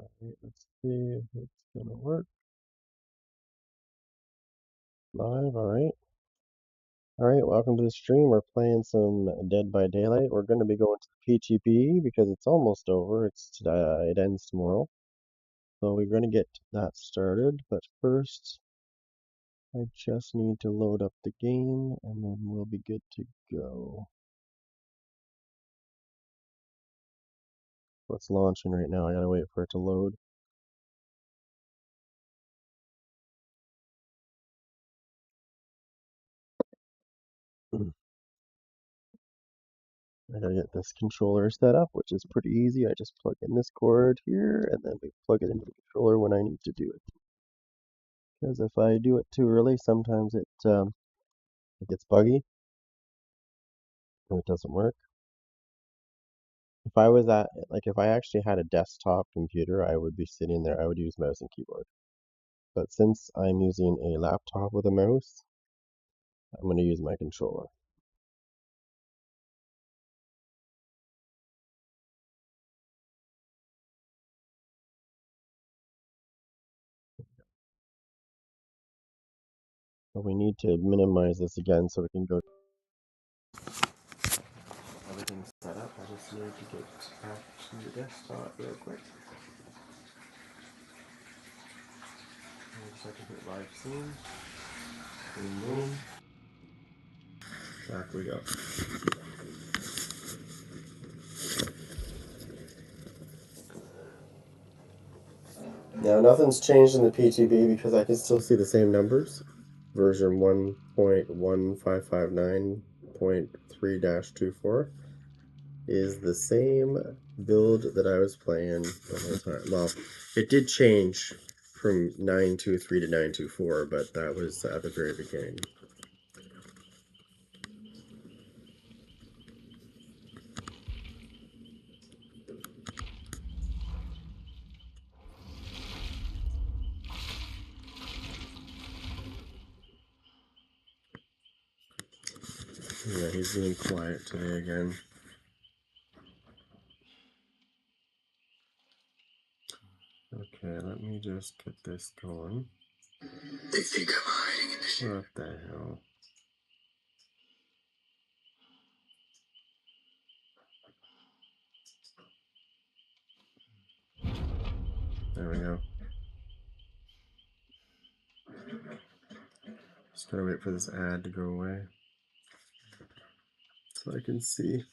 Alright, let's see if it's gonna work. Live, alright. Alright, welcome to the stream. We're playing some Dead by Daylight. We're gonna be going to the PTB because it's almost over. It ends tomorrow. So we're gonna get that started, but first I just need to load up the game and then we'll be good to go. So it's launching right now. I gotta wait for it to load. I gotta get this controller set up, which is pretty easy. I just plug in this cord here, and then we plug it into the controller when I need to do it. Because if I do it too early, sometimes it gets buggy and it doesn't work. If I was if I actually had a desktop computer, I would be sitting there. I would use mouse and keyboard. But since I'm using a laptop with a mouse, I'm going to use my controller. But we need to minimize this again so we can go. Everything's set up. I just need to get back to the desktop real quick. So I can hit live scene. Boom, boom. Back we go. Now nothing's changed in the PTB because I can still see the same numbers. Version 1.1559.3-24 is the same build that I was playing the whole time. Well, it did change from 9.23 to 9.24, but that was at the very beginning. Yeah, he's being quiet today again. Okay, let me just get this going. They think I'm hiding in the ship. What the hell? There we go. Just gotta wait for this ad to go away so I can see.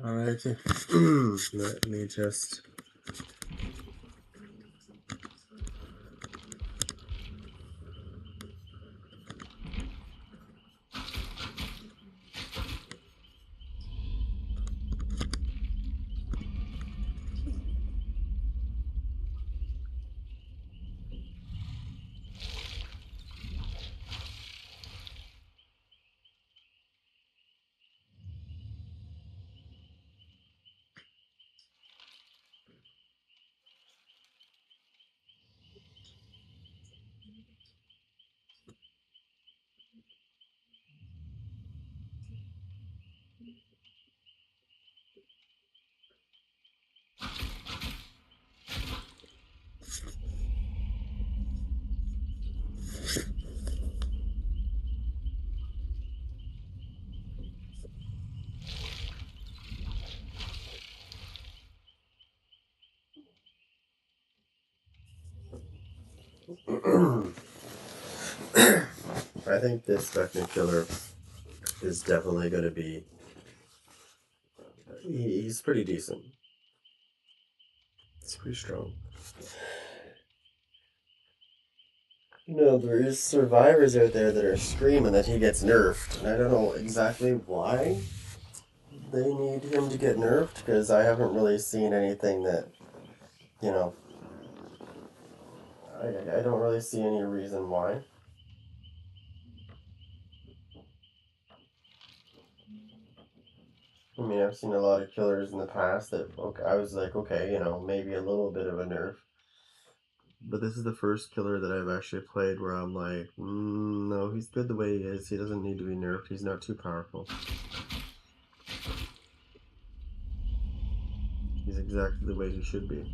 Alrighty. Let me just. I think this vecna killer is definitely going to be. He's pretty decent. It's pretty strong. You know, there's survivors out there that are screaming that he gets nerfed, and I don't know exactly why they need him to get nerfed, because I haven't really seen anything that, you know, I don't really see any reason why. I mean, I've seen a lot of killers in the past that, okay, I was like, okay, you know, maybe a little bit of a nerf. But this is the first killer that I've actually played where I'm like, no, he's good the way he is. He doesn't need to be nerfed. He's not too powerful. He's exactly the way he should be.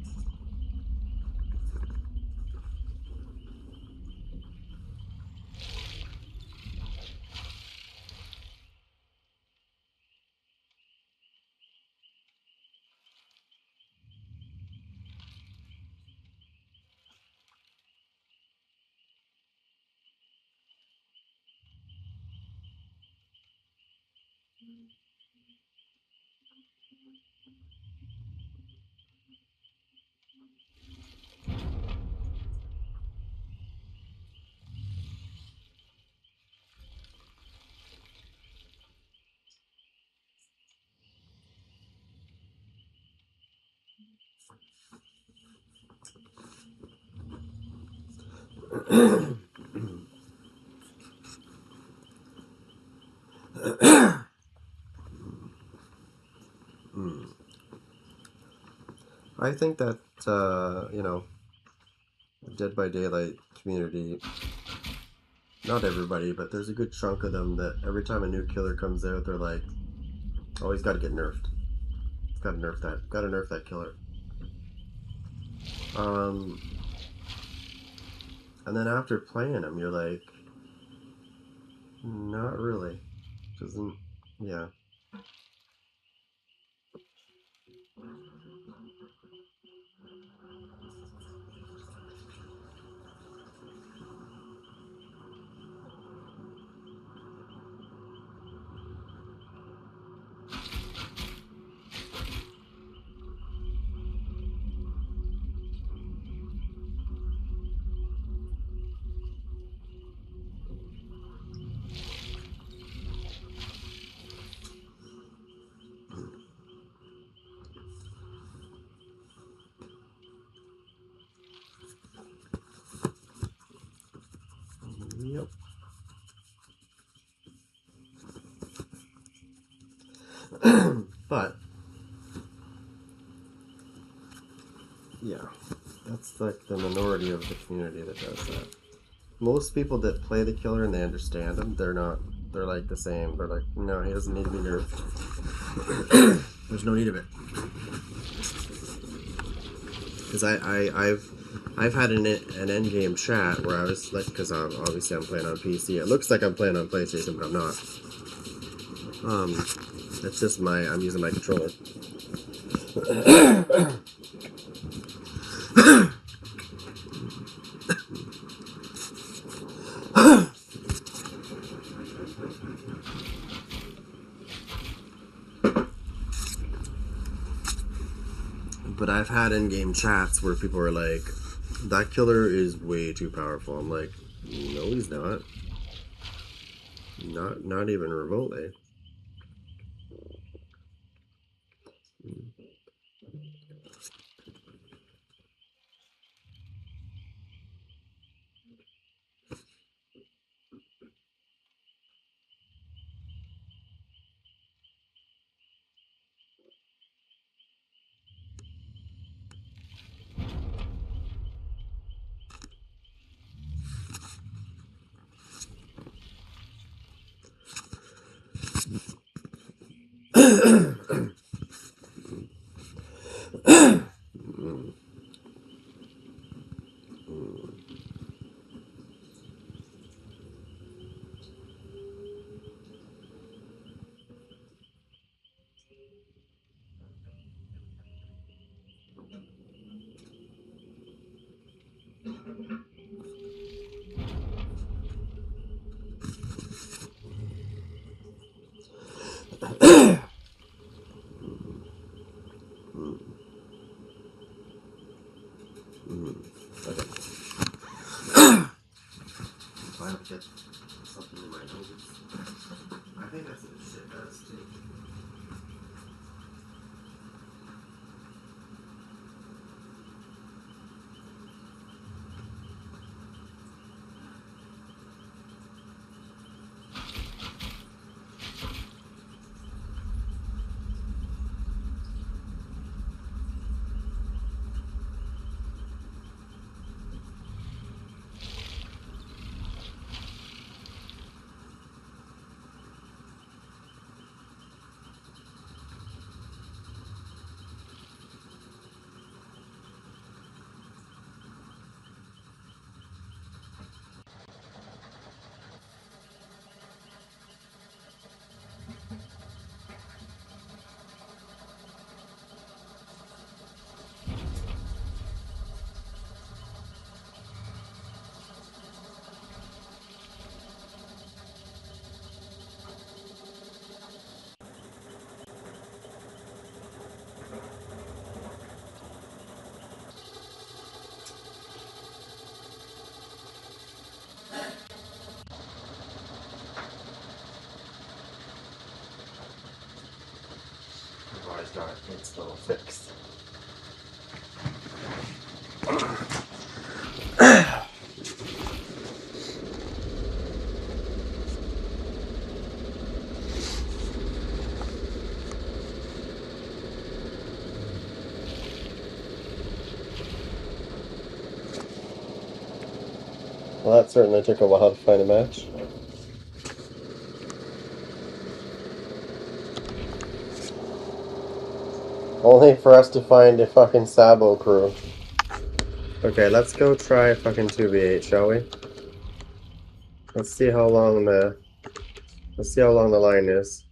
I think that, you know, Dead by Daylight community, not everybody, but there's a good chunk of them that every time a new killer comes out, they're like, oh, he's got to get nerfed. Got to nerf that. Got to nerf that killer. Um, and then after playing him, you're like, not really. Doesn't, yeah. Yep. But, yeah, that's like the minority of the community that does that. Most people that play the killer and they understand him, they're not, they're like the same. They're like, no, he doesn't need to be nerfed. There's no need of it. Because I've had an end game chat where I was like, because obviously I'm playing on PC. It looks like I'm playing on PlayStation, but I'm not. It's just I'm using my controller. But I've had in-game chats where people are like, that killer is way too powerful. I'm like, no, he's not. Not even remotely. Okay. catch something in my nose. I think that's what shit does too. Otherwise, not it's still fixed. Well, that certainly took a while to find a match. Only for us to find a fucking Sabo crew. Okay, let's go try fucking 2v8, shall we? Let's see how long the line is.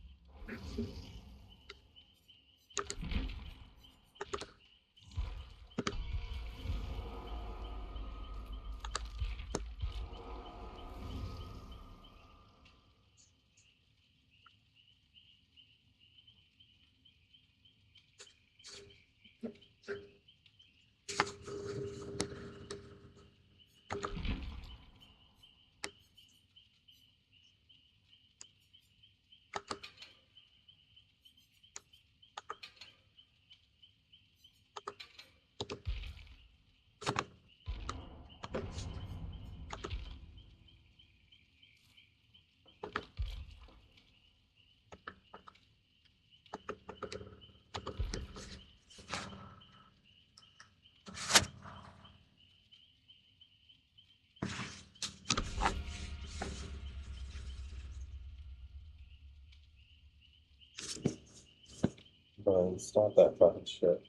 Stop that fucking shit.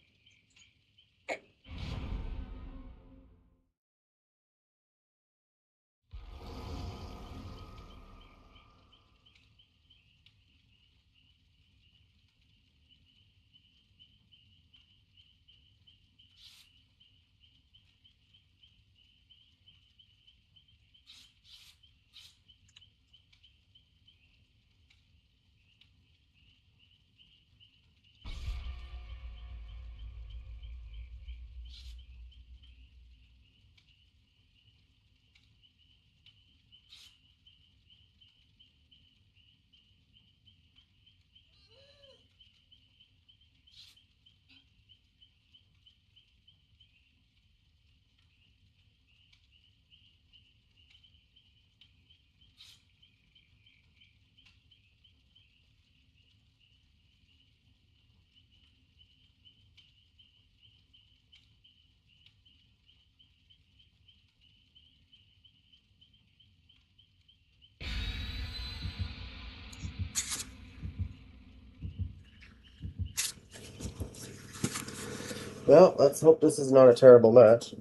Well, let's hope this is not a terrible match.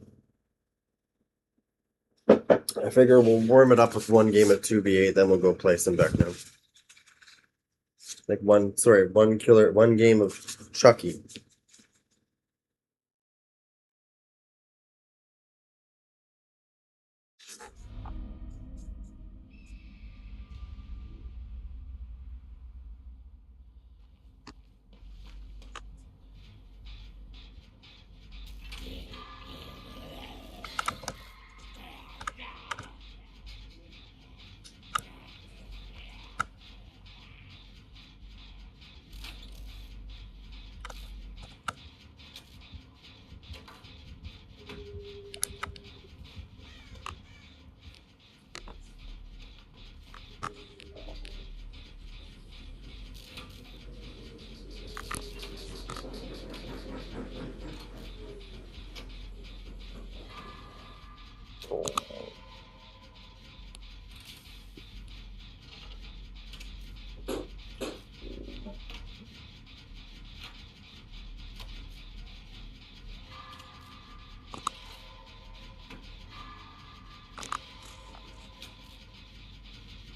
I figure we'll warm it up with one game of 2v8, then we'll go play some vecna. Like one game of Chucky.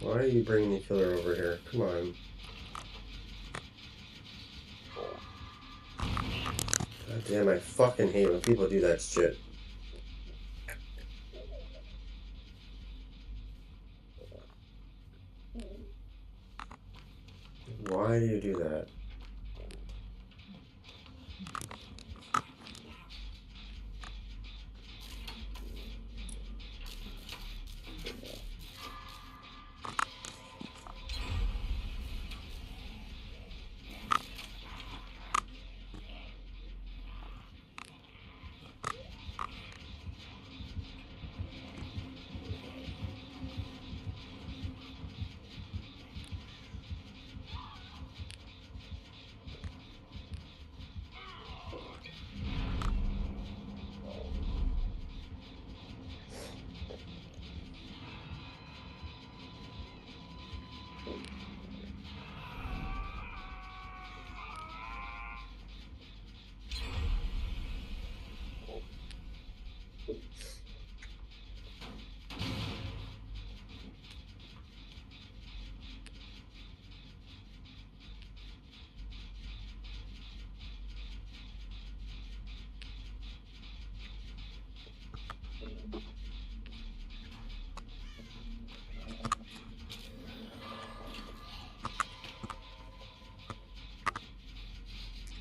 Why are you bringing the killer over here? Come on. God damn, I fucking hate when people do that shit. Why do you do that?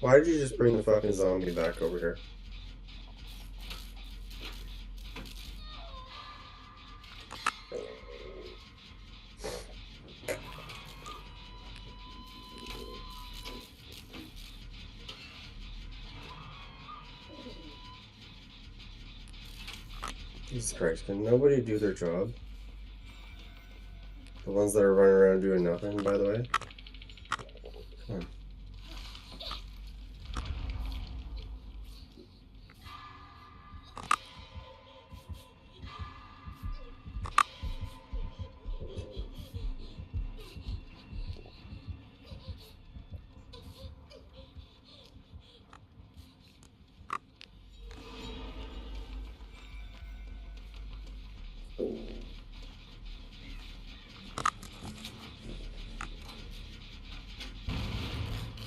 Why did you just bring the fucking zombie back over here? Jesus Christ, can nobody do their job? The ones that are running around doing nothing, by the way? Come on.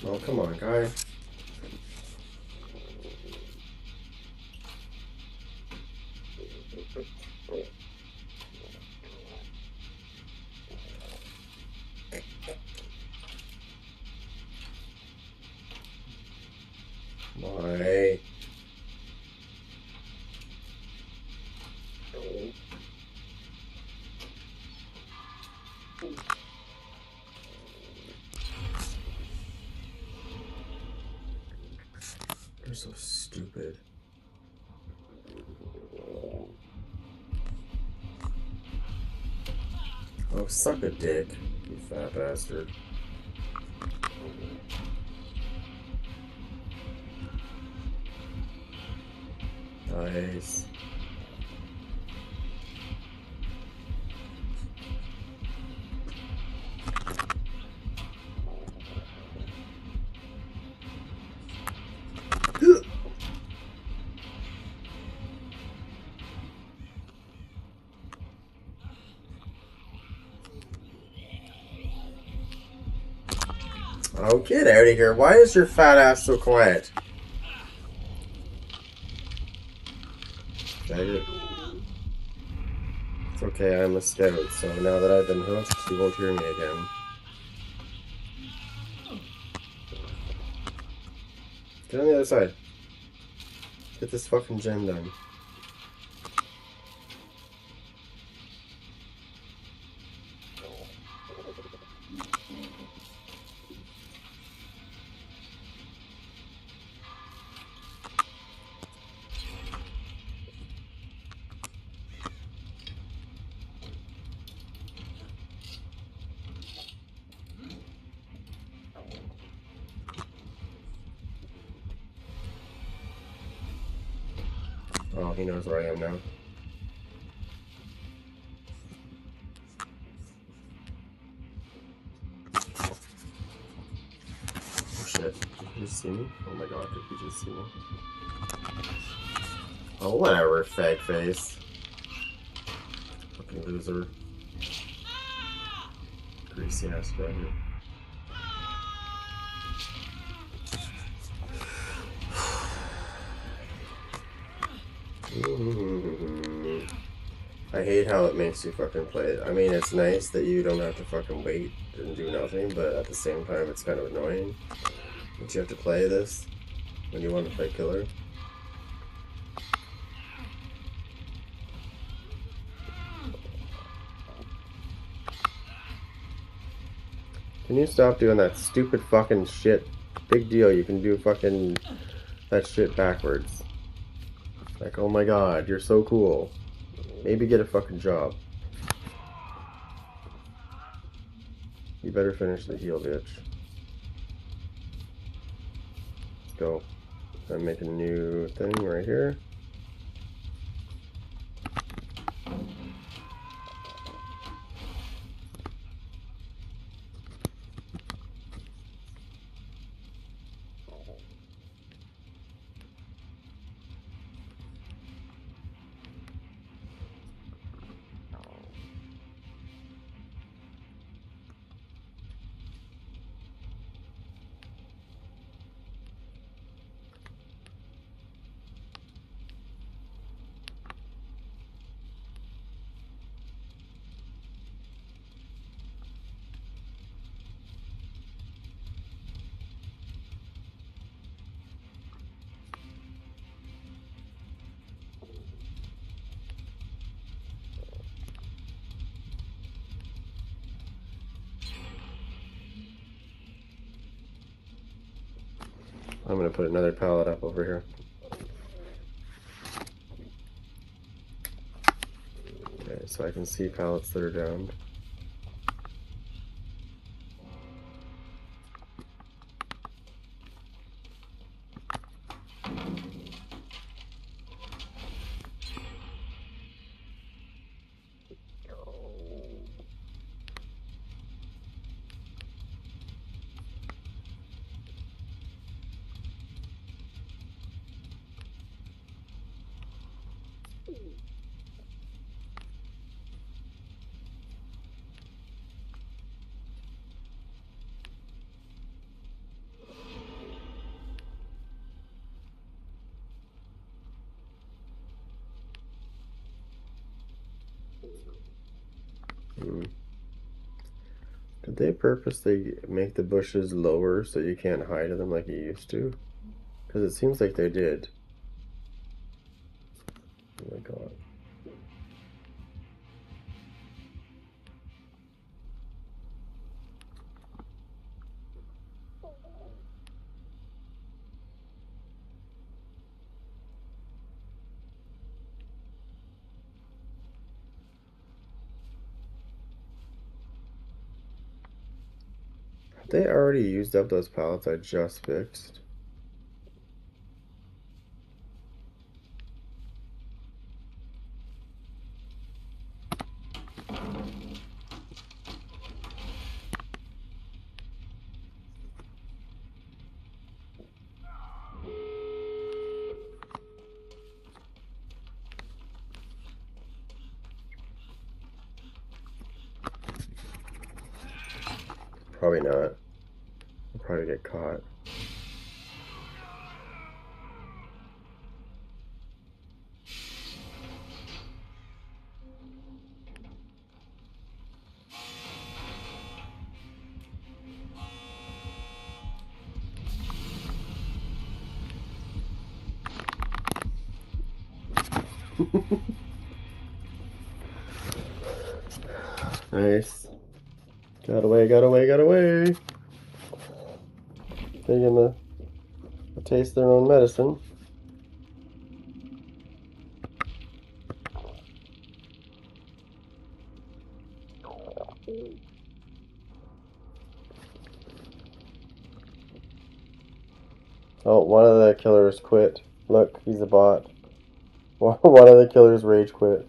Oh, come on, guy. Why? You're so stupid. Oh, suck a dick, you fat bastard. Nice. Oh, get out of here. Why is your fat ass so quiet? It's okay, I'm a scout, so now that I've been hooked, you won't hear me again. Get on the other side. Get this fucking gem done. Oh, he knows where I am now. Oh shit. Did he just see me? Oh my god, did he just see me? Oh, whatever, fag face. Fucking loser. Greasy ass brother. I hate how it makes you fucking play it. I mean, it's nice that you don't have to fucking wait and do nothing, but at the same time, it's kind of annoying that you have to play this when you want to play killer. Can you stop doing that stupid fucking shit? Big deal, you can do fucking that shit backwards. Like, oh my god, you're so cool. Maybe get a fucking job. You better finish the heal, bitch. Let's go. I'm making a new thing right here. I'm gonna put another pallet up over here. Okay, so I can see pallets that are down. Did they purposely make the bushes lower so you can't hide in them like you used to? Because it seems like they did. Oh my god. Have they already used up those pallets I just fixed? Probably not. I'll probably get caught. Nice. Got away, got away, got away. They're gonna taste their own medicine. Oh, one of the killers quit. Look, he's a bot. One of the killers rage quit.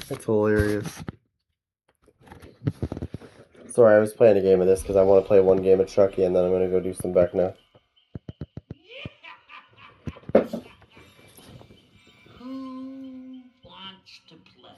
That's hilarious. Sorry, I was playing a game of this because I want to play one game of Chucky and then I'm going to go do some vecna. Who wants to play?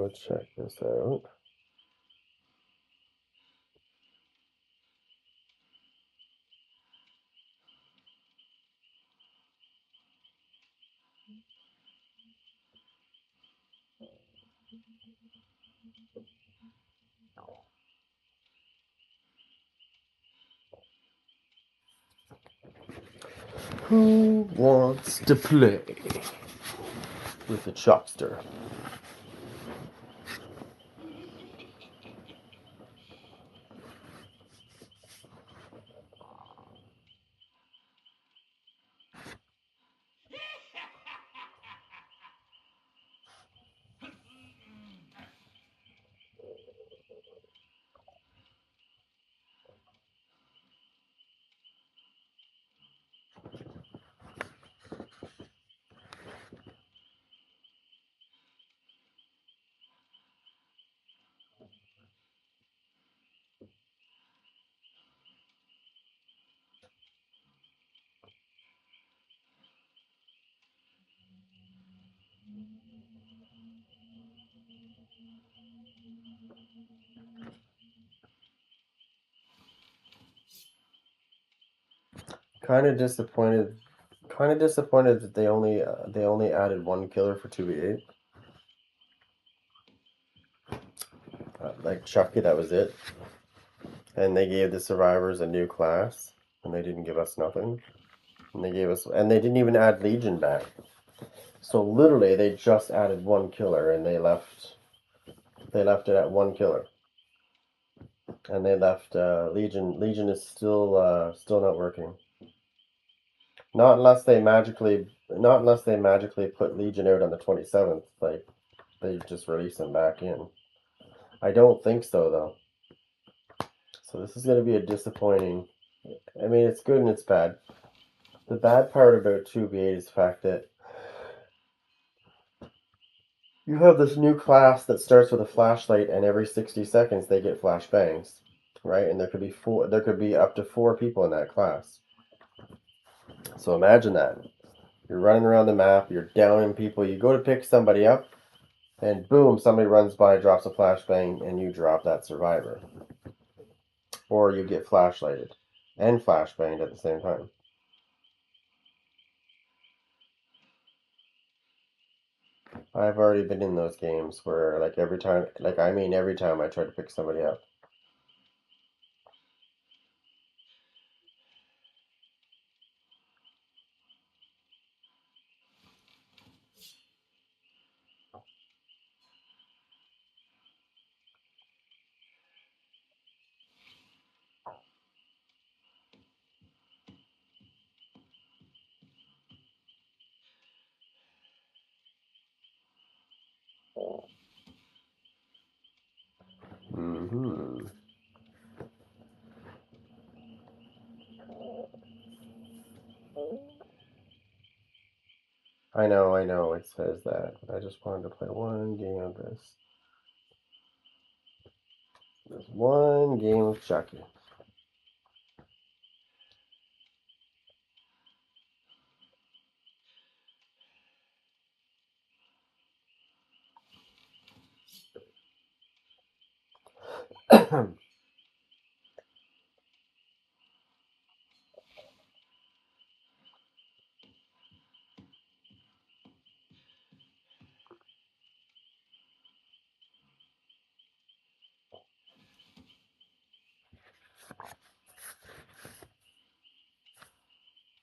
go check this out. Who wants to play with the chopster? Kind of disappointed. Kind of disappointed that they only added one killer for 2v8. Like Chucky, that was it. And they gave the survivors a new class, and they didn't give us nothing. And they didn't even add Legion back. So literally, they just added one killer, and they left it at one killer. And they left Legion. Legion is still not working. Not unless they magically put Legion out on the 27th. Like they just release them back in. I don't think so though. So this is going to be a disappointing. I mean, it's good and it's bad. The bad part about 2v8 is the fact that you have this new class that starts with a flashlight, and every 60 seconds they get flashbangs, right? And there could be up to 4 people in that class. So imagine that. You're running around the map, you're downing people, you go to pick somebody up, and boom, somebody runs by, drops a flashbang, and you drop that survivor. Or you get flashlighted and flashbanged at the same time. I've already been in those games where, like, every time I try to pick somebody up. Mm-hmm. I know, it says that. I just wanted to play one game of this. There's one game of Chucky. uh,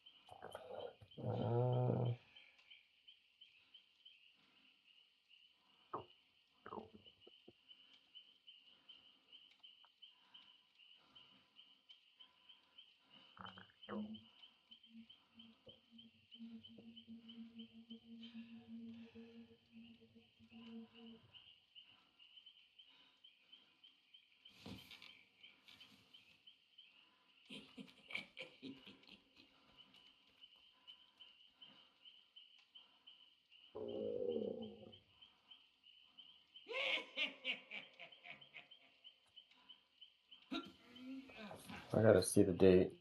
I gotta see the date.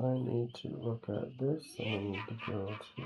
I need to look at this. I need to go to...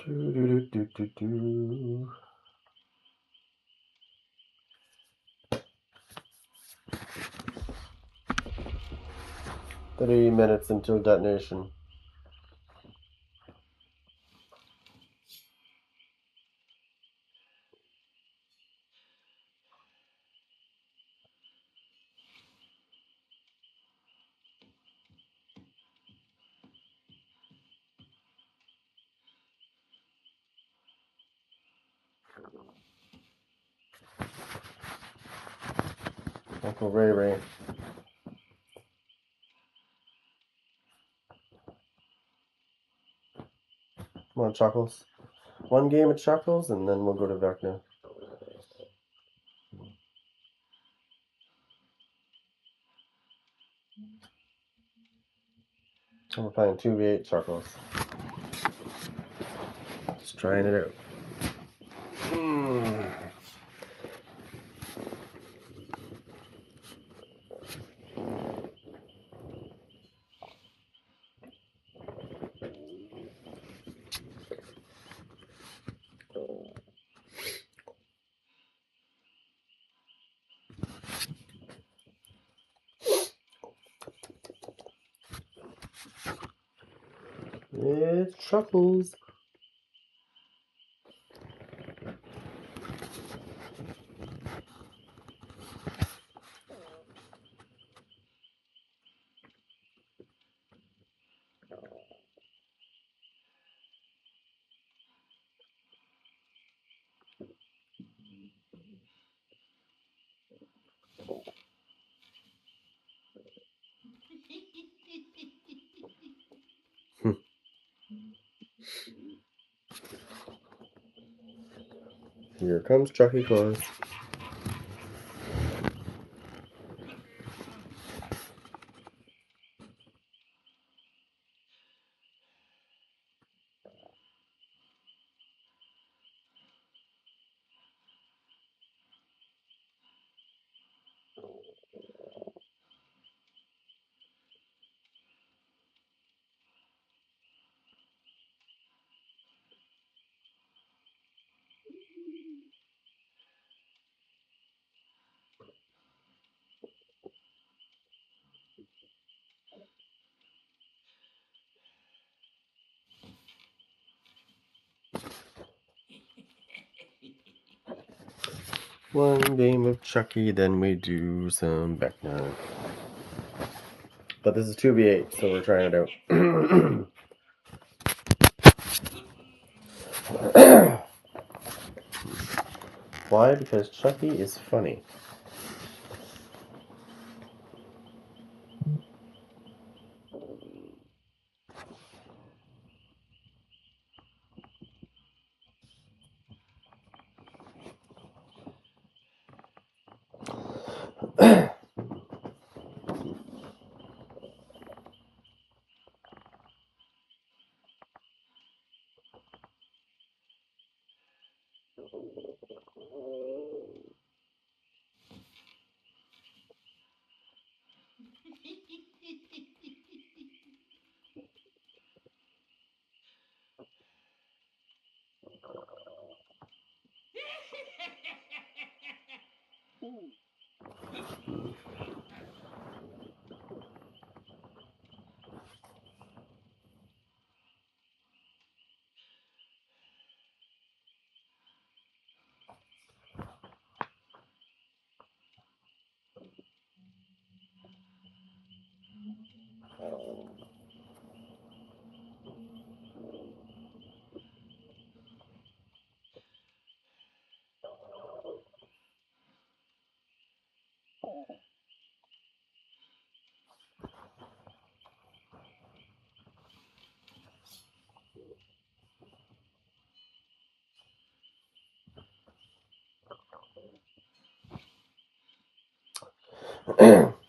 Do. 3 minutes until detonation. Uncle Ray Ray. Come on, Chuckles. One game at Chuckles, and then we'll go to vecna. And we're playing 2v8 Chuckles. Just trying it out. It's Chuckles. Here comes Chucky Claus. One game of Chucky, then we do some vecna. But this is 2v8, so we're trying it out. Why? Because Chucky is funny.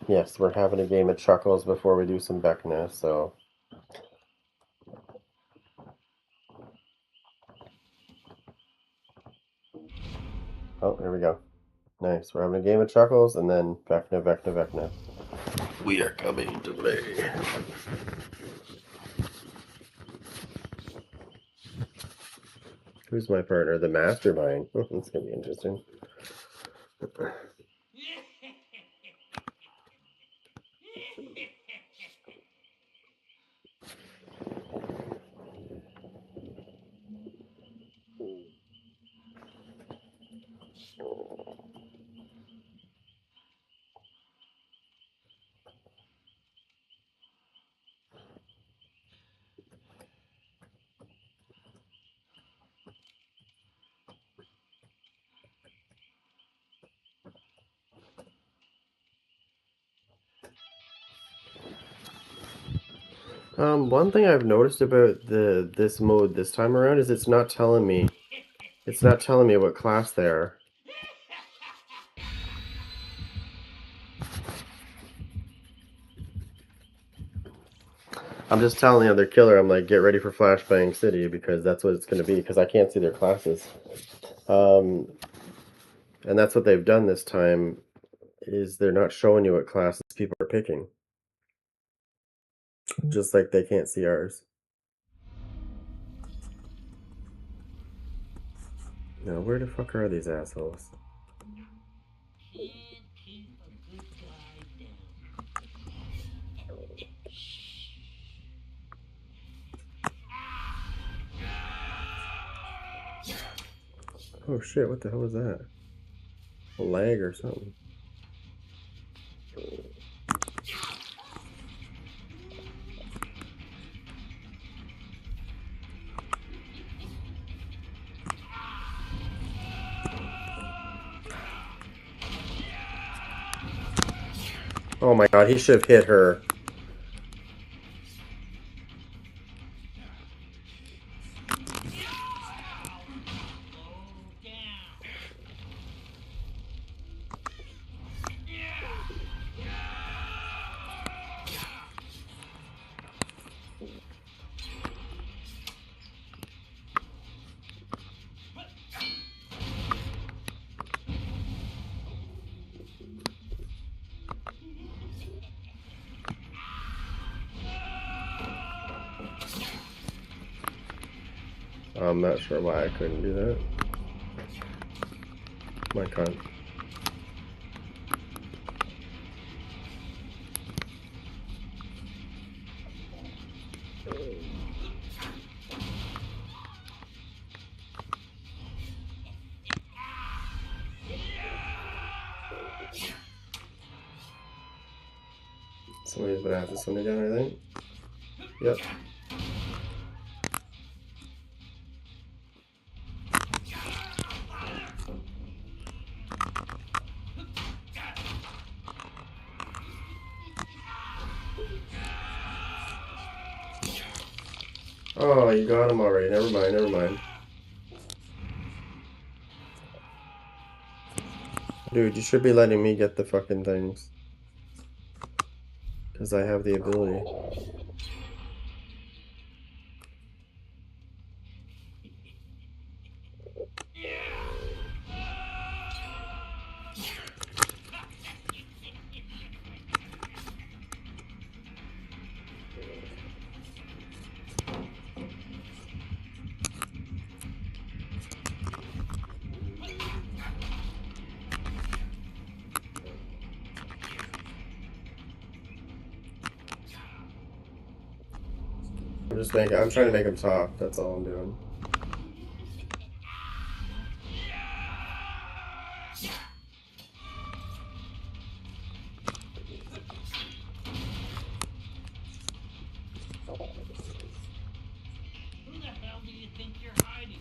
Yes, we're having a game of chuckles before we do some vecna, so. Oh, here we go. Nice. We're having a game of chuckles and then vecna, vecna, vecna. We are coming to play. Who's my partner? The mastermind. That's gonna be interesting. One thing I've noticed about this mode this time around is it's not telling me what class they are. I'm just telling the other killer, I'm like, get ready for Flashbang City because that's what it's going to be because I can't see their classes. And that's what they've done this time is they're not showing you what classes people are picking. Just like they can't see ours. Now, where the fuck are these assholes? Can't keep a good guy down. Oh shit, what the hell is that? A lag or something. Oh my god, he should have hit her. I'm not sure why I couldn't do that. My cunt. Somebody's gonna have this one again, I think. Yep. Oh, you got him already. Never mind, never mind. Dude, you should be letting me get the fucking things. Because I have the ability. I'm trying to make him soft. That's all I'm doing. Who the hell do you think you're hiding?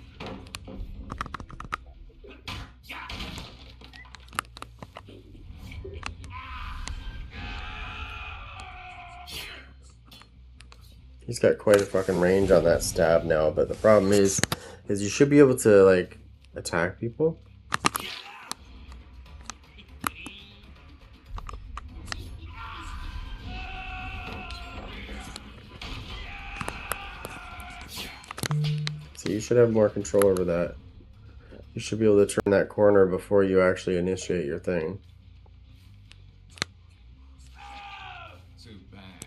He's got quite a fucking range on that stab now, but the problem is you should be able to, like, attack people. you should have more control over that. You should be able to turn that corner before you actually initiate your thing. Too bad.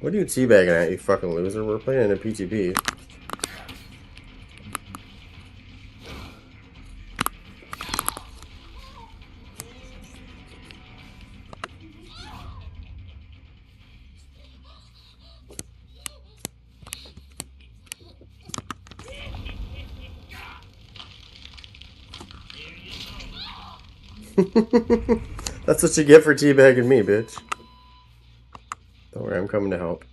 What are you teabagging at, you fucking loser? We're playing in a PTB. That's what you get for teabagging me, bitch. Don't worry, I'm coming to help.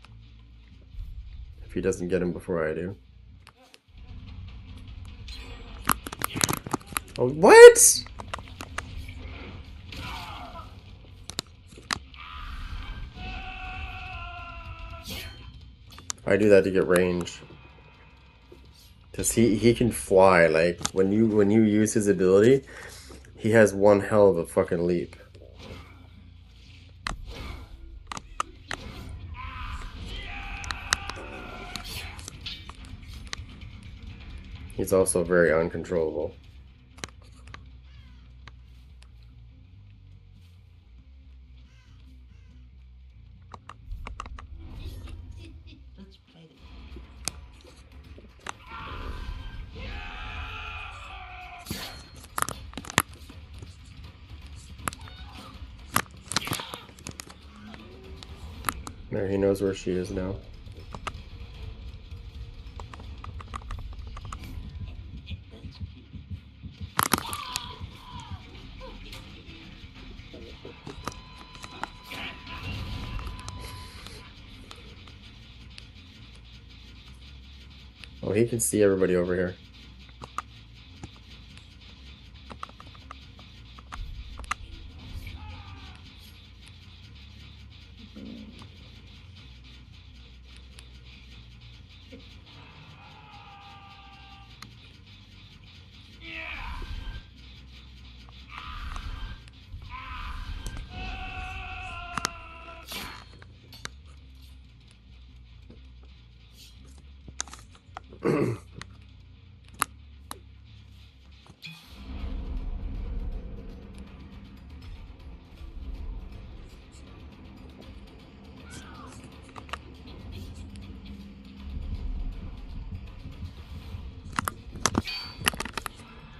If he doesn't get him before I do. Oh, what? I do that to get range. Cause he can fly. Like when you use his ability, he has one hell of a fucking leap. He's also very uncontrollable. Let's play the There, he knows where she is now. Oh, he can see everybody over here.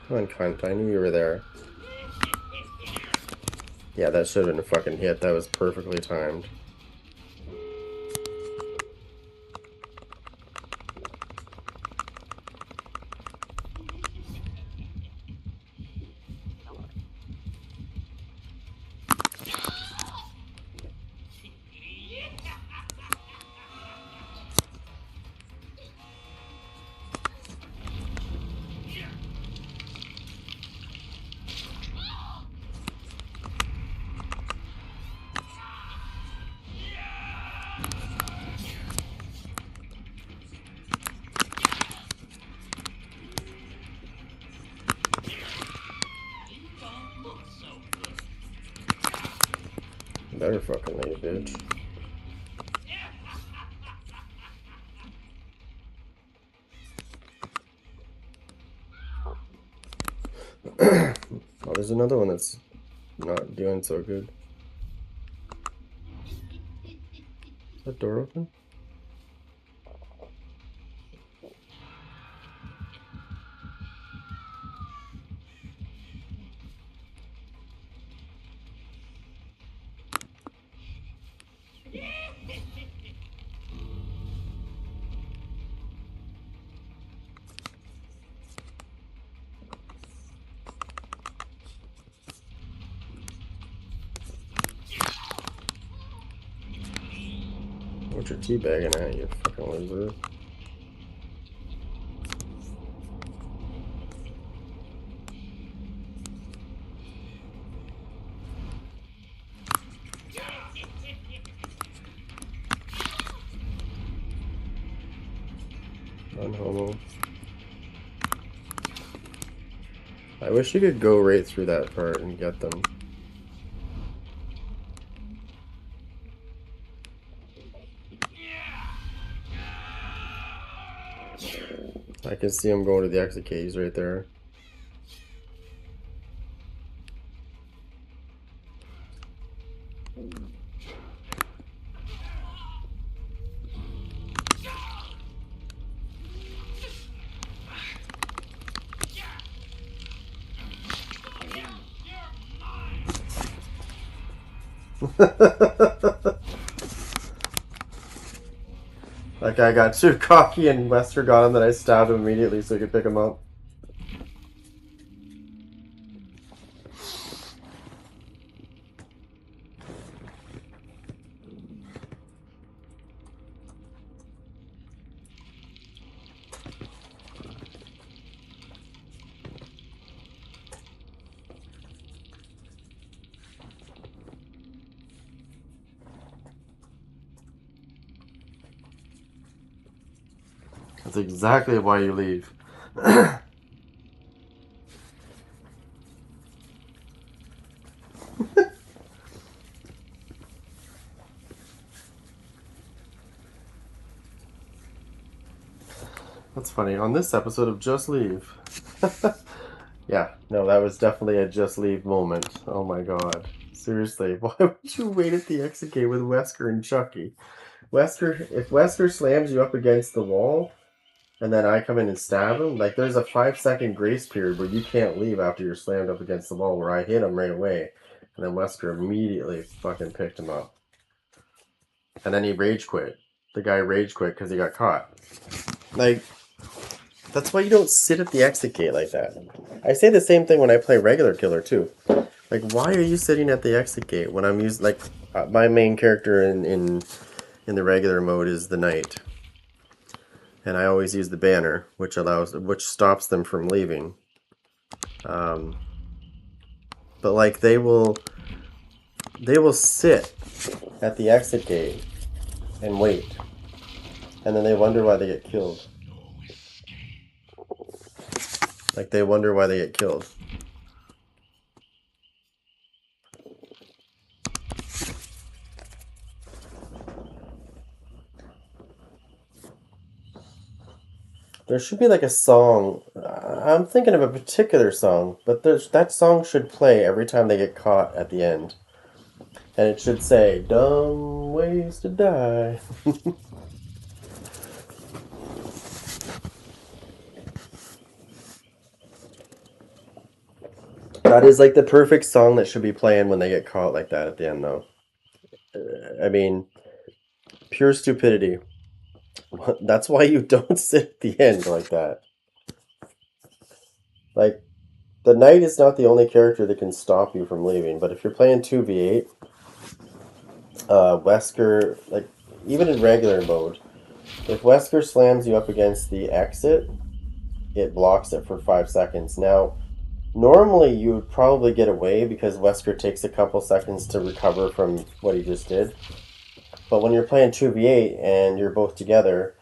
Come on, cunt. I knew you were there. Yeah, that should have been a fucking hit. That was perfectly timed. Better fucking leave, bitch. Oh, there's another one that's not doing so good. Is that door open? What you teabagging at, you fucking loser? Non-homo. I wish you could go right through that part and get them. I can see him going to the exit cage right there. That guy got too cocky and Wesker got him, then I stabbed him immediately so he could pick him up. That's exactly why you leave. That's funny. On this episode of Just Leave. Yeah, no, that was definitely a Just Leave moment. Oh my god. Seriously, why would you wait at the exit gate with Wesker and Chucky? If Wesker slams you up against the wall, and then I come in and stab him, like there's a 5-second grace period where you can't leave after you're slammed up against the wall, where I hit him right away, and then Wesker immediately fucking picked him up. And then he rage quit. The guy rage quit because he got caught. Like, that's why you don't sit at the exit gate like that. I say the same thing when I play regular killer too. Like, why are you sitting at the exit gate when I'm using, like, my main character in the regular mode is the knight, and I always use the banner, which stops them from leaving. But like they will sit at the exit gate and wait, and then they wonder why they get killed. Like they wonder why they get killed. There should be like a song. I'm thinking of a particular song, but that song should play every time they get caught at the end. And it should say, "Dumb ways to die." That is like the perfect song that should be playing when they get caught like that at the end, though. I mean, pure stupidity. That's why you don't sit at the end like that. Like, the knight is not the only character that can stop you from leaving, but if you're playing 2v8, Wesker, like, even in regular mode, if Wesker slams you up against the exit, it blocks it for 5 seconds. Now, normally you would probably get away because Wesker takes a couple seconds to recover from what he just did. But when you're playing 2v8 and you're both together,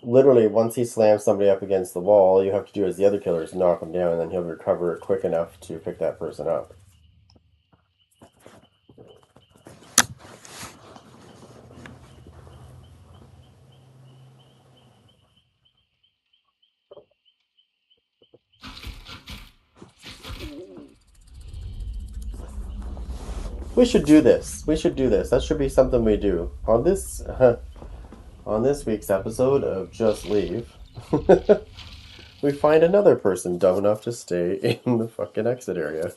literally once he slams somebody up against the wall, all you have to do as the other killer is knock him down, and then he'll recover quick enough to pick that person up. We should do this. We should do this. That should be something we do. On this week's episode of Just Leave, we find another person dumb enough to stay in the fucking exit area.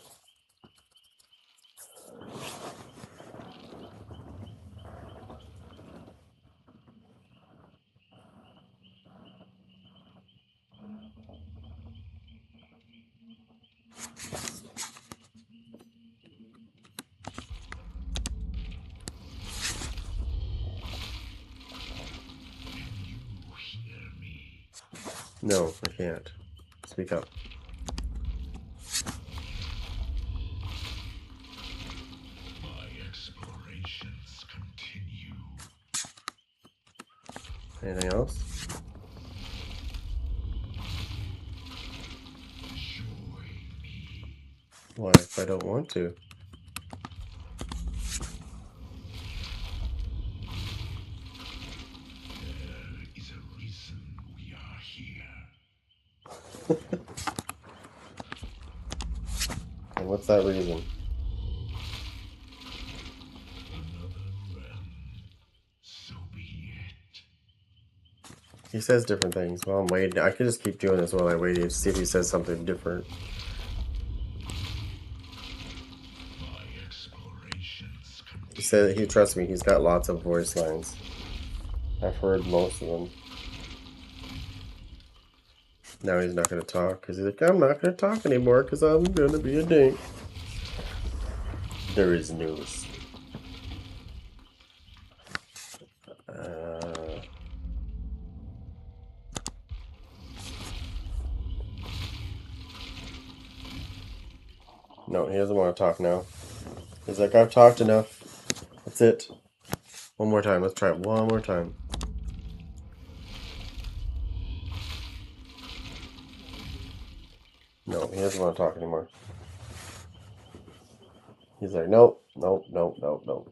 No, I can't. Speak up. My explorations continue. Anything else? Join I don't want to. There is a reason we are here. And what's that reason? Another realm. So be it. He says different things. Well, I'm waiting. I could just keep doing this while I wait to see if he says something different. My explorations He said continue. he trusts me. He's got lots of voice lines. I've heard most of them. Now he's not going to talk because he's like, I'm not going to talk anymore because I'm going to be a dink. There is news. No, he doesn't want to talk now. He's like, I've talked enough. That's it. One more time. Let's try it one more time. No, he doesn't want to talk anymore. He's like, nope, nope, nope, nope, nope.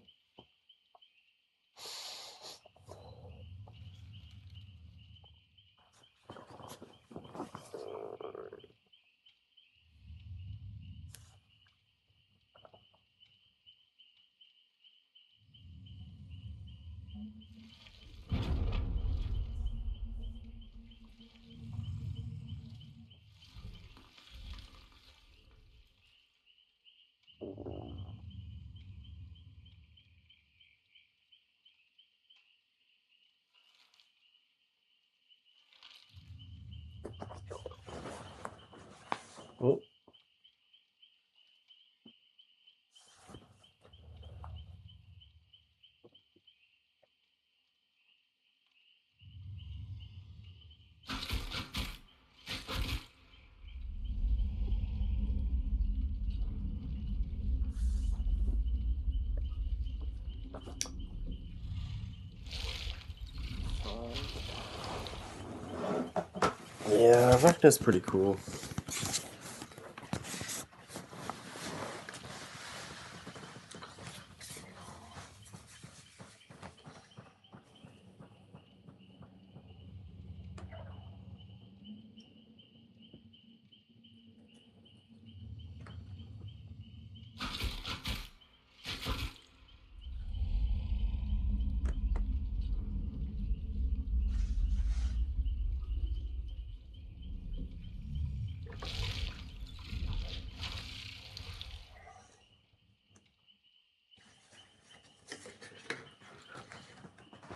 Oh, yeah, vecna's pretty cool.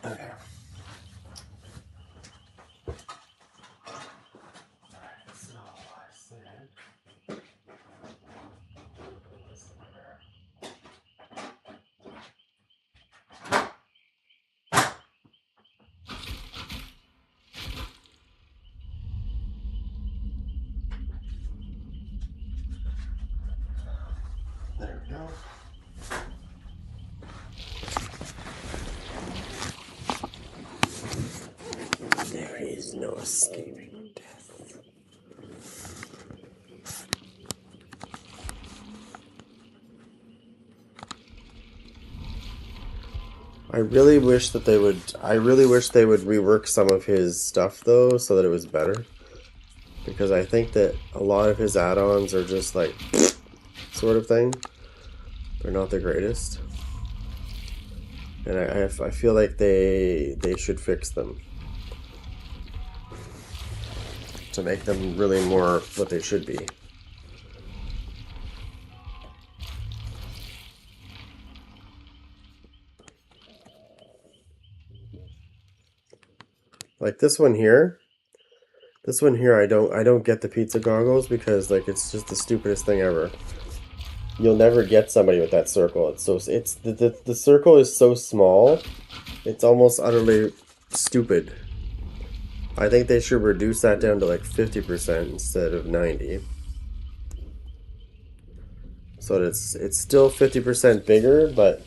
Okay. So I said. There we go. There is no escaping death. I really wish they would rework some of his stuff though, so that it was better. Because I think that a lot of his add-ons are just like sort of thing. They're not the greatest. And I feel like they should fix them to make them really more what they should be. Like this one here. This one here, I don't get the pizza goggles because like it's just the stupidest thing ever. You'll never get somebody with that circle. It's the circle is so small, it's almost utterly stupid. I think they should reduce that down to like 50% instead of 90. So that it's still 50% bigger, but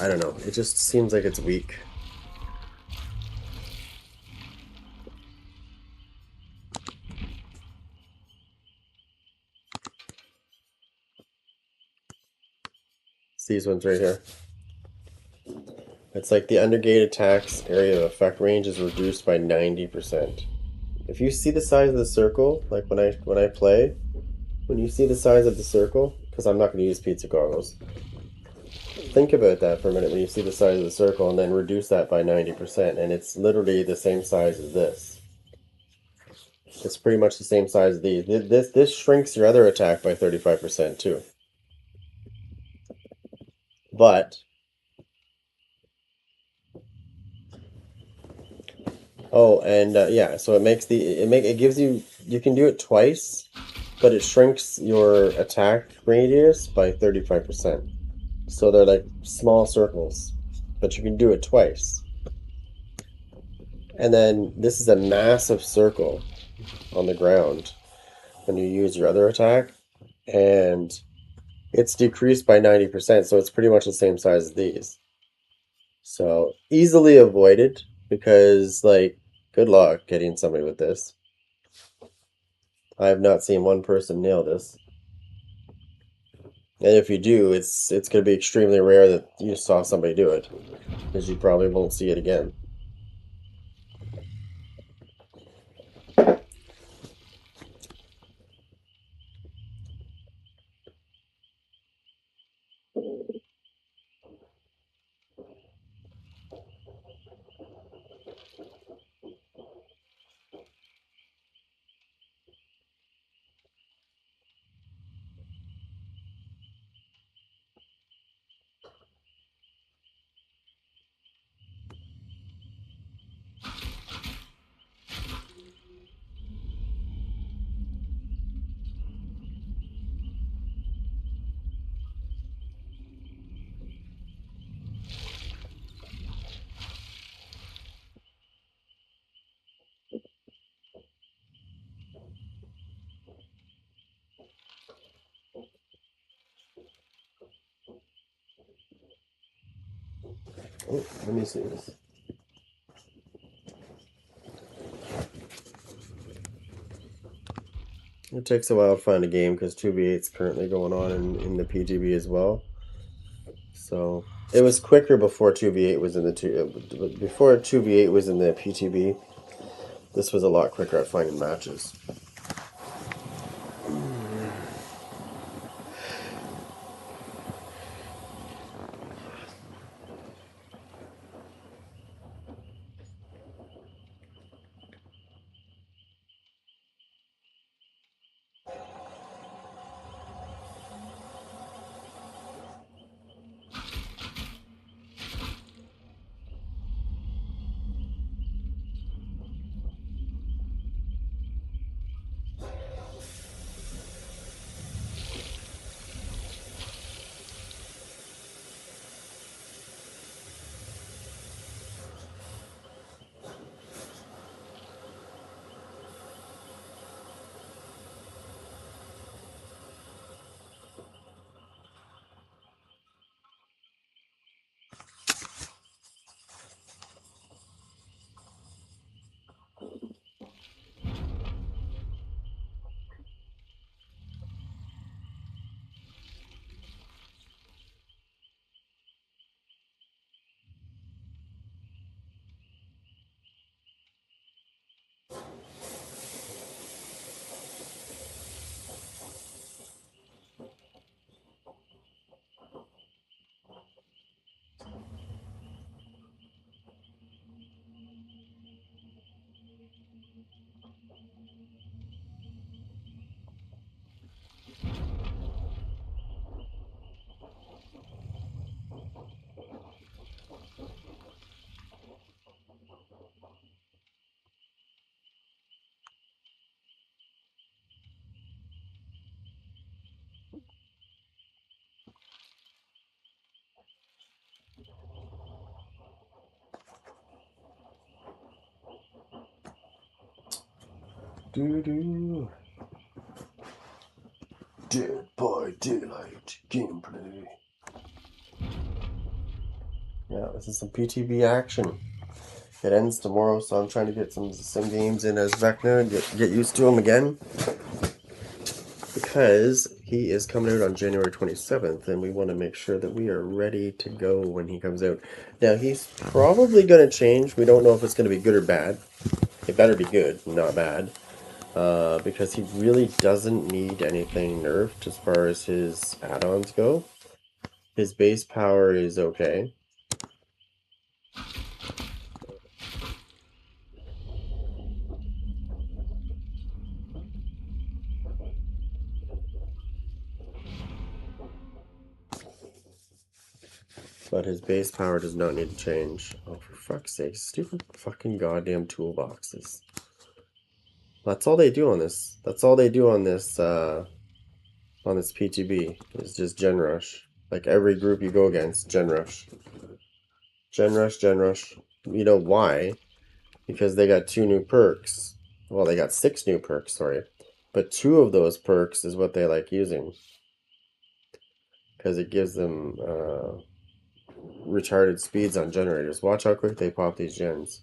I don't know. It just seems like it's weak. these ones right here. It's like the undergate attack's area of effect range is reduced by 90%. If you see the size of the circle, like when I play, when you see the size of the circle, because I'm not going to use pizza goggles, think about that for a minute when you see the size of the circle and then reduce that by 90%, and it's literally the same size as this. It's pretty much the same size as these. This shrinks your other attack by 35% too. But yeah, so it gives you can do it twice, but it shrinks your attack radius by 35%. So they're like small circles, but you can do it twice. And then this is a massive circle on the ground when you use your other attack, and it's decreased by 90%, so it's pretty much the same size as these. So easily avoided because, like, good luck getting somebody with this. I have not seen one person nail this. And if you do, it's going to be extremely rare that you saw somebody do it, because you probably won't see it again. Oh, let me see this. It takes a while to find a game because 2v8 is currently going on in the PTB as well. So it was quicker before 2v8 was in the before 2v8 was in the PTB. This was a lot quicker at finding matches. Doo-doo. Dead by Daylight gameplay. Yeah, this is some PTB action. It ends tomorrow, so I'm trying to get some games in as vecna and get used to them again. because he is coming out on January 27th, and we want to make sure that we are ready to go when he comes out. Now, he's probably going to change. We don't know if it's going to be good or bad. It better be good, not bad. Because he really doesn't need anything nerfed as far as his add-ons go. His base power is okay. But his base power does not need to change. Oh, for fuck's sake, stupid fucking goddamn toolboxes. That's all they do on this. That's all they do on this PTB is just Gen Rush. Like every group you go against, Gen Rush. Gen Rush, Gen Rush. You know why? Because they got 2 new perks. Well, they got 6 new perks, sorry. But 2 of those perks is what they like using. Because it gives them retarded speeds on generators. Watch how quick they pop these gens.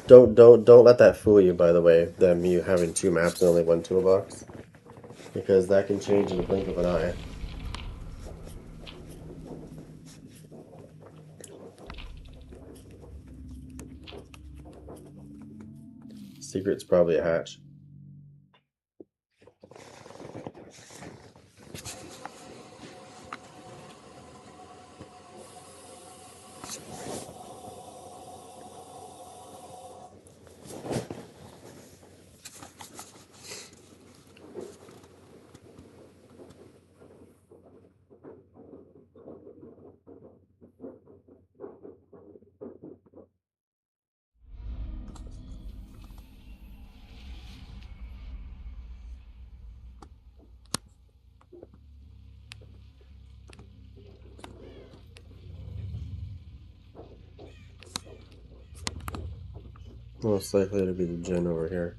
Don't let that fool you, by the way, them you having 2 maps and only 1 toolbox. Because that can change in the blink of an eye. Secret's probably a hatch. Most likely to be the gen over here.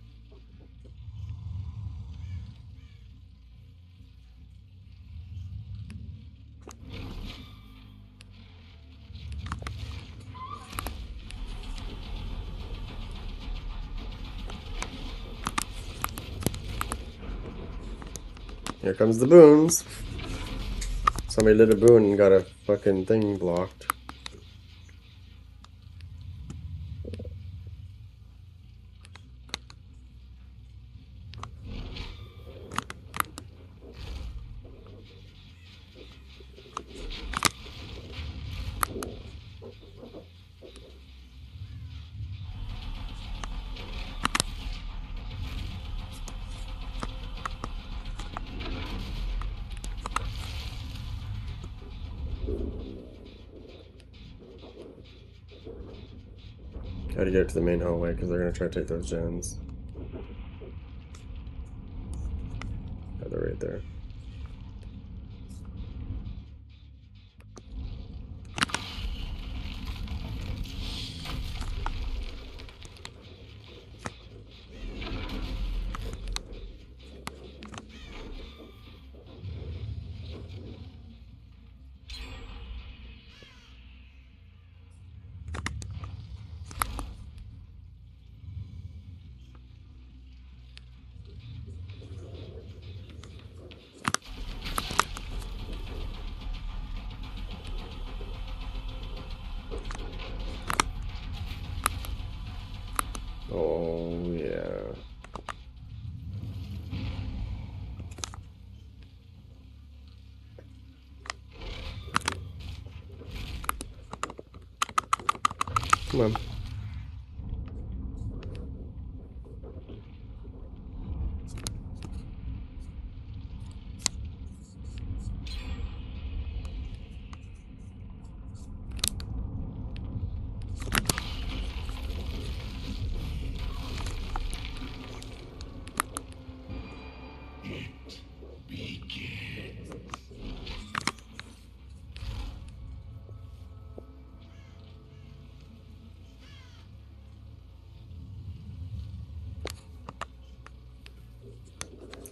Here comes the boons. Somebody lit a boon and got a fucking thing blocked. Gotta get to the main hallway because they're gonna try to take those gens. Yeah, they're right there. Oh, yeah. Come on.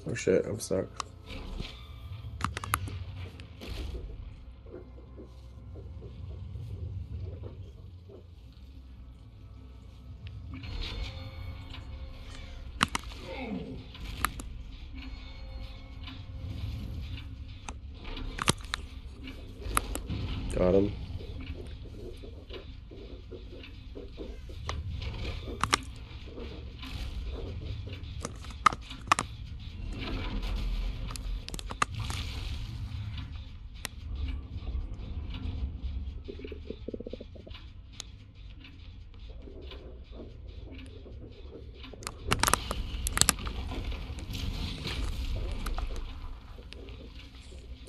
Oh shit, I'm stuck. Got him.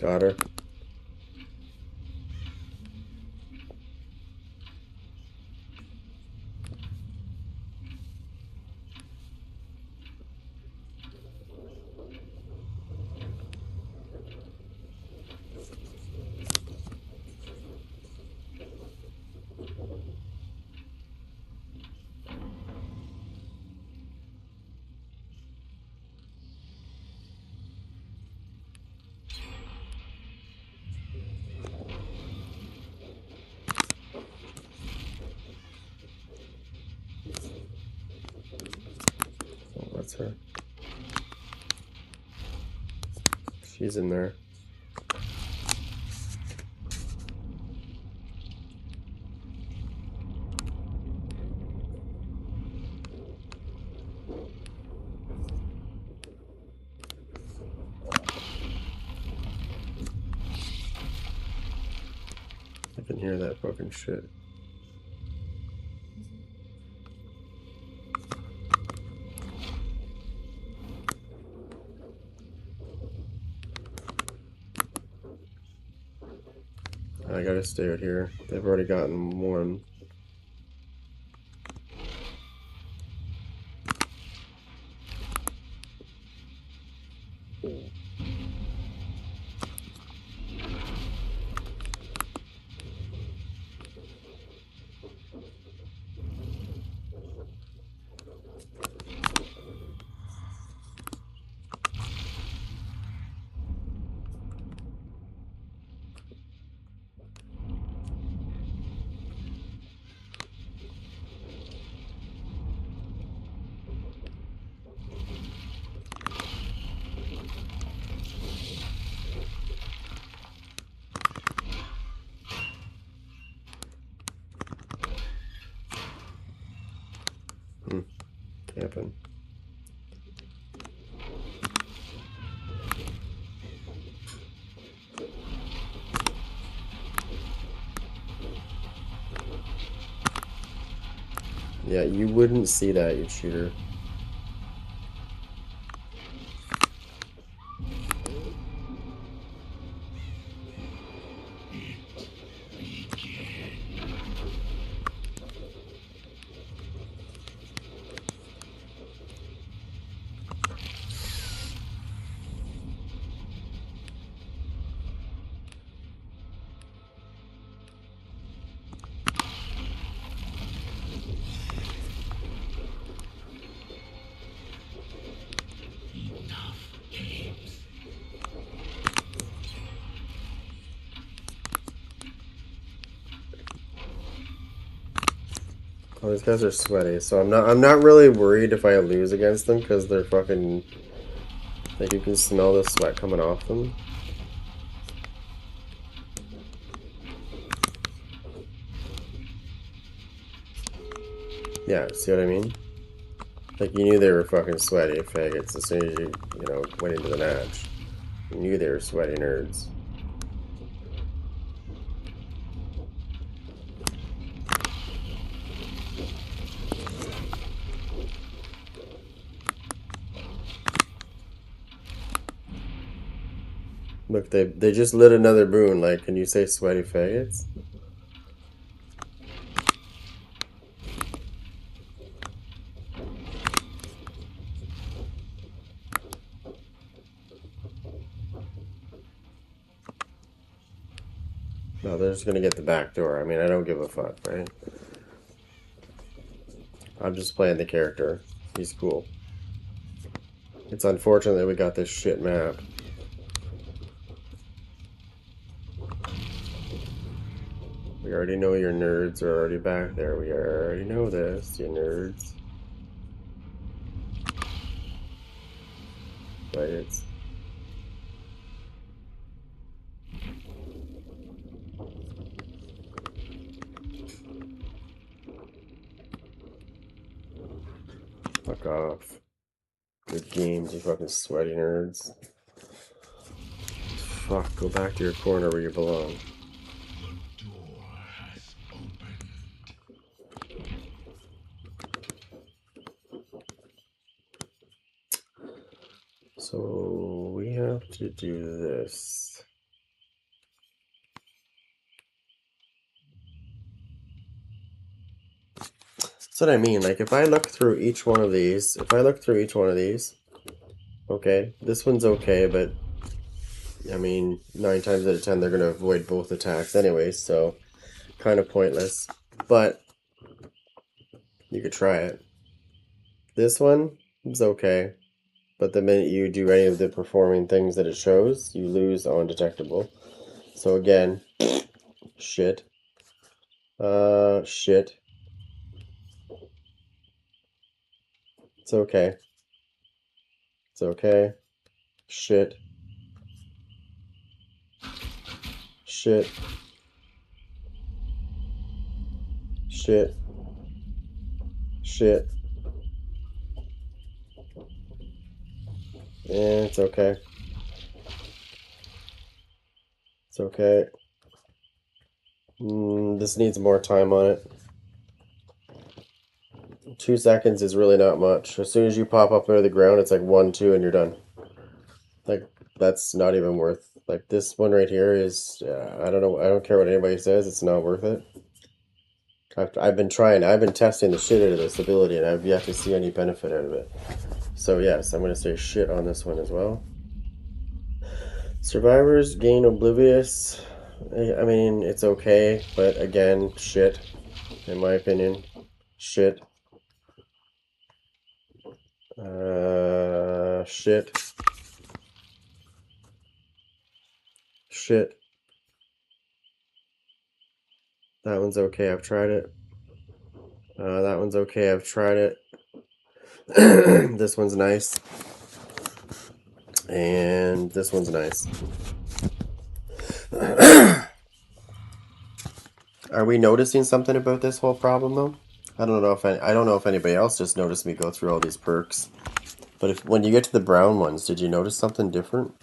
Got her. Oh, that's her. She's in there. I can hear that fucking shit. I gotta stay out here. They've already gotten one. Camping. Yeah, you wouldn't see that, you shooter. Oh, these guys are sweaty, so I'm not really worried if I lose against them because they're fucking, like, you can smell the sweat coming off them. Yeah, see what I mean? Like, you knew they were fucking sweaty faggots as soon as you know, went into the match. You knew they were sweaty nerds. Look, they just lit another boon. Like, can you say sweaty faggots? No, they're just gonna get the back door. I mean, I don't give a fuck, right? I'm just playing the character. He's cool. It's unfortunate that we got this shit map. We already know your nerds are already back there. We already know this, you nerds. But it's... Fuck off. Good games, you fucking sweaty nerds. Fuck, go back to your corner where you belong. The door has opened. So we have to do this. That's what I mean. Like, if I look through each one of these, okay, this one's okay, but I mean, 9 times out of 10 they're gonna avoid both attacks anyway, so kind of pointless. But you could try it. This one is okay, but the minute you do any of the performing things that it shows, you lose on detectable. So again, shit. Shit. It's okay. It's okay. Shit. Shit. Shit. Shit. Yeah, it's okay. It's okay. This needs more time on it. 2 seconds is really not much. As soon as you pop up out of the ground, it's like 1, 2, and you're done. Like, that's not even worth. Like, this one right here is, I don't know, I don't care what anybody says, it's not worth it. I've been testing the shit out of this ability, and I've yet to see any benefit out of it. So yes, I'm gonna say shit on this one as well. Survivors gain oblivious. I mean, it's okay, but again, shit. In my opinion, shit. Shit. Shit. That one's okay, I've tried it. That one's okay, I've tried it. This one's nice. And this one's nice. Are we noticing something about this whole problem though? I don't know if anybody else just noticed me go through all these perks. But when you get to the brown ones, did you notice something different?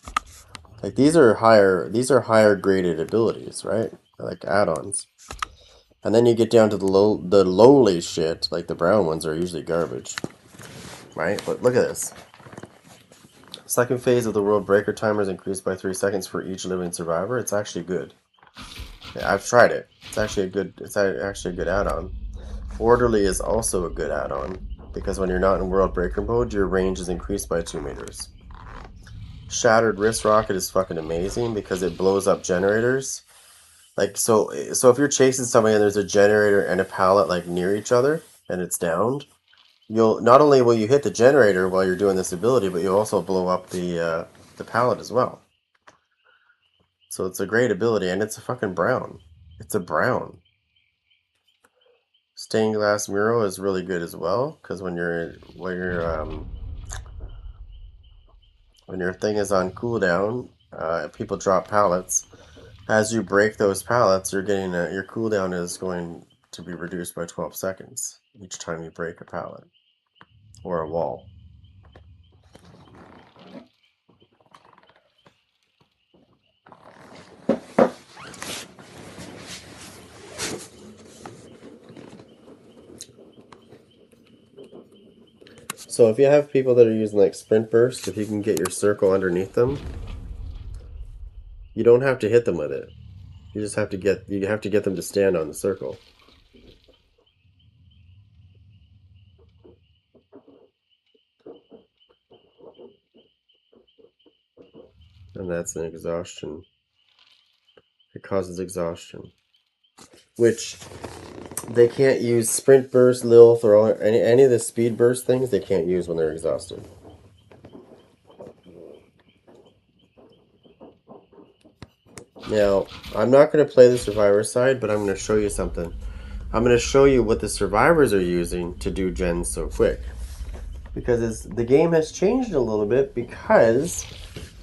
Like these are higher graded abilities, right? Like add-ons. And then you get down to the lowly shit, like the brown ones are usually garbage. Right? But look at this. Second phase of the world breaker timer is increased by 3 seconds for each living survivor. It's actually good. Yeah, I've tried it. It's actually a good add-on. Orderly is also a good add-on because when you're not in world breaker mode, your range is increased by 2 meters. Shattered wrist rocket is fucking amazing because it blows up generators. Like so if you're chasing somebody and there's a generator and a pallet like near each other and it's downed, you'll not only will you hit the generator while you're doing this ability, but you'll also blow up the pallet as well. So it's a great ability, and it's a fucking brown. It's a brown. Stained glass mural is really good as well, because when your thing is on cooldown, people drop pallets. As you break those pallets, you're getting your cooldown is going to be reduced by 12 seconds each time you break a pallet or a wall. So if you have people that are using like sprint burst, if you can get your circle underneath them, you don't have to hit them with it. You just have to get them to stand on the circle. And that's an exhaustion. It causes exhaustion. Which they can't use sprint burst, lilith, or any of the speed burst things they can't use when they're exhausted. Now, I'm not going to play the survivor side, but I'm going to show you something. I'm going to show you what the survivors are using to do gens so quick. Because the game has changed a little bit because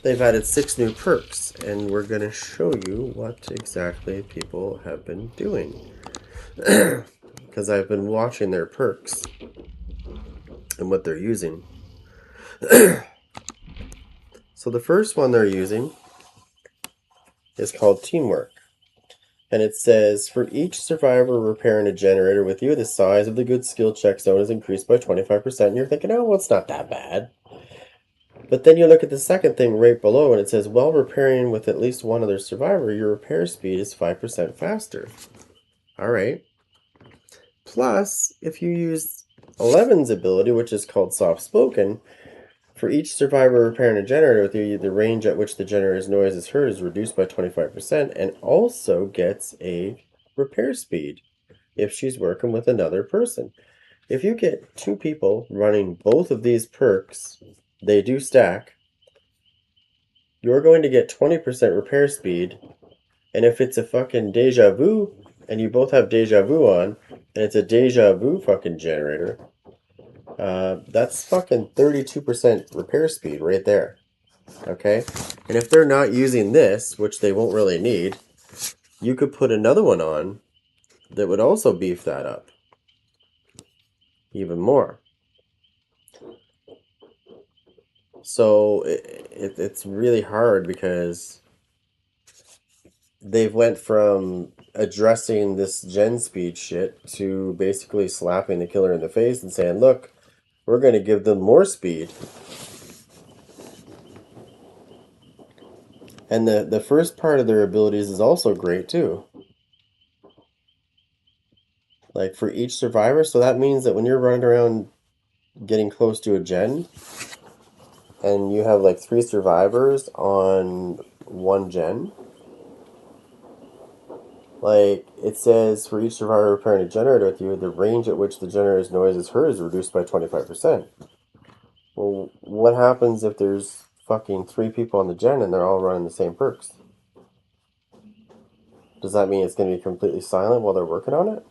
they've added 6 new perks. And we're going to show you what exactly people have been doing. Because I've been watching their perks and what they're using. So the first one they're using is called Teamwork. And it says, for each survivor repairing a generator with you, the size of the good skill check zone is increased by 25%. And you're thinking, oh, well, it's not that bad. But then you look at the second thing right below, and it says, while repairing with at least one other survivor, your repair speed is 5% faster. All right. Plus, if you use 11's ability, which is called Soft Spoken, for each survivor repairing a generator with you, the range at which the generator's noise is heard is reduced by 25% and also gets a repair speed if she's working with another person. If you get 2 people running both of these perks, they do stack, you're going to get 20% repair speed. And if it's a fucking deja vu, and you both have deja vu on, and it's a deja vu fucking generator, that's fucking 32% repair speed right there. Okay? And if they're not using this, which they won't really need, you could put another one on that would also beef that up even more. So it's really hard because they've went from addressing this gen speed shit to basically slapping the killer in the face and saying, look, we're going to give them more speed. And the first part of their abilities is also great too. Like for each survivor, so that means that when you're running around getting close to a gen and you have like 3 survivors on 1 gen, like it says for each survivor repairing a generator with you, the range at which the generator's noise is heard is reduced by 25%. Well, what happens if there's fucking 3 people on the gen and they're all running the same perks? Does that mean it's going to be completely silent while they're working on it?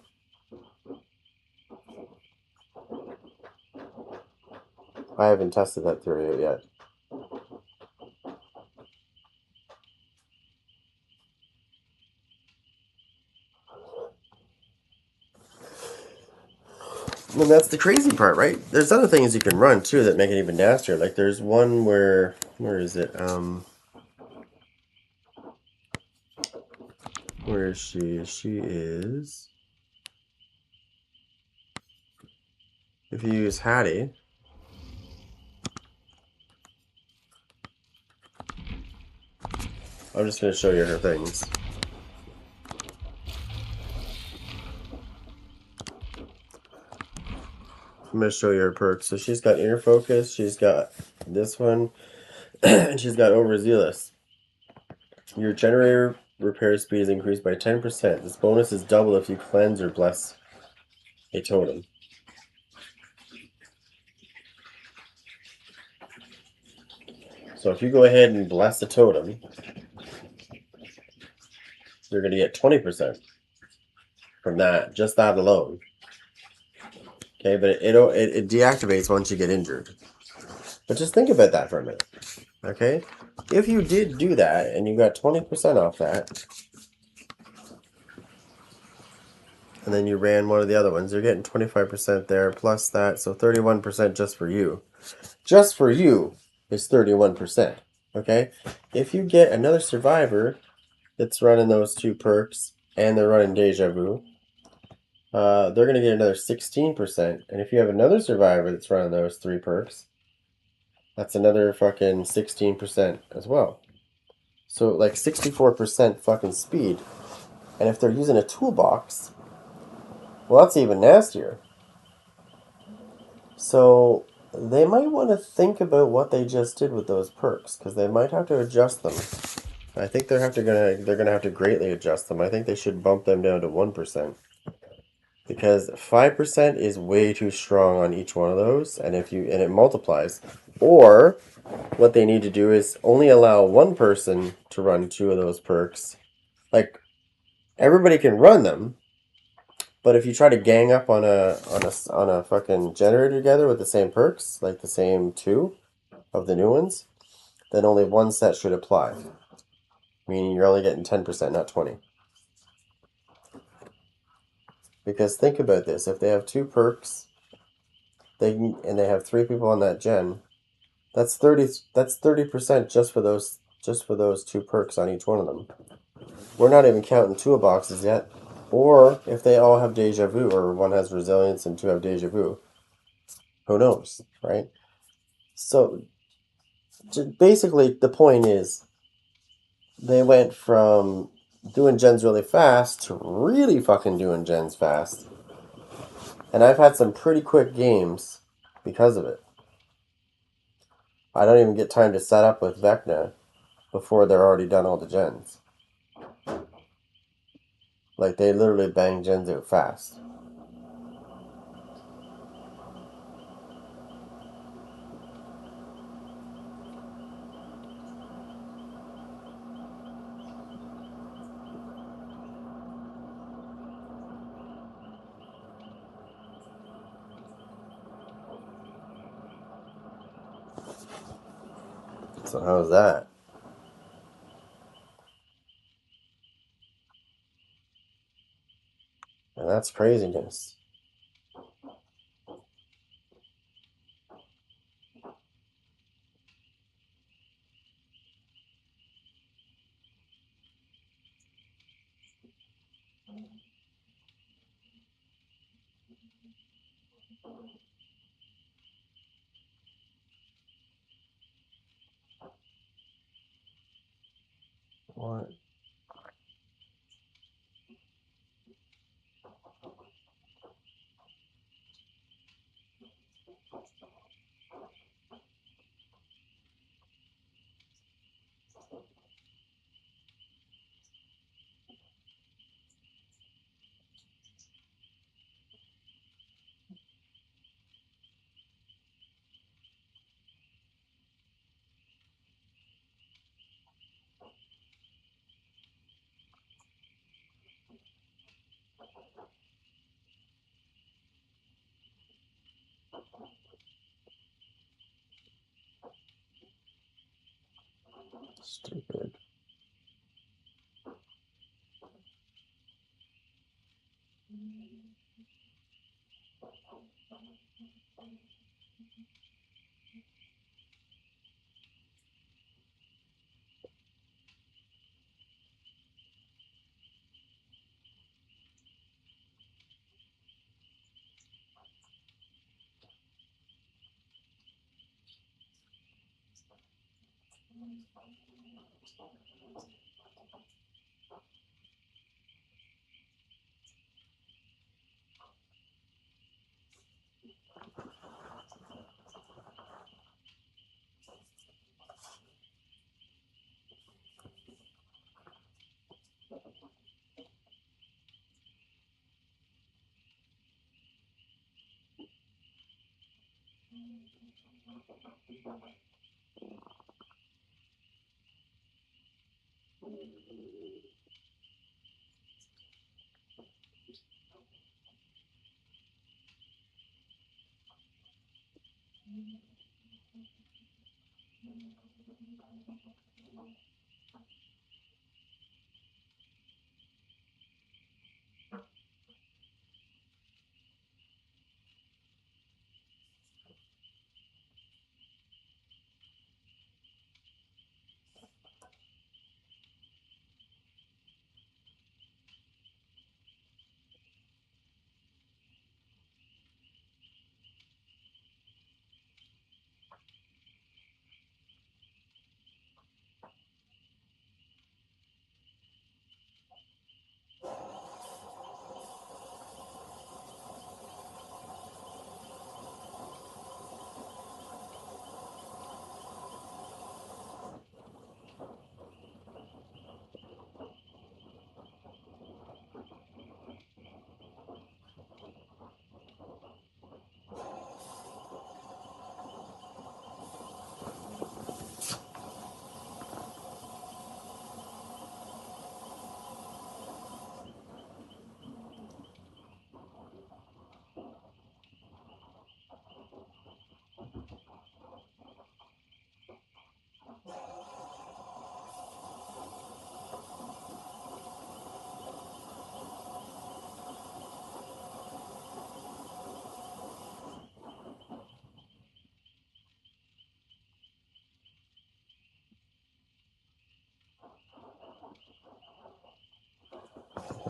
I haven't tested that theory yet. And that's the crazy part, right? There's other things you can run too that make it even nastier. Like there's one where is it? Where is she? She is. If you use Hattie, I'm just going to show you her things. I'm going to show you her perks. So she's got Inner Focus, she's got this one, and she's got Overzealous. Your generator repair speed is increased by 10%. This bonus is double if you cleanse or bless a totem. So if you go ahead and bless a totem, you're going to get 20% from that, just that alone. Okay, but it deactivates once you get injured. But just think about that for a minute. Okay? If you did do that and you got 20% off that, and then you ran one of the other ones, you're getting 25% there plus that, so 31% just for you. Just for you is 31%. Okay? If you get another survivor that's running those two perks and they're running Deja Vu, they're going to get another 16%. And if you have another survivor that's running those three perks, that's another fucking 16% as well. So like 64% fucking speed. And if they're using a toolbox, well, that's even nastier. So they might want to think about what they just did with those perks, because they might have to adjust them. I think they're gonna have to greatly adjust them. I think they should bump them down to 1%. Because 5% is way too strong on each one of those, and it multiplies. Or what they need to do is only allow one person to run two of those perks. Like, everybody can run them, but if you try to gang up on a fucking generator together with the same perks, like the same two of the new ones, then only one set should apply. Meaning you're only getting 10%, not 20. Because think about this, if they have two perks, and they have three people on that gen, that's 30% just for those two perks on each one of them. We're not even counting toolboxes yet. Or if they all have Deja Vu, or one has Resilience and two have Deja Vu. Who knows, right? So basically the point is they went from doing gens really fast to really fucking doing gens fast. And I've had some pretty quick games because of it. I don't even get time to set up with vecna before they're already done all the gens. Like, they literally bang gens out fast. So how's that? And that's craziness. What? Stupid.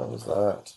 What was that?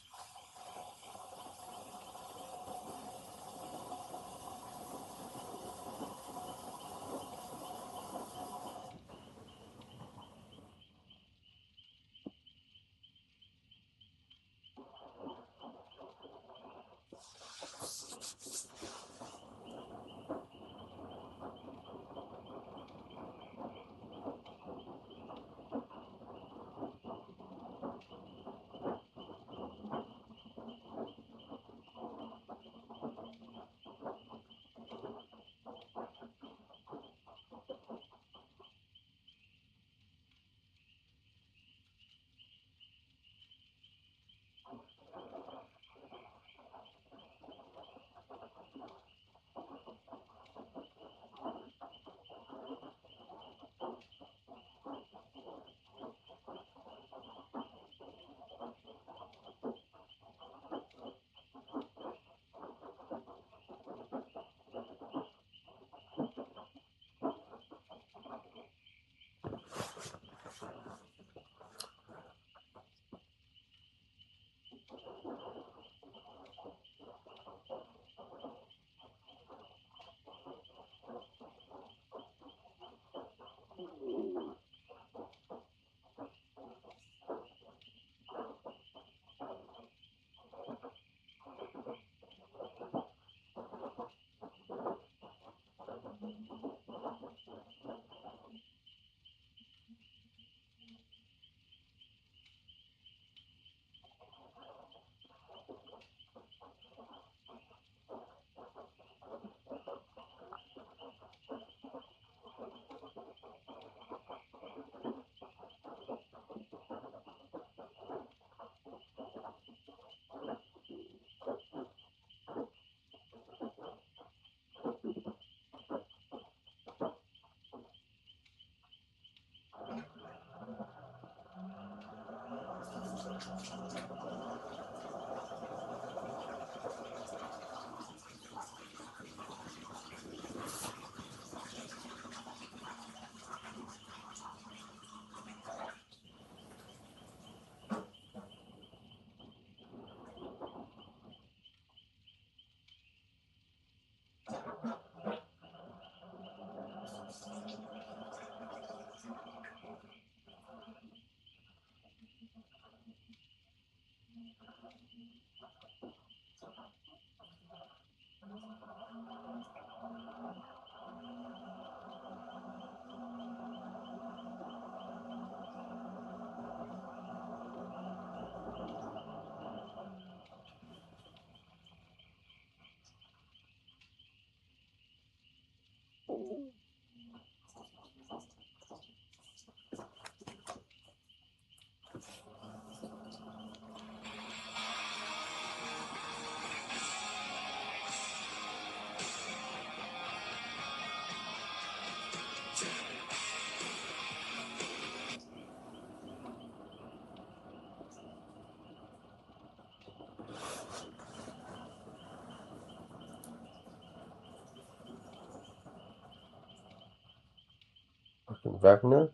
Vecna?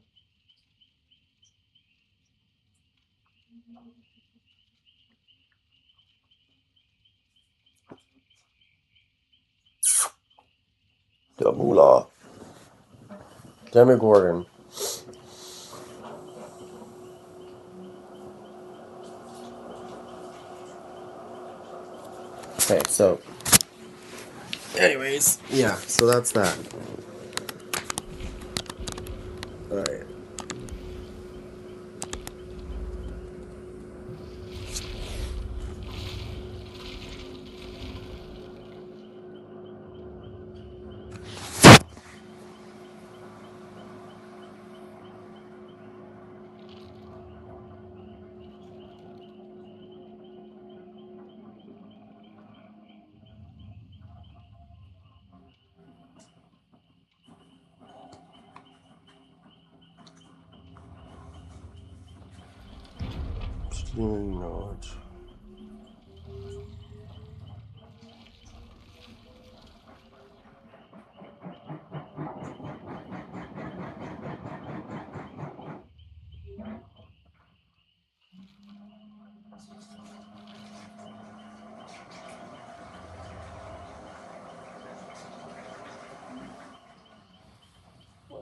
The moolah. Demogorgon. Okay, so anyways, yeah, so that's that. Alright. Stealing knowledge.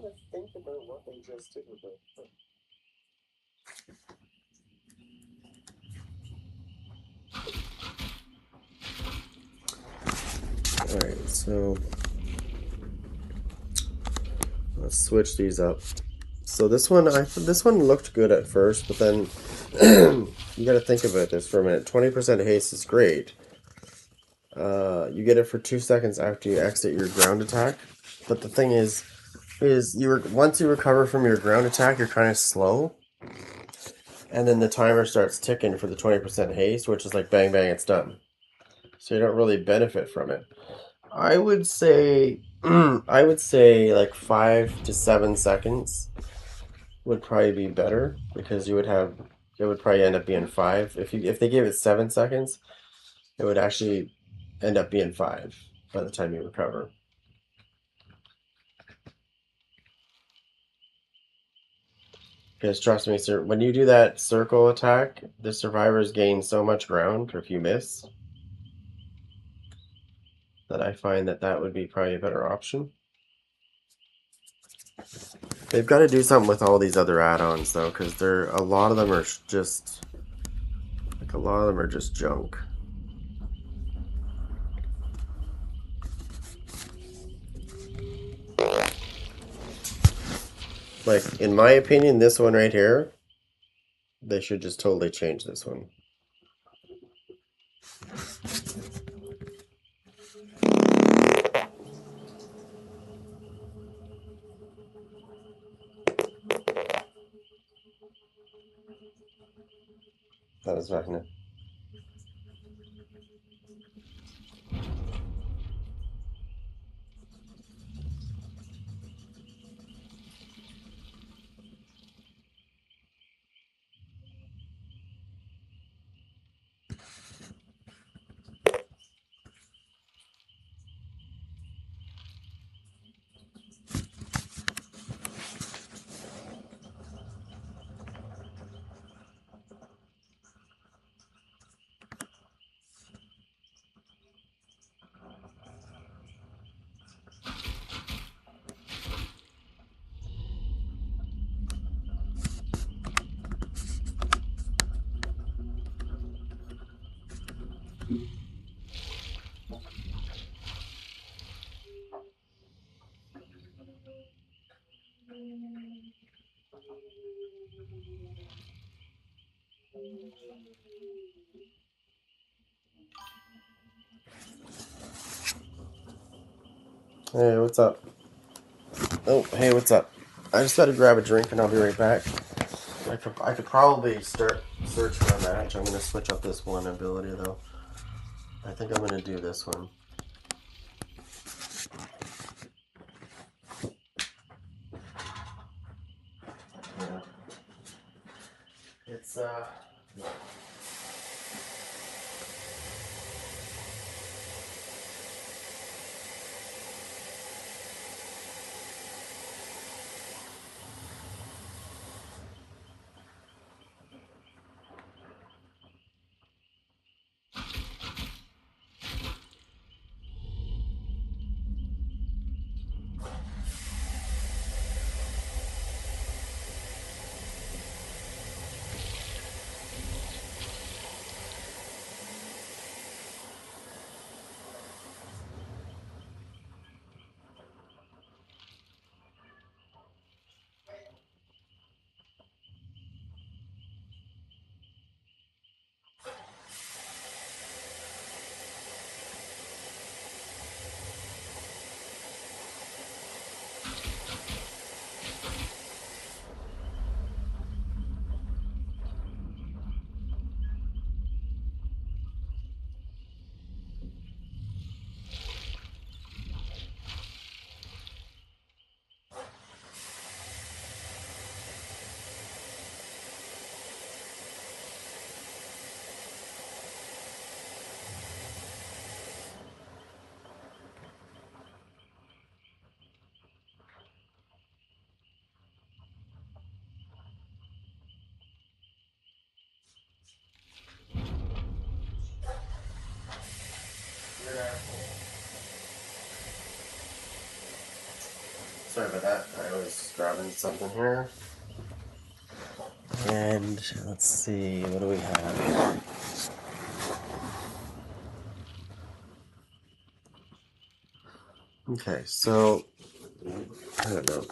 trying to think about what they just did with it. Alright, so let's switch these up. So this one looked good at first, but then you got to think about this for a minute. 20% haste is great. You get it for 2 seconds after you exit your ground attack. But the thing is once you recover from your ground attack, you're kind of slow, and then the timer starts ticking for the 20% haste, which is like bang bang, it's done. So you don't really benefit from it. I would say like 5 to 7 seconds would probably be better, because it would probably end up being 5. If they gave it 7 seconds, it would actually end up being 5 by the time you recover. Because trust me, sir, when you do that circle attack, the survivors gain so much ground if you miss, that I find that would be probably a better option. They've got to do something with all these other add-ons though, because a lot of them are just junk. Like, in my opinion, this one right here, they should just totally change this one. That is vecna. Hey, what's up? Oh, hey, what's up? I just gotta grab a drink and I'll be right back. I could probably start search for a match. I'm gonna switch up this one ability though. I think I'm gonna do this one. Yeah. It's sorry about that. I always just grabbing something here. And let's see, what do we have? Okay, so I don't know.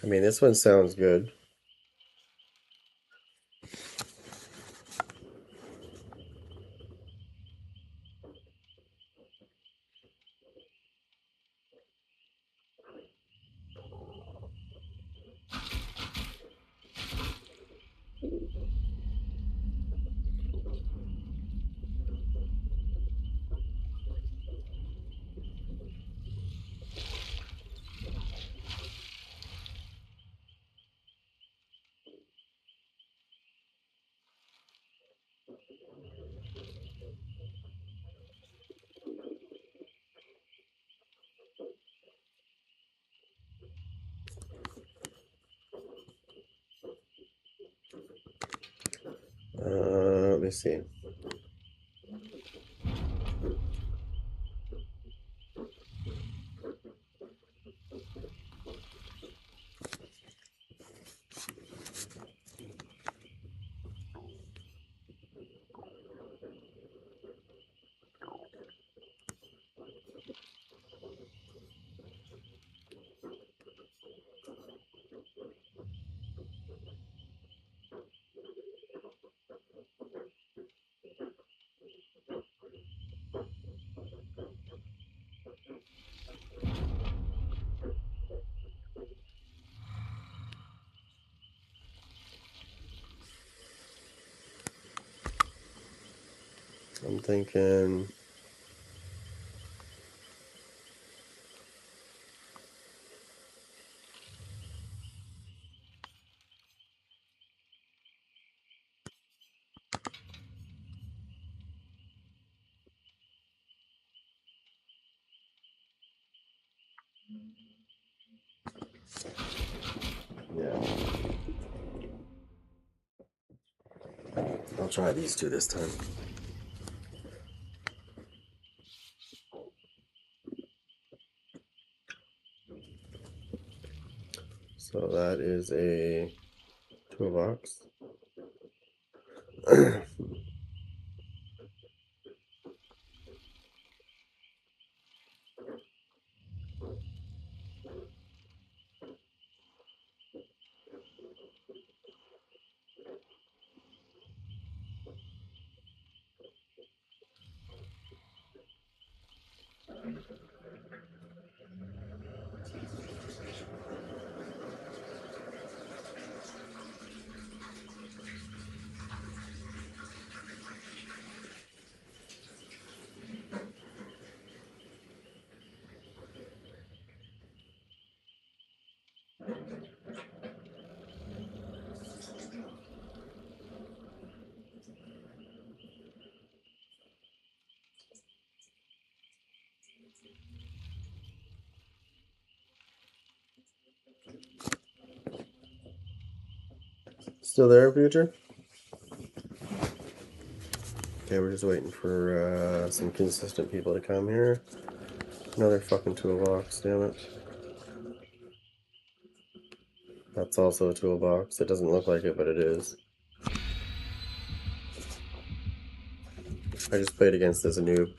I mean, this one sounds good. Let me see. I'm thinking. Yeah. I'll try these two this time. So that is a toolbox. Still there, future? Okay, we're just waiting for some consistent people to come here. Another fucking toolbox, damn it. That's also a toolbox. It doesn't look like it, but it is. I just played against this noob.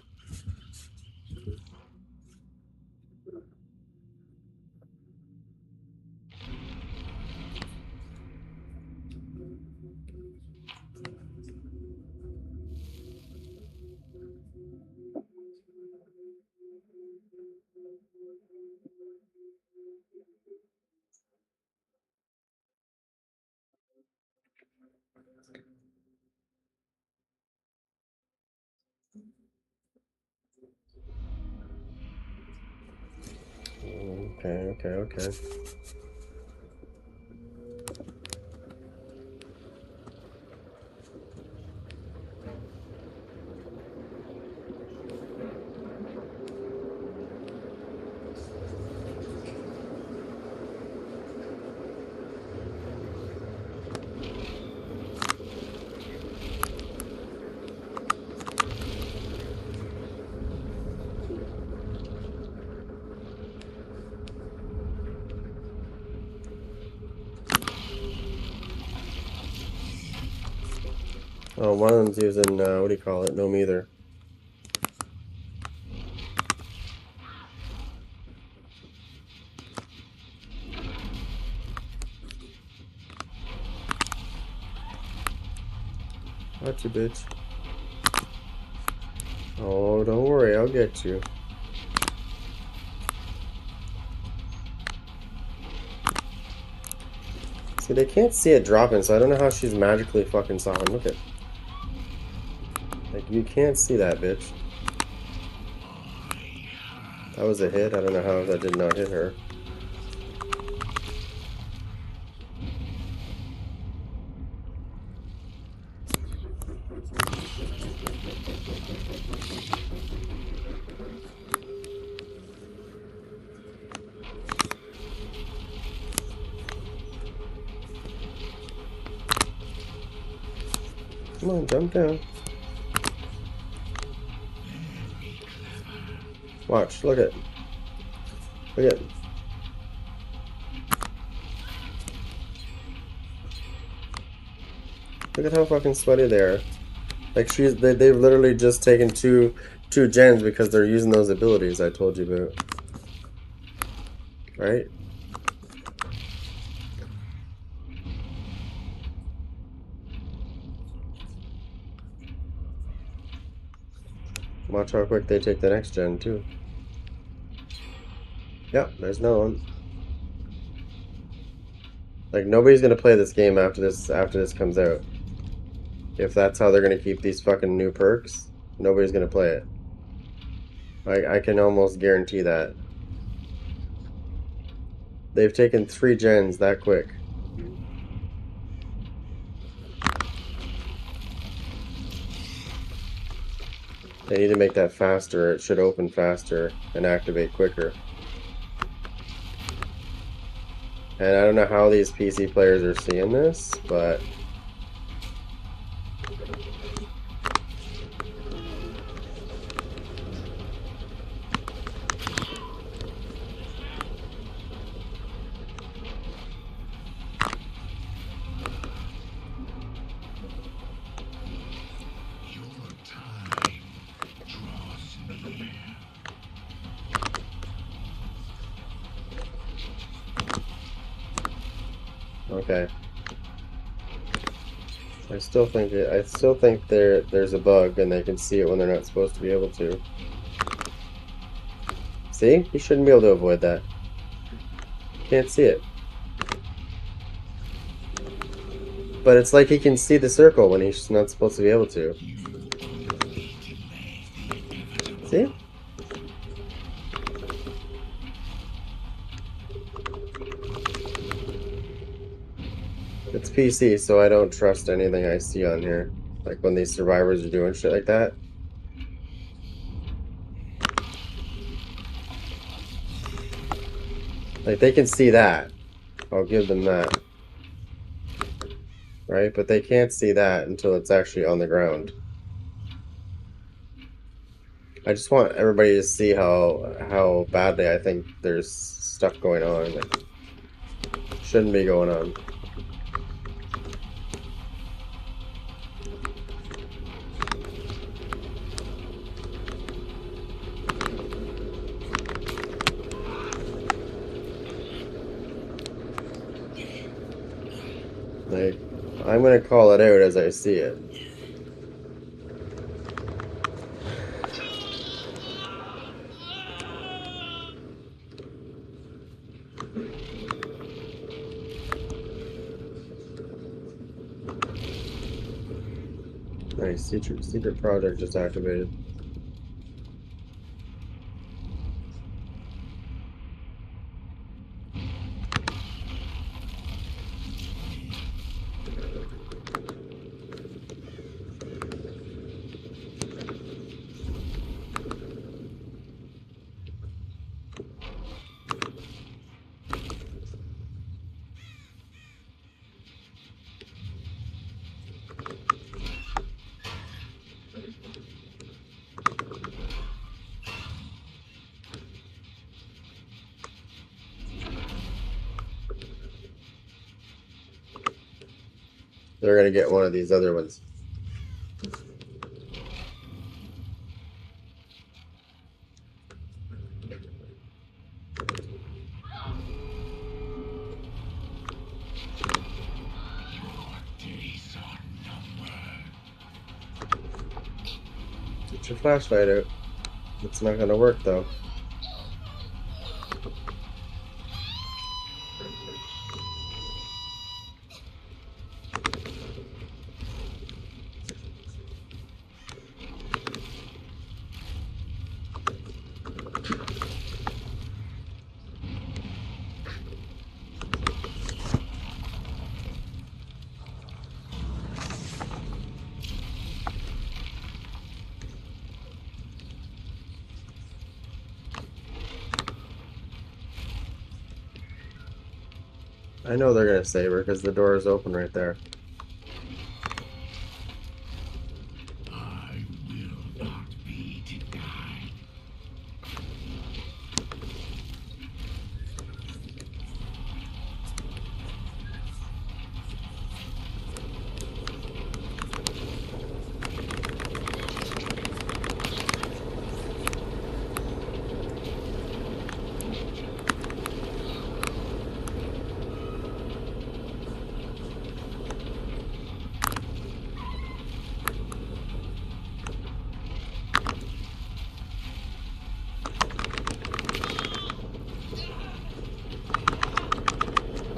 Okay. Oh, one of them's using, what do you call it? No meter. Got you, bitch. Oh, don't worry, I'll get you. See, they can't see it dropping, so I don't know how she's magically fucking solid. Look at, like, you can't see that, bitch. That was a hit. I don't know how that did not hit her. Come on, jump down. Watch, look at. Look at. Look at how fucking sweaty they are. Like they've literally just taken two gens because they're using those abilities I told you about. Right? Watch how quick they take the next gen too. Yep, there's no one. Like nobody's gonna play this game after this comes out. If that's how they're gonna keep these fucking new perks, nobody's gonna play it. I can almost guarantee that. They've taken 3 gens that quick. They need to make that faster. It should open faster and activate quicker. And I don't know how these PC players are seeing this, but okay. I still think there's a bug and they can see it when they're not supposed to be able to. See? You shouldn't be able to avoid that. Can't see it. But it's like he can see the circle when he's not supposed to be able to. See? It's PC, so I don't trust anything I see on here. Like when these survivors are doing shit like that. Like they can see that. I'll give them that. Right? But they can't see that until it's actually on the ground. I just want everybody to see how badly I think there's stuff going on that shouldn't be going on. Like, I'm gonna call it out as I see it. Nice, secret project just activated. They're gonna get one of these other ones. Days are numbered. Get your flashlight out. It's not gonna work though. I know they're gonna save her because the door is open right there. I will not be denied.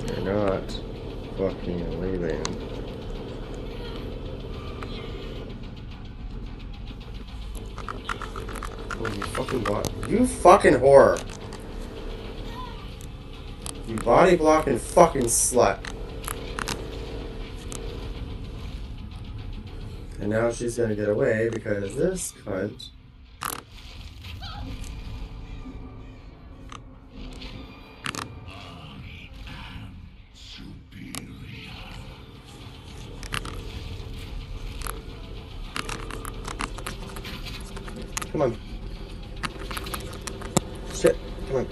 They're not fucking leaving. Oh, you fucking you fucking whore! You body blocking fucking slut. And now she's gonna get away because this cunt. Come on. Shit, come on.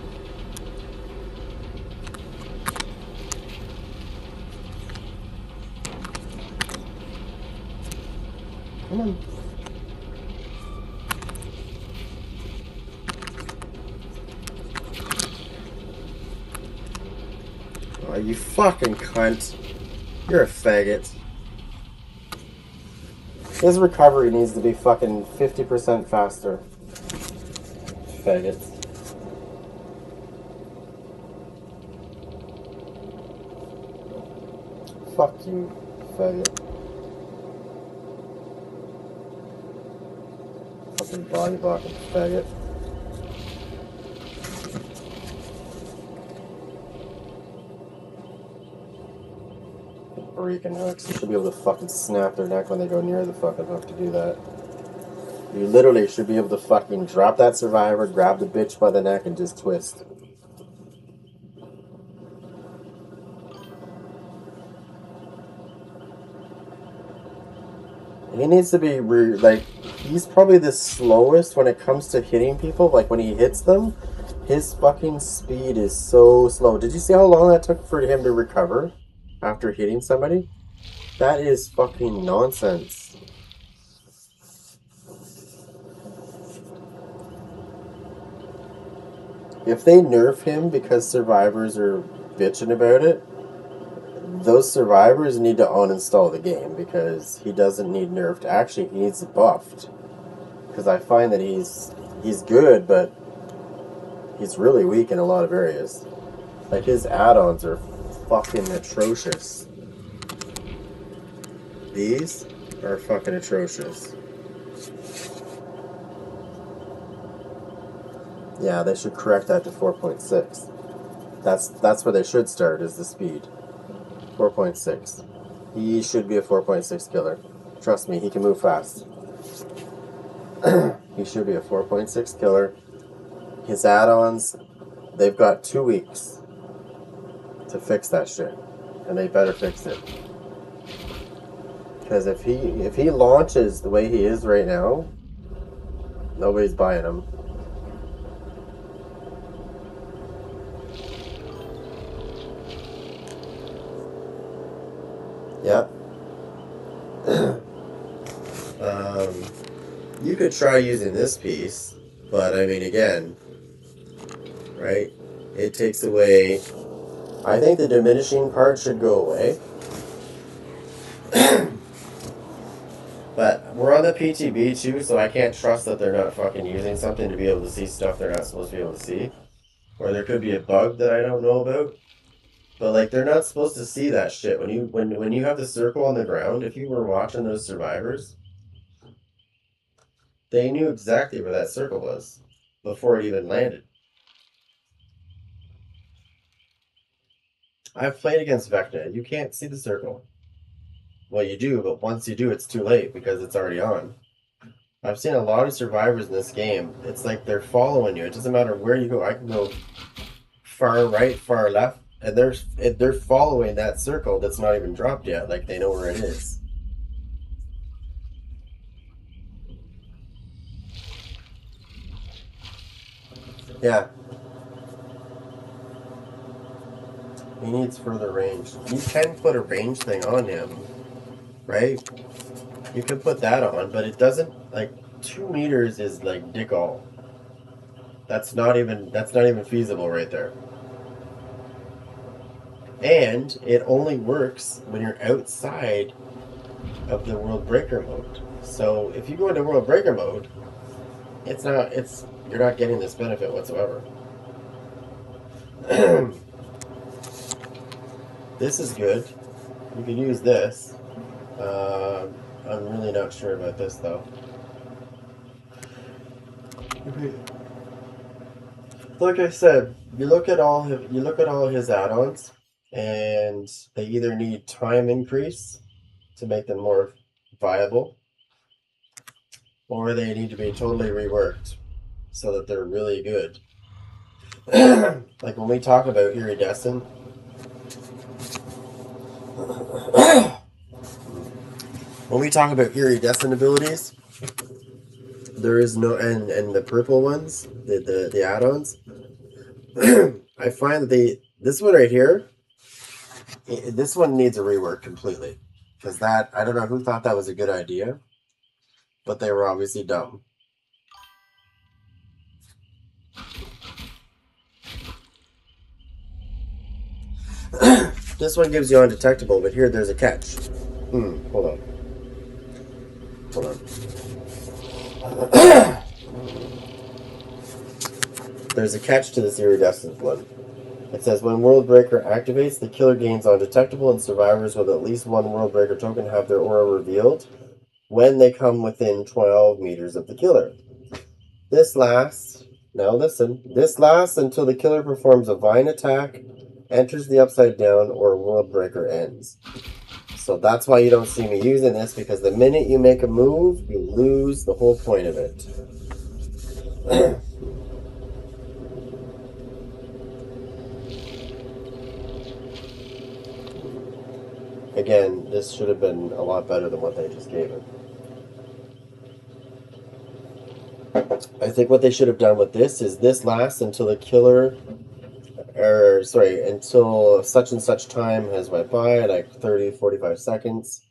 Come on. Oh, you fucking cunt. You're a faggot. His recovery needs to be fucking 50% faster. Faggot. Fuck you, faggot. Fucking body blocking faggot. Freaking hooks. You should be able to fucking snap their neck when they go near the fucking hook to do that. You literally should be able to fucking drop that survivor, grab the bitch by the neck, and just twist. He needs to be, he's probably the slowest when it comes to hitting people. Like, when he hits them, his fucking speed is so slow. Did you see how long that took for him to recover after hitting somebody? That is fucking nonsense. If they nerf him because survivors are bitching about it, those survivors need to uninstall the game because he doesn't need nerfed. Actually, he needs buffed. Because I find that he's good, but he's really weak in a lot of areas. Like, his add-ons are fucking atrocious. These are fucking atrocious. Yeah, they should correct that to 4.6. That's where they should start, is the speed. 4.6. He should be a 4.6 killer. Trust me, he can move fast. He should be a 4.6 killer. His add-ons, they've got 2 weeks to fix that shit. And they better fix it. Because if he launches the way he is right now, nobody's buying him. Yeah. You could try using this piece, but I mean, again, right? It takes away. I think the diminishing part should go away. But we're on the PTB too, so I can't trust that they're not fucking using something to be able to see stuff they're not supposed to be able to see. Or there could be a bug that I don't know about. But like they're not supposed to see that shit. When you have the circle on the ground, if you were watching those survivors, they knew exactly where that circle was before it even landed. I've played against vecna. You can't see the circle. Well, you do, but once you do, it's too late because it's already on. I've seen a lot of survivors in this game. It's like they're following you. It doesn't matter where you go. I can go far right, far left, and they're following that circle that's not even dropped yet. Like they know where it is. Yeah. He needs further range. You can put a range thing on him, right? You can put that on, but it doesn't, like, 2 meters is like dick all. That's not even feasible right there. And it only works when you're outside of the World Breaker mode. So if you go into World Breaker mode, you're not getting this benefit whatsoever. This is good. You can use this. I'm really not sure about this though. Like I said, you look at all his add-ons, and they either need time increase to make them more viable, or they need to be totally reworked so that they're really good. Like when we talk about iridescent, abilities, there is no and the purple ones, the add-ons. I find that this one right here, this one needs a rework completely, because that I don't know who thought that was a good idea, but they were obviously dumb. This one gives you undetectable, but here there's a catch. Hold on. There's a catch to this iridescent one. It says when World Breaker activates, the killer gains undetectable, and survivors with at least one World Breaker token have their aura revealed when they come within 12 meters of the killer. This lasts, now listen, this lasts until the killer performs a vine attack, enters the upside down, or World Breaker ends. So that's why you don't see me using this, because the minute you make a move, you lose the whole point of it. Again, this should have been a lot better than what they just gave it. I think what they should have done with this is this lasts until the killer, until such and such time has went by, like 30, 45 seconds.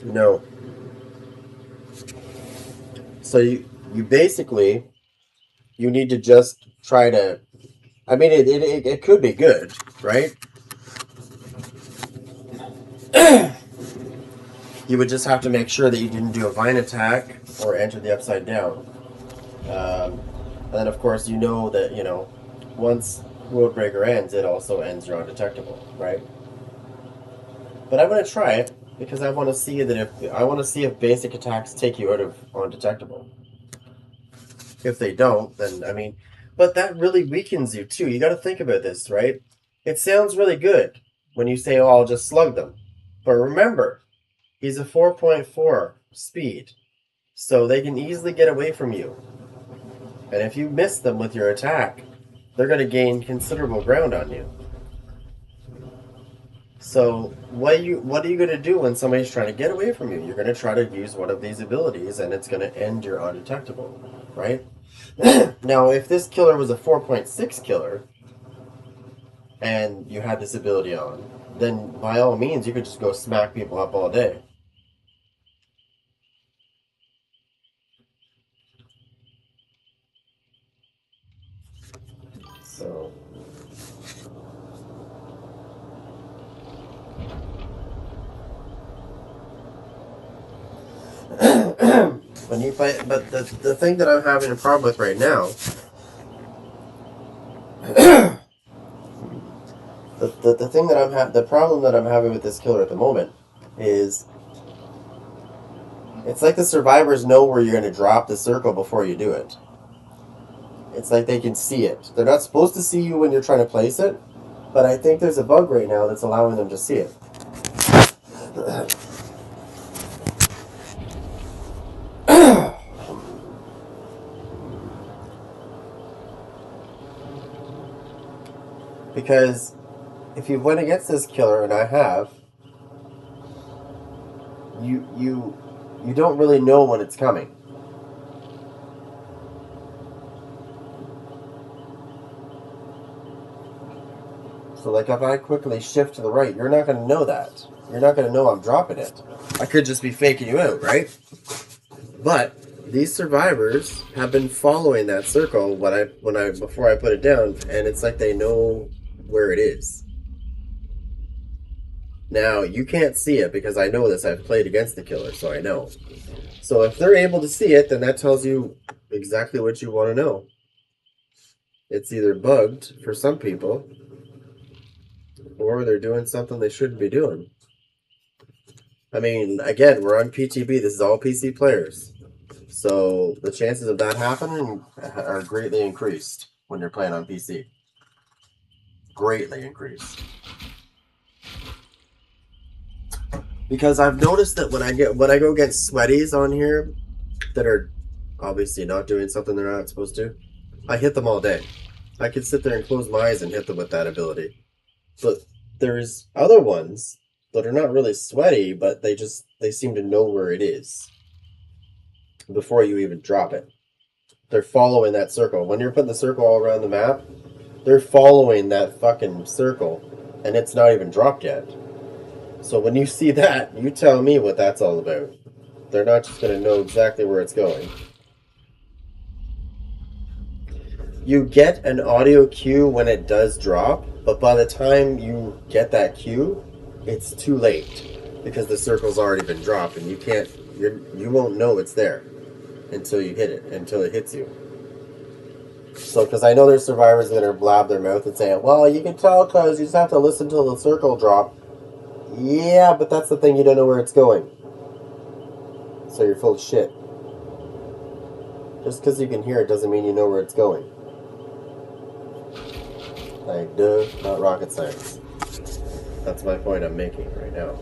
No. So you basically, you need to just try to, I mean, it could be good, right? You would just have to make sure that you didn't do a vine attack or enter the upside down. And then, of course, you know that, once World Breaker ends, it also ends your undetectable, right? But I'm going to try it because I want to see if basic attacks take you out of undetectable. If they don't, then, I mean, but that really weakens you too. You got to think about this, right? It sounds really good when you say, oh, I'll just slug them. But remember, he's a 4.4 speed, so they can easily get away from you. And if you miss them with your attack, they're going to gain considerable ground on you. So what are you gonna do when somebody's trying to get away from you? You're gonna try to use one of these abilities, and it's gonna end your undetectable, right? Now, if this killer was a 4.6 killer, and you had this ability on, then by all means you could just go smack people up all day. So when you play, but the thing that I'm having a problem with right now, the thing that the problem that I'm having with this killer at the moment is it's like the survivors know where you're going to drop the circle before you do it. It's like they can see it. They're not supposed to see you when you're trying to place it, but I think there's a bug right now that's allowing them to see it. Because if you've went against this killer, and I have, you don't really know when it's coming. So like if I quickly shift to the right, you're not going to know that. You're not going to know I'm dropping it. I could just be faking you out, right? But these survivors have been following that circle before I put it down, and it's like they know where it is. Now, you can't see it because I know this. I've played against the killer, so I know. So if they're able to see it, then that tells you exactly what you want to know. It's either bugged for some people, or they're doing something they shouldn't be doing. I mean, again, we're on PTB. This is all PC players. So the chances of that happening are greatly increased when you're playing on PC. Greatly increased. Because I've noticed that when I go against sweaties on here that are obviously not doing something they're not supposed to, I hit them all day. I could sit there and close my eyes and hit them with that ability. But there's other ones that are not really sweaty, but they seem to know where it is before you even drop it. They're following that circle. When you're putting the circle all around the map, they're following that fucking circle, and it's not even dropped yet. So when you see that, you tell me what that's all about. They're not just going to know exactly where it's going. You get an audio cue when it does drop, but by the time you get that cue, it's too late because the circle's already been dropped, and you won't know it's there until you hit it, until it hits you. So, because I know there's survivors that are blab their mouth and saying, well, you can tell because you just have to listen till the circle drop. Yeah, but that's the thing, you don't know where it's going. So you're full of shit. Just because you can hear it doesn't mean you know where it's going. Like, duh, not rocket science. That's my point I'm making right now.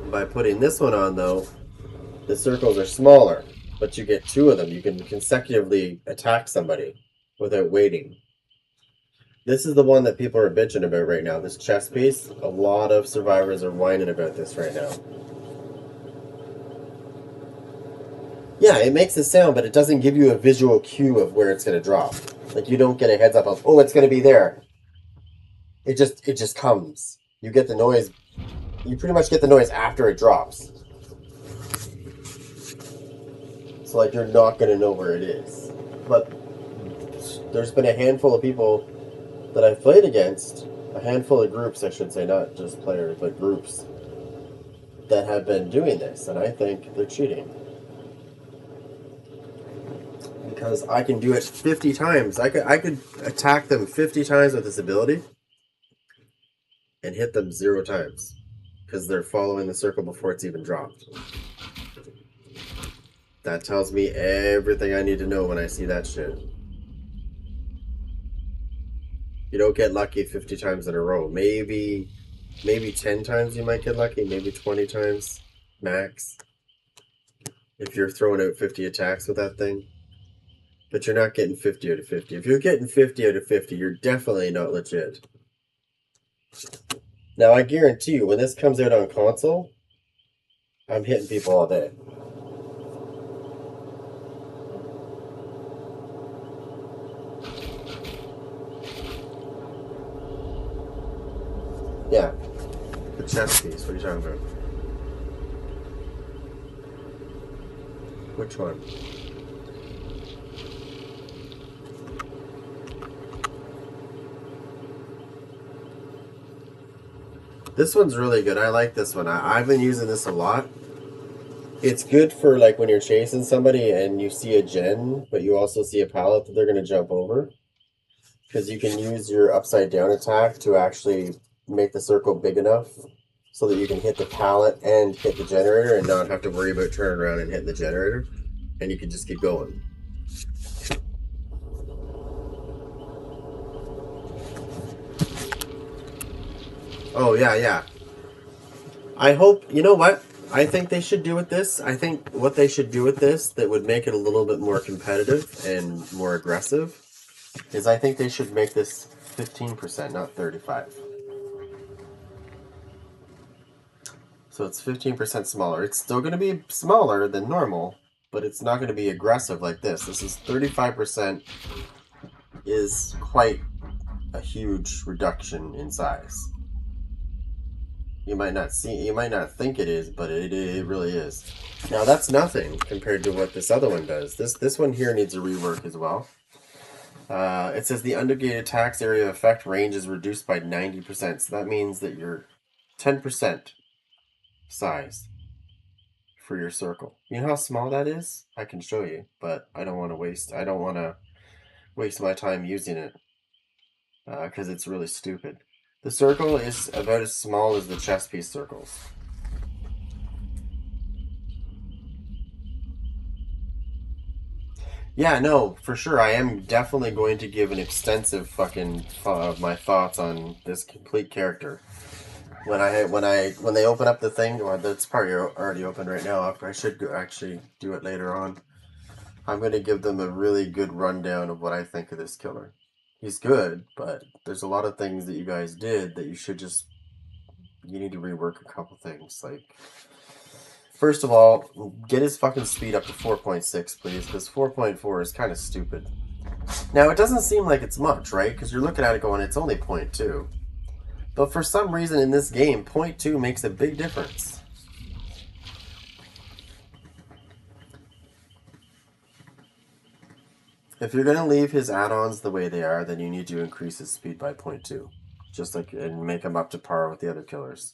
By putting this one on, though, the circles are smaller, but you get two of them. You can consecutively attack somebody without waiting. This is the one that people are bitching about right now, this chess piece. A lot of survivors are whining about this right now. Yeah, it makes a sound, but it doesn't give you a visual cue of where it's going to drop. Like, you don't get a heads up of, oh, it's going to be there. It just comes. You get the noise. You pretty much get the noise after it drops. So, like, you're not going to know where it is. But there's been a handful of people that I've played against, a handful of groups, I should say, not just players, but groups, that have been doing this, and I think they're cheating. Because I can do it 50 times. I could attack them 50 times with this ability and hit them 0 times. Because they're following the circle before it's even dropped. That tells me everything I need to know when I see that shit. You don't get lucky 50 times in a row. Maybe 10 times you might get lucky. Maybe 20 times max. If you're throwing out 50 attacks with that thing. But you're not getting 50 out of 50. If you're getting 50 out of 50, you're definitely not legit. Now, I guarantee you, when this comes out on console, I'm hitting people all day. Yeah. The chess piece. What are you talking about? Which one? This one's really good. I like this one. I've been using this a lot. It's good for like when you're chasing somebody and you see a gen, but you also see a pallet that they're going to jump over. Because you can use your upside down attack to actually make the circle big enough so that you can hit the pallet and hit the generator and not have to worry about turning around and hitting the generator. And you can just keep going. Oh, yeah, yeah. I hope, you know what? I think they should do with this. I think what they should do with this that would make it a little bit more competitive and more aggressive is I think they should make this 15%, not 35. So it's 15% smaller. It's still going to be smaller than normal, but it's not going to be aggressive like this. This is 35% is quite a huge reduction in size. You might not think it is, but it really is. Now that's nothing compared to what this other one does. This one here needs a rework as well. It says the ungated tax area effect range is reduced by 90%. So that means that you're 10% size for your circle. You know how small that is? I can show you, but I don't want to waste my time using it because it's really stupid. The circle is about as small as the chess piece circles. Yeah, no, for sure. I am definitely going to give an extensive fucking my thoughts on this complete character. When they open up the thing, well, that's probably already open right now. I should actually do it later on. I'm going to give them a really good rundown of what I think of this killer. He's good, but there's a lot of things that you guys did that you need to rework a couple things. Like, first of all, get his fucking speed up to 4.6, please, because 4.4 is kind of stupid. Now, it doesn't seem like it's much, right? Because you're looking at it going, it's only 0.2. But for some reason in this game, 0.2 makes a big difference. If you're going to leave his add-ons the way they are, then you need to increase his speed by 0.2. Just like, and make him up to par with the other killers.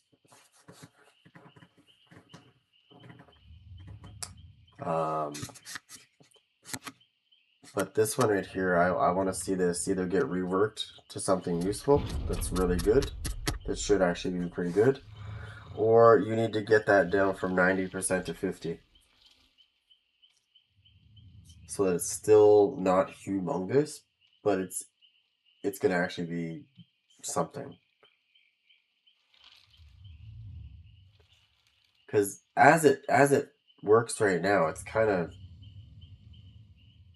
But this one right here, I want to see this either get reworked to something useful that's really good. That should actually be pretty good. Or you need to get that down from 90% to 50%. So that it's still not humongous, but it's going to actually be something. Because as it works right now, it's kind of,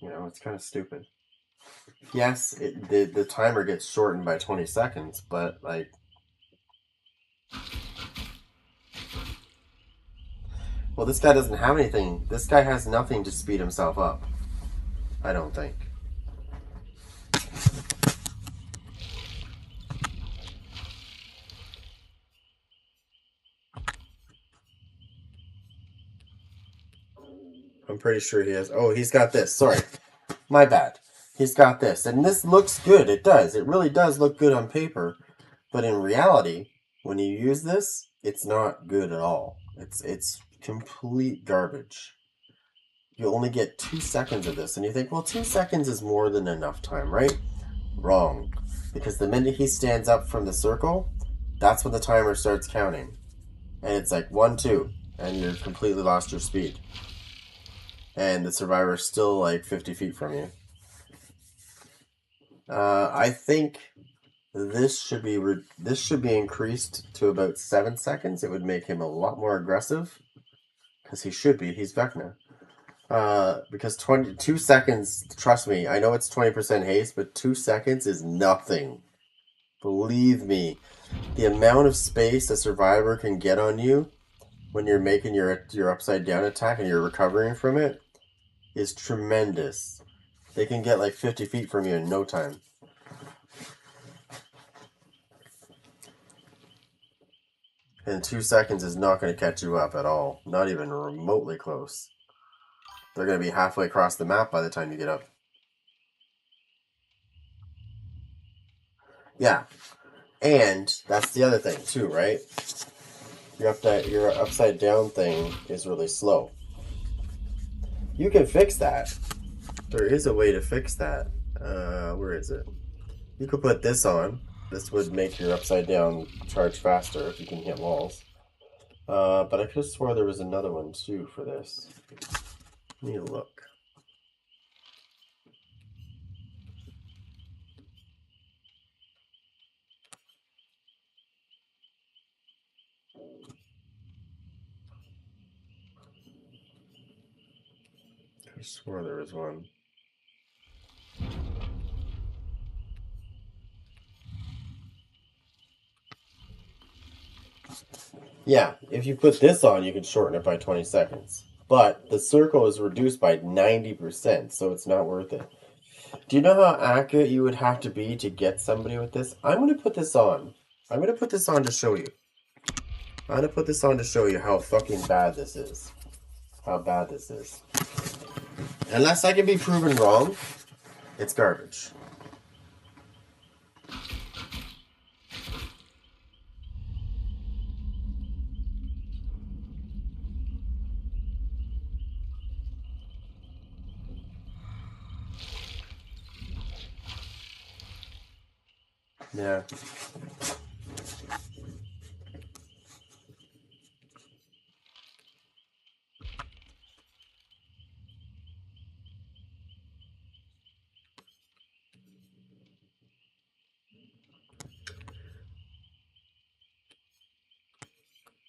it's kind of stupid. Yes, the timer gets shortened by 20 seconds, but like, well, this guy doesn't have anything. This guy has nothing to speed himself up. I don't think. I'm pretty sure he has. Oh, he's got this. Sorry. My bad. He's got this. And this looks good. It does. It really does look good on paper. But in reality, when you use this, it's not good at all. It's complete garbage. You only get 2 seconds of this. And you think, well, 2 seconds is more than enough time, right? Wrong. Because the minute he stands up from the circle, that's when the timer starts counting. And it's like 1, 2, and you've completely lost your speed. And the survivor's still like 50 feet from you. I think this should be increased to about 7 seconds. It would make him a lot more aggressive, because he's vecna. Because 22 seconds, trust me, I know it's 20% haste, but 2 seconds is nothing. Believe me, the amount of space a survivor can get on you when you're making your upside down attack and you're recovering from it is tremendous. They can get like 50 feet from you in no time. And 2 seconds is not going to catch you up at all. Not even remotely close. They're going to be halfway across the map by the time you get up. Yeah. And that's the other thing too, right? Your upside down thing is really slow. You can fix that. There is a way to fix that. Where is it? You could put this on. This would make your upside down charge faster if you can hit walls. But I could have swore there was another one too for this. Let me look. I swore there was one. Yeah, if you put this on, you can shorten it by 20 seconds. But the circle is reduced by 90%, so it's not worth it. Do you know how accurate you would have to be to get somebody with this? I'm going to put this on. I'm going to put this on to show you. I'm going to put this on to show you how fucking bad this is. How bad this is. Unless I can be proven wrong, it's garbage. Yeah.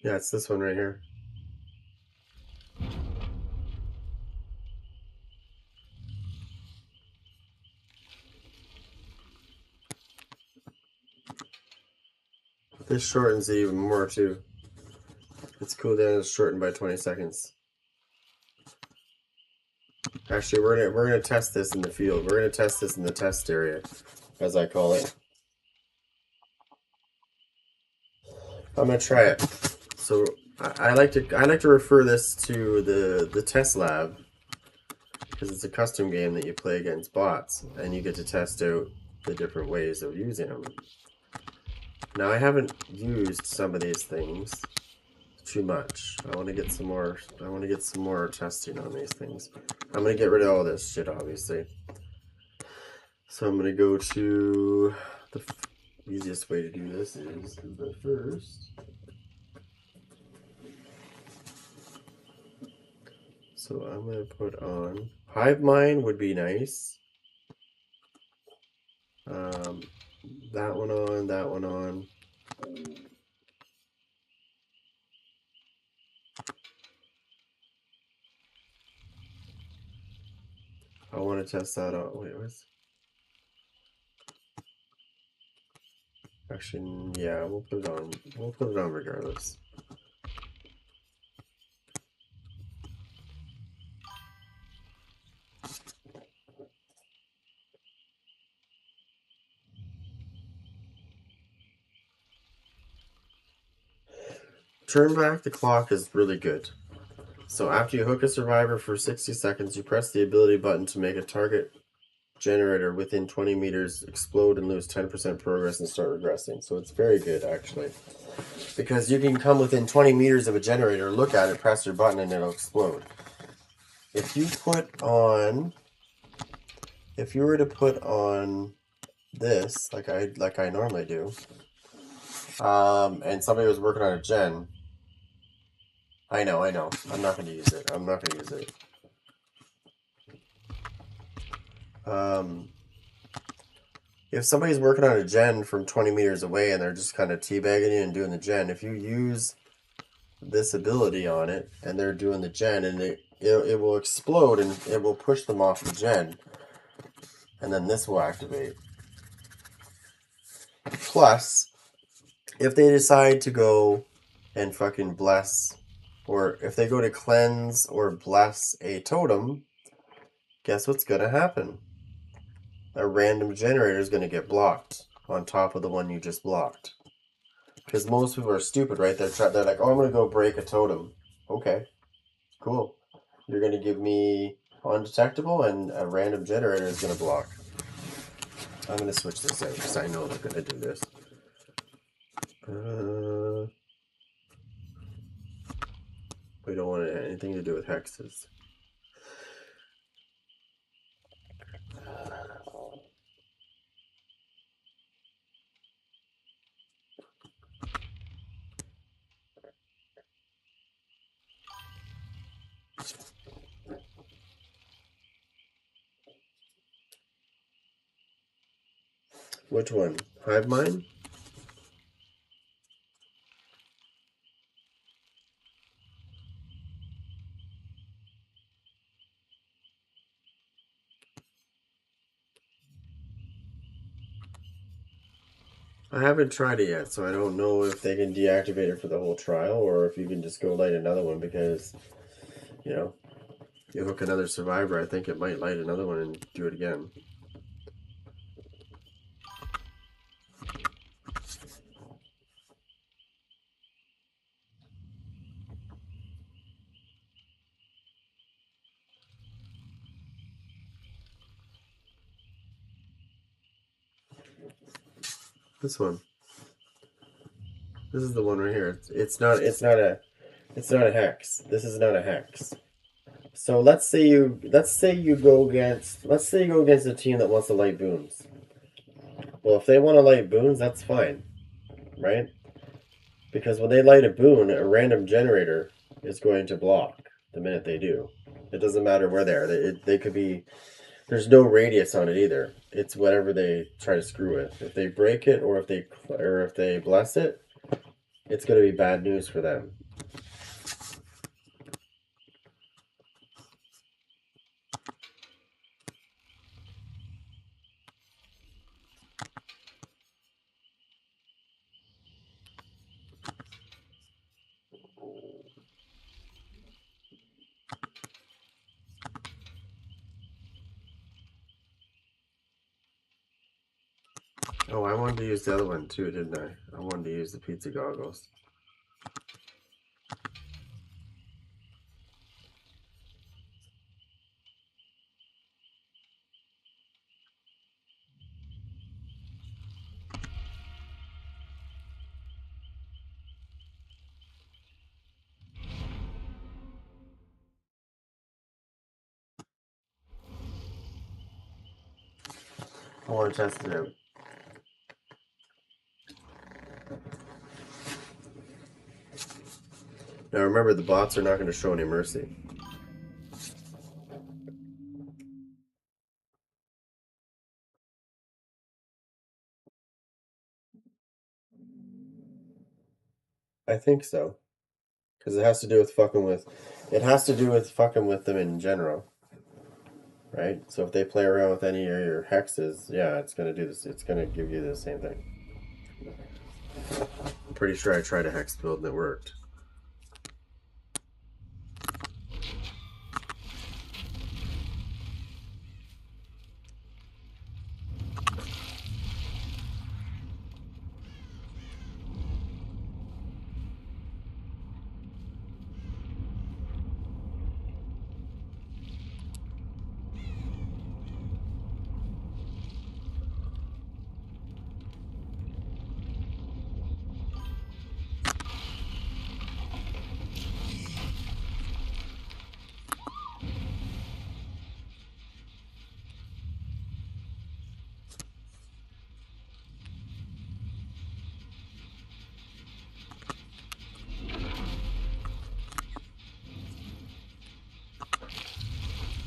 Yeah, it's this one right here. This shortens it even more too. Its cooldown is shortened by 20 seconds. Actually, we're gonna test this in the field. We're gonna test this in the test area, as I call it. I'm gonna try it. So I like to refer this to the test lab because it's a custom game that you play against bots and you get to test out the different ways of using them. Now I haven't used some of these things too much. I want to get some more. I want to get some more testing on these things. I'm gonna get rid of all this shit, obviously. So I'm gonna go to the easiest way to do this is the first. So I'm gonna put on Hive Mind would be nice. That one on, that one on. I want to test that out. Wait, what's... Actually, yeah, we'll put it on. We'll put it on regardless. Turn back the clock is really good. So after you hook a survivor for 60 seconds, you press the ability button to make a target generator within 20 meters explode and lose 10% progress and start regressing. So it's very good, actually. Because you can come within 20 meters of a generator, look at it, press your button, and it'll explode. If you were to put on this, like I normally do, and somebody was working on a gen, I know, I'm not going to use it. If somebody's working on a gen from 20 meters away and they're just kind of teabagging you and doing the gen, if you use this ability on it and they're doing the gen and it will explode and it will push them off the gen, and then this will activate. Plus, if they decide to go and fucking bless, or if they go to cleanse or bless a totem, guess what's gonna happen? A random generator is gonna get blocked on top of the one you just blocked. Because most people are stupid, right? They're like, oh, I'm gonna go break a totem. Okay, cool. You're gonna give me undetectable, and a random generator is gonna block. I'm gonna switch this out because I know they're gonna do this. We don't want anything to do with hexes. Which one? Hive mind? I haven't tried it yet, so I don't know if they can deactivate it for the whole trial or if you can just go light another one because, you know, you hook another survivor, I think it might light another one and do it again. This one. This is the one right here. It's not a hex. This is not a hex. So let's say you go against a team that wants to light boons. Well, if they want to light boons, that's fine, right? Because when they light a boon, a random generator is going to block the minute they do. It doesn't matter where they are. They could be. There's no radius on it either. It's whatever they try to screw it. If they break it or if they bless it, it's going to be bad news for them. Oh, I wanted to use the other one too, didn't I? I wanted to use the pizza goggles. I want to test it out. Now remember, the bots are not going to show any mercy. I think so. Because it has to do with fucking with... It has to do with fucking with them in general. Right? So if they play around with any of your hexes, yeah, it's going to do this. It's going to give you the same thing. I'm pretty sure I tried a hex build and it worked.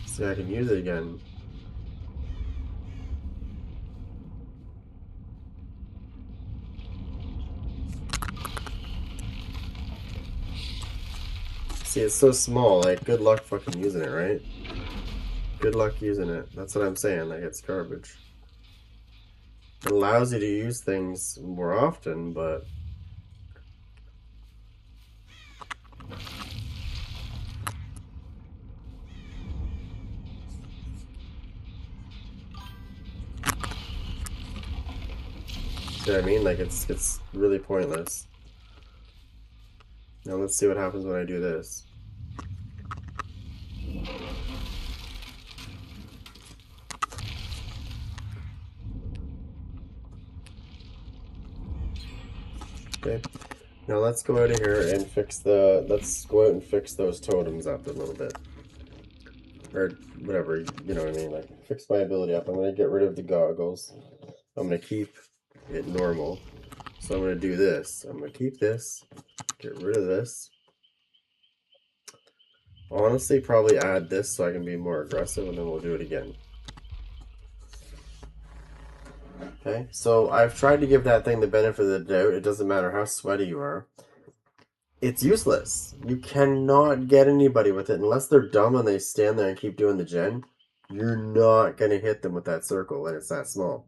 See, I can use it again. See, it's so small, like, good luck fucking using it, right? Good luck using it. That's what I'm saying, like, it's garbage. It allows you to use things more often, but... See what I mean? Like, it's really pointless. Now let's see what happens when I do this. Okay. Now let's go out of here and let's go out and fix those totems up a little bit. Or whatever, you know what I mean? Like, fix my ability up. I'm going to get rid of the goggles. I'm going to keep it normal. So I'm going to do this. I'm going to keep this. Get rid of this. Honestly, probably add this so I can be more aggressive, and then we'll do it again. Okay, so I've tried to give that thing the benefit of the doubt. It doesn't matter how sweaty you are. It's useless. You cannot get anybody with it unless they're dumb and they stand there and keep doing the gen. You're not going to hit them with that circle when it's that small.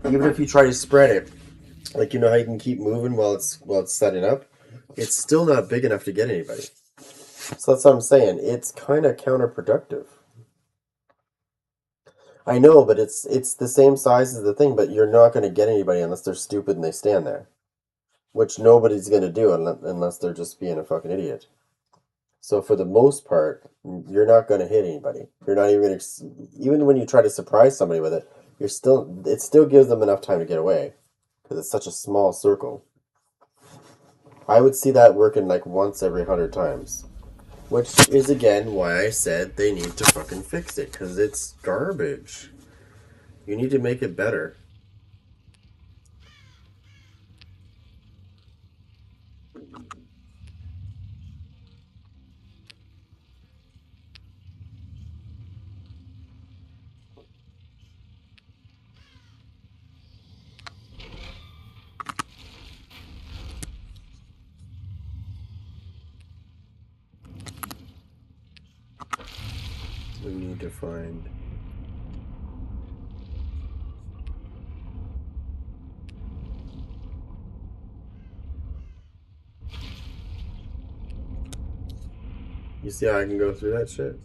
Even if you try to spread it, like, you know how you can keep moving while it's setting up, it's still not big enough to get anybody. So that's what I'm saying. It's kind of counterproductive. I know, but it's the same size as the thing, but you're not going to get anybody unless they're stupid and they stand there. Which nobody's going to do unless they're just being a fucking idiot. So for the most part, you're not going to hit anybody. You're not even going to... Even when you try to surprise somebody with it, it still gives them enough time to get away. Because it's such a small circle. I would see that working like once every 100 times. Which is, again, why I said they need to fucking fix it. Because it's garbage. You need to make it better. We need to find... You see how I can go through that shit?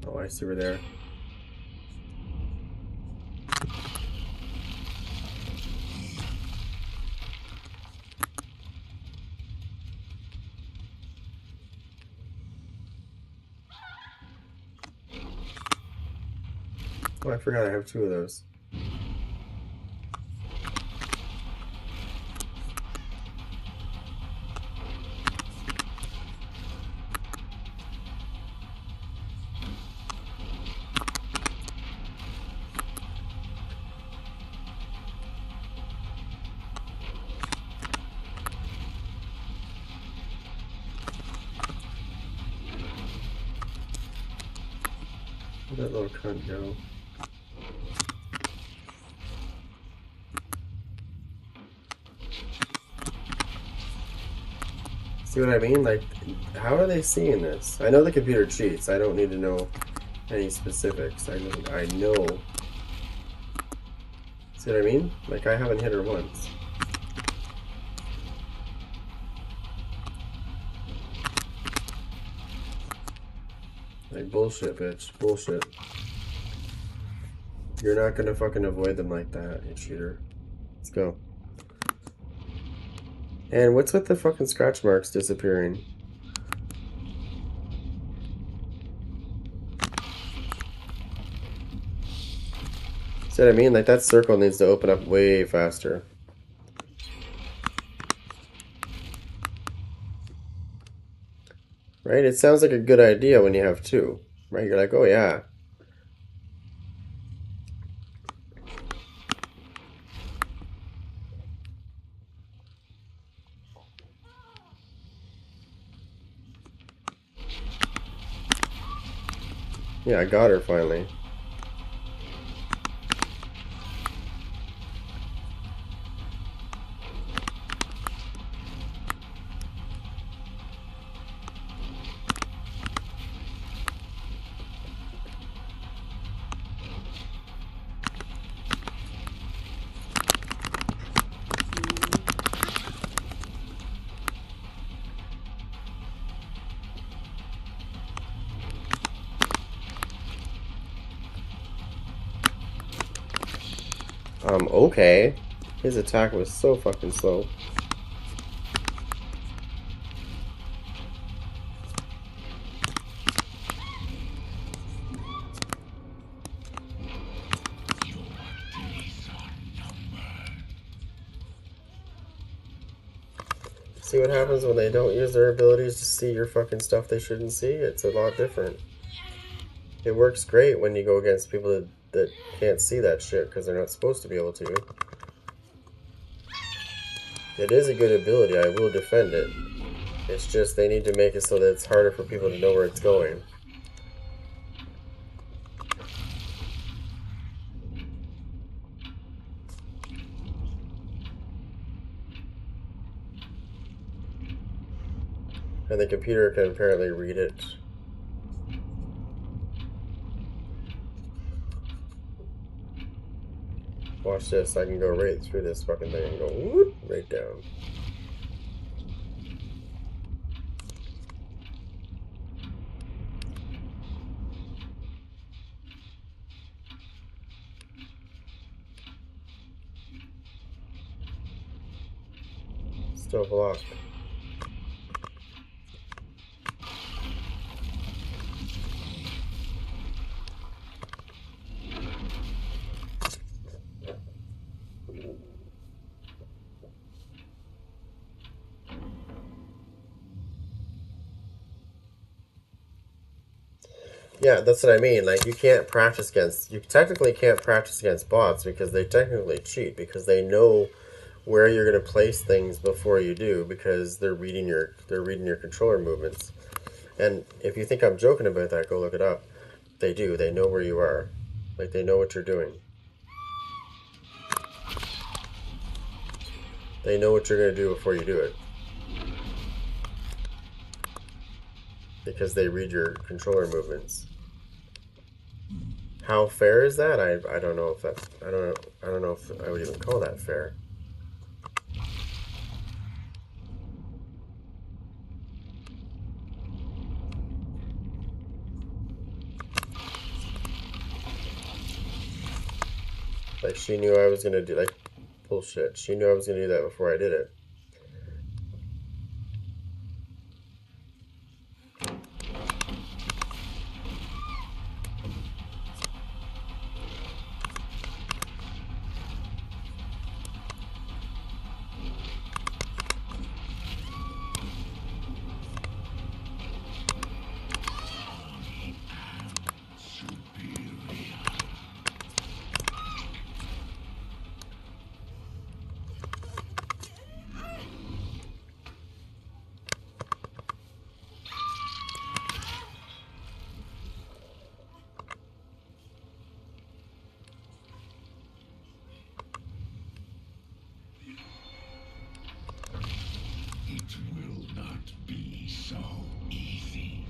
Oh, I see we're there. Oh, I forgot I have 2 of those. Where'd that little cunt go? See what I mean? Like, how are they seeing this? I know the computer cheats. I don't need to know any specifics. I know. See what I mean? Like, I haven't hit her once. Like, bullshit, bitch. Bullshit. You're not gonna fucking avoid them like that, you cheater. Let's go. And what's with the fucking scratch marks disappearing? See what I mean? Like, that circle needs to open up way faster. Right? It sounds like a good idea when you have 2. Right? You're like, oh yeah. Yeah, I got her finally. Okay. His attack was so fucking slow. See what happens when they don't use their abilities to see your fucking stuff they shouldn't see? It's a lot different. It works great when you go against people that can't see that shit because they're not supposed to be able to. It is a good ability, I will defend it. It's just they need to make it so that it's harder for people to know where it's going. And the computer can apparently read it. Watch this, I can go right through this fucking thing and go whoop, right down. Still blocked. Yeah, that's what I mean. Like, you technically can't practice against bots because they technically cheat because they know where you're going to place things before you do because they're reading your controller movements. And if you think I'm joking about that, go look it up. They do. They know where you are. Like, they know what you're doing. They know what you're going to do before you do it. Because they read your controller movements. How fair is that? I don't know if that's I don't know if I would even call that fair. Like, she knew I was gonna do, like, bullshit. She knew I was gonna do that before I did it. It will not be so easy.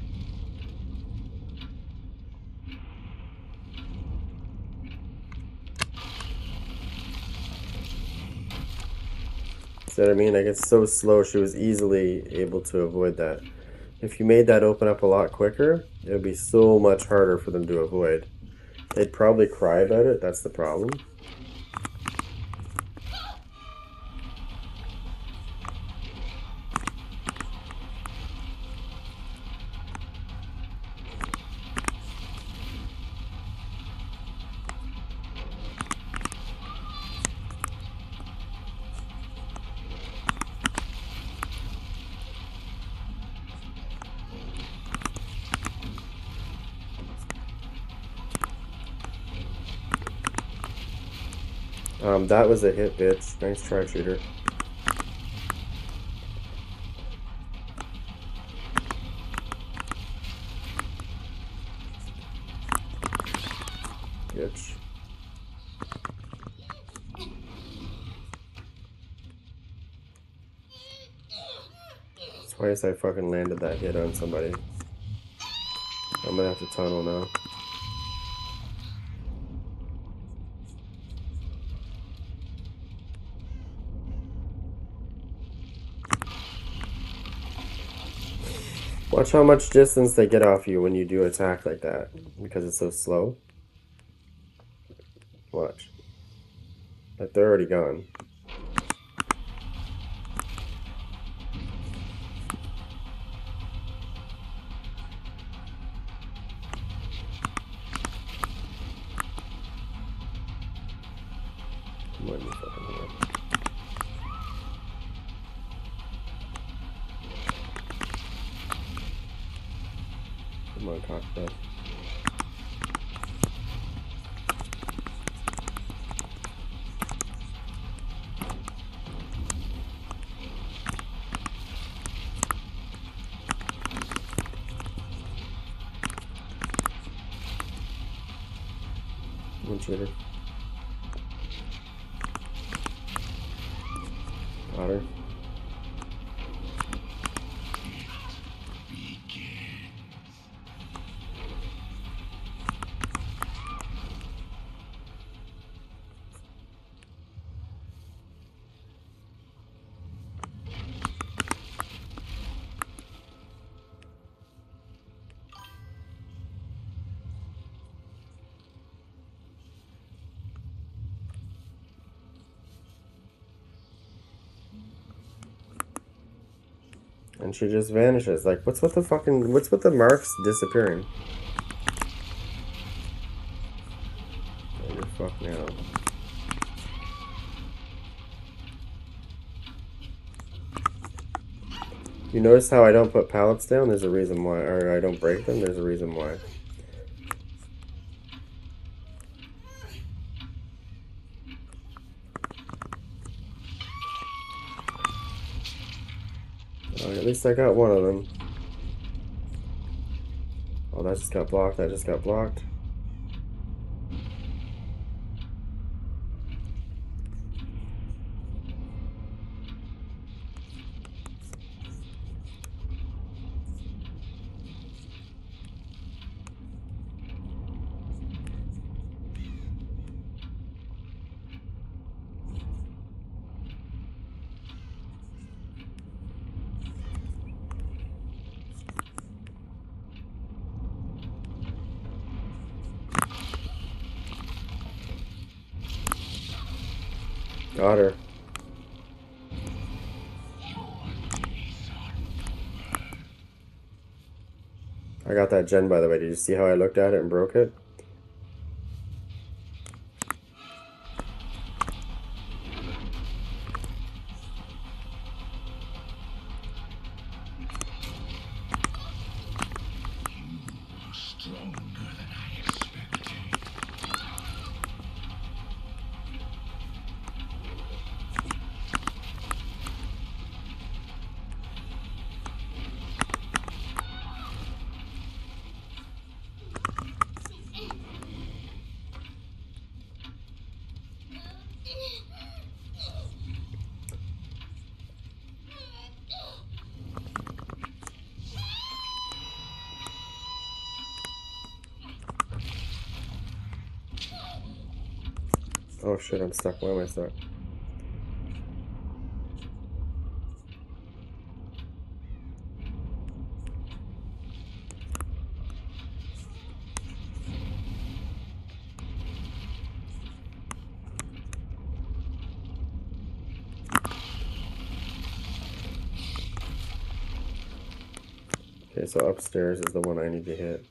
See what I mean? Like, it's so slow, she was easily able to avoid that. If you made that open up a lot quicker, it would be so much harder for them to avoid. They'd probably cry about it, that's the problem. That was a hit, bitch. Nice try, shooter. Bitch. Twice I fucking landed that hit on somebody. I'm gonna have to tunnel now. Watch how much distance they get off you when you do attack like that, because it's so slow. Watch. But they're already gone. Come on, you fucking whore. Come on, cockroach. Come on, cheater. Got her. And she just vanishes. Like, what's with the marks disappearing? Oh, you're fucked now. You notice how I don't put pallets down? There's a reason why. Or I don't break them? There's a reason why. At least I got one of them. Oh, that just got blocked. That just got blocked. Got her. I got that gen, by the way. Did you see how I looked at it and broke it? Stronger than I expected. Oh shit, I'm stuck. Why am I stuck? Okay, so upstairs is the one I need to hit.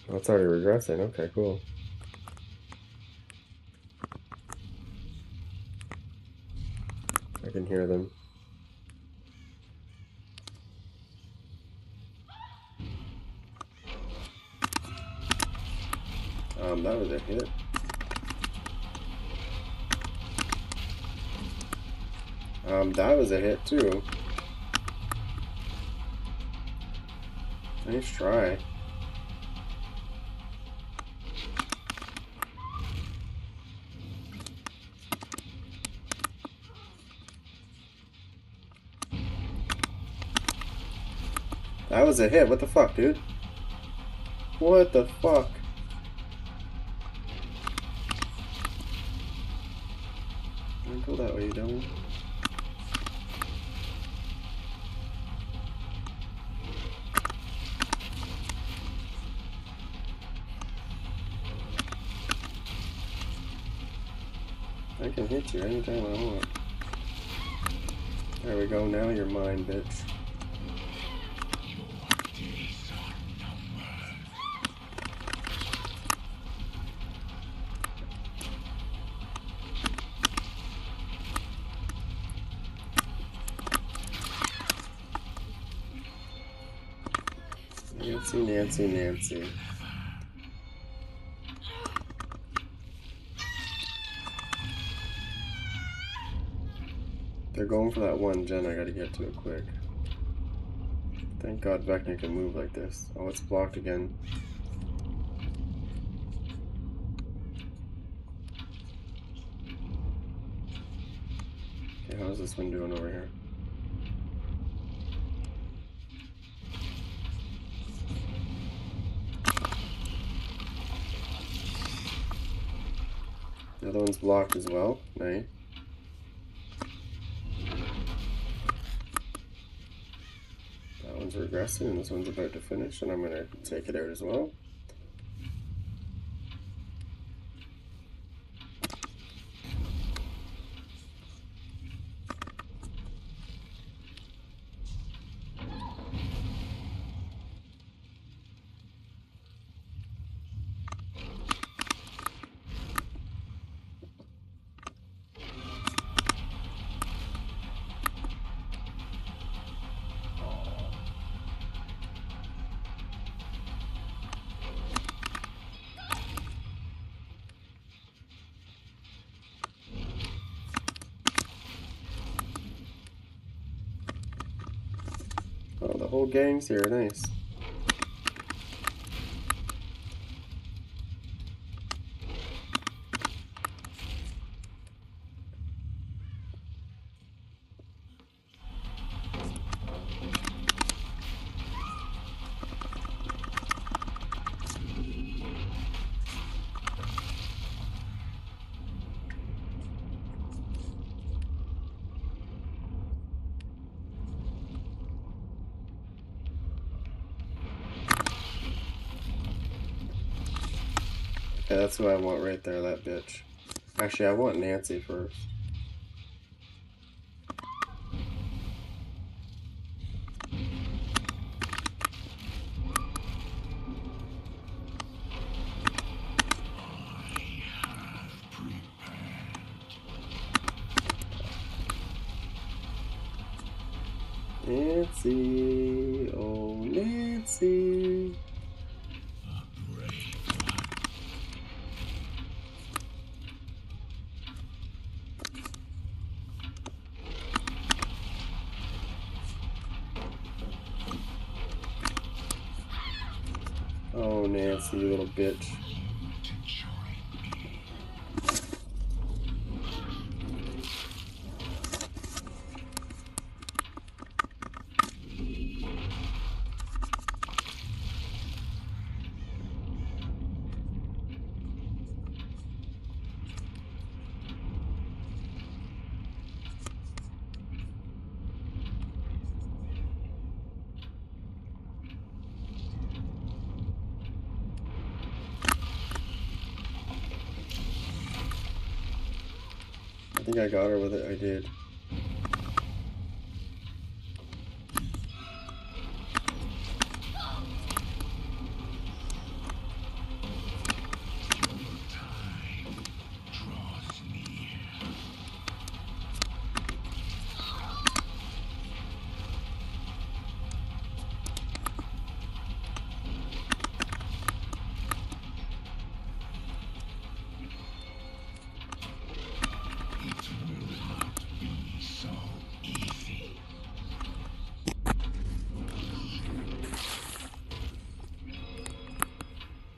Oh, it's already regressing. Okay, cool. I can hear them. That was a hit. That was a hit too. Nice try. That was a hit. What the fuck, dude? What the fuck? Don't go that way, you dummy. you anytime I want. There we go, now you're mine, bitch. Nancy, Nancy, Nancy. They're going for that one gen, I gotta get to it quick. Thank God Vecna can move like this. Oh, it's blocked again. Okay, how's this one doing over here? The other one's blocked as well. Nice. That one's regressing and this one's about to finish, and I'm gonna take it out as well. Oh, the whole gang's here, nice. Okay, that's who I want right there, that bitch. Actually, I want Nancy first. Nancy, oh Nancy. Oh Nancy, you little bitch. I think I got her with it, I did.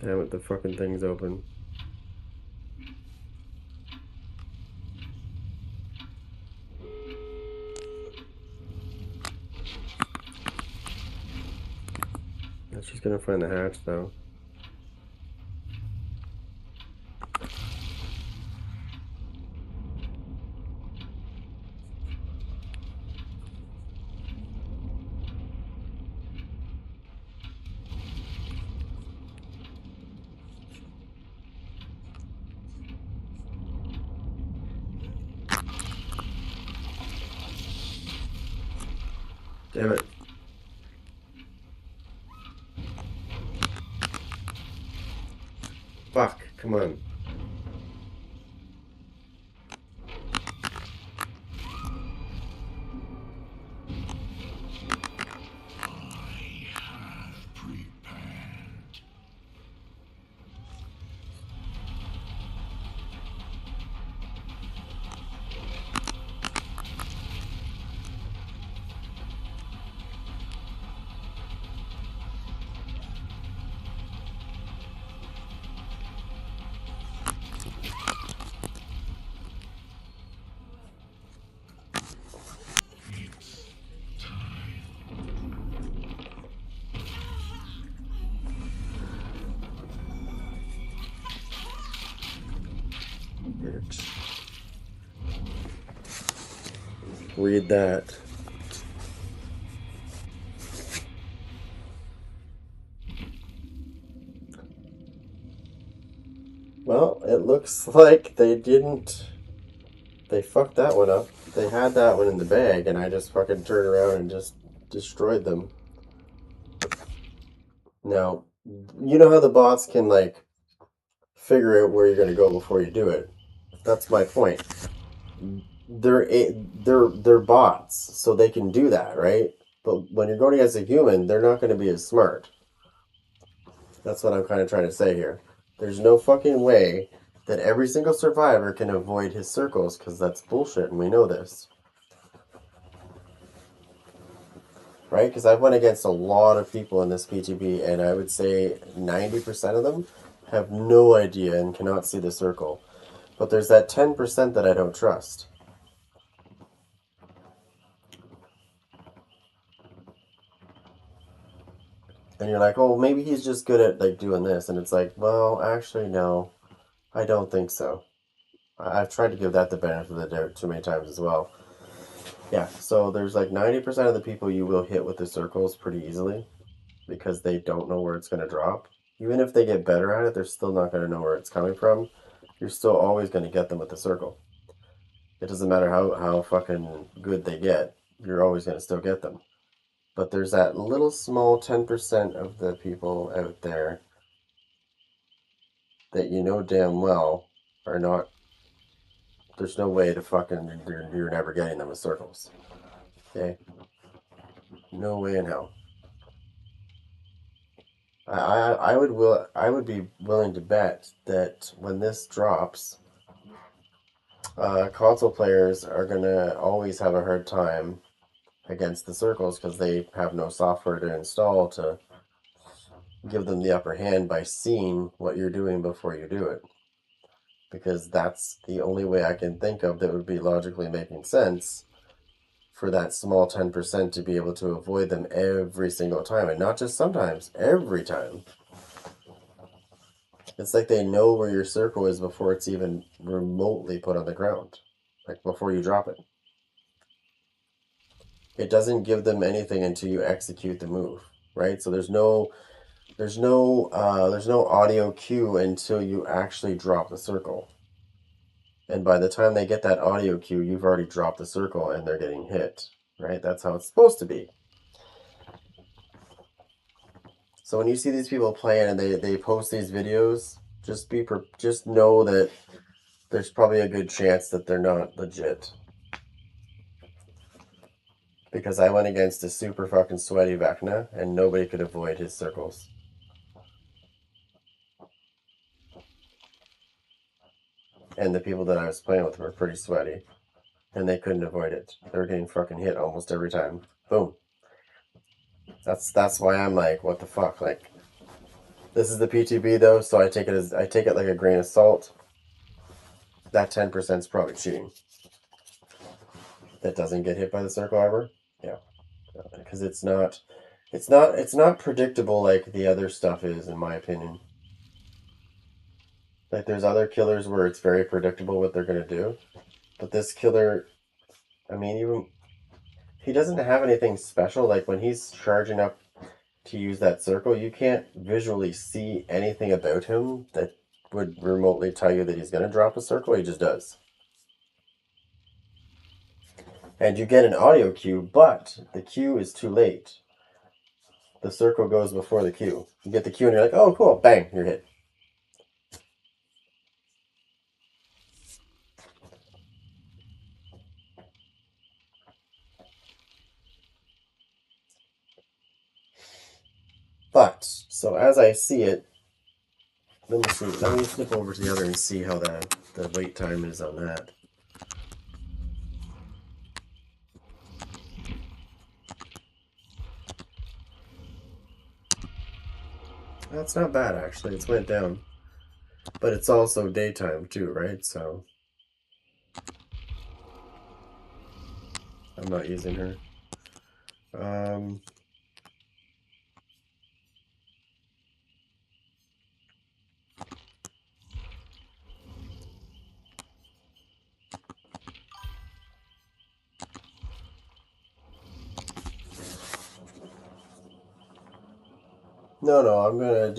Damn it, the fucking thing's open. She's gonna find the hatch though. Damn it. Fuck, come on. I have prepared. It's time. Read that. Well, it looks like they didn't. They fucked that one up. They had that one in the bag, and I just fucking turned around and just destroyed them. Now, you know how the bots can, like, figure out where you're going to go before you do it. That's my point. They're bots, so they can do that, right? But when you're going against a human, they're not going to be as smart. That's what I'm kind of trying to say here. There's no fucking way that every single survivor can avoid his circles, because that's bullshit, and we know this. Right? Because I've went against a lot of people in this PTB, and I would say 90% of them have no idea and cannot see the circle. But there's that 10% that I don't trust. And you're like, oh, maybe he's just good at, like, doing this. And it's like, well, actually, no, I don't think so. I've tried to give that the benefit of the doubt too many times as well. Yeah, so there's like 90% of the people you will hit with the circles pretty easily because they don't know where it's going to drop. Even if they get better at it, they're still not going to know where it's coming from. You're still always going to get them with the circle. It doesn't matter how fucking good they get, you're always going to still get them. But there's that little small 10% of the people out there that you know damn well are not. There's no way to fucking. You're never getting them with circles. Okay? No way in hell. I would be willing to bet that when this drops, console players are gonna always have a hard time against the circles because they have no software to install to give them the upper hand by seeing what you're doing before you do it. Because that's the only way I can think of that would be logically making sense for that small 10% to be able to avoid them every single time, and not just sometimes, every time. It's like they know where your circle is before it's even remotely put on the ground, like before you drop it. It doesn't give them anything until you execute the move, right? So there's no audio cue until you actually drop the circle. And by the time they get that audio cue, you've already dropped the circle and they're getting hit, right? That's how it's supposed to be. So when you see these people playing and they post these videos, just know that there's probably a good chance that they're not legit. Because I went against a super fucking sweaty vecna and nobody could avoid his circles. And the people that I was playing with were pretty sweaty. And they couldn't avoid it. They were getting fucking hit almost every time. Boom. That's why I'm like, what the fuck? Like, this is the PTB though, so I take it like a grain of salt. That 10% is probably cheating. That doesn't get hit by the circle ever. Yeah, because it's not predictable like the other stuff is, in my opinion. Like there's other killers where it's very predictable what they're gonna do, but this killer, I mean, even he doesn't have anything special. Like when he's charging up to use that circle, you can't visually see anything about him that would remotely tell you that he's going to drop a circle. He just does. And you get an audio cue, but the cue is too late. The circle goes before the cue. You get the cue and you're like, oh, cool, bang, you're hit. But, so as I see it, let me see, let me flip over to the other and see how the wait time is on that. That's not bad, actually. It's went down. But it's also daytime, too, right? So I'm not using her. No, I'm gonna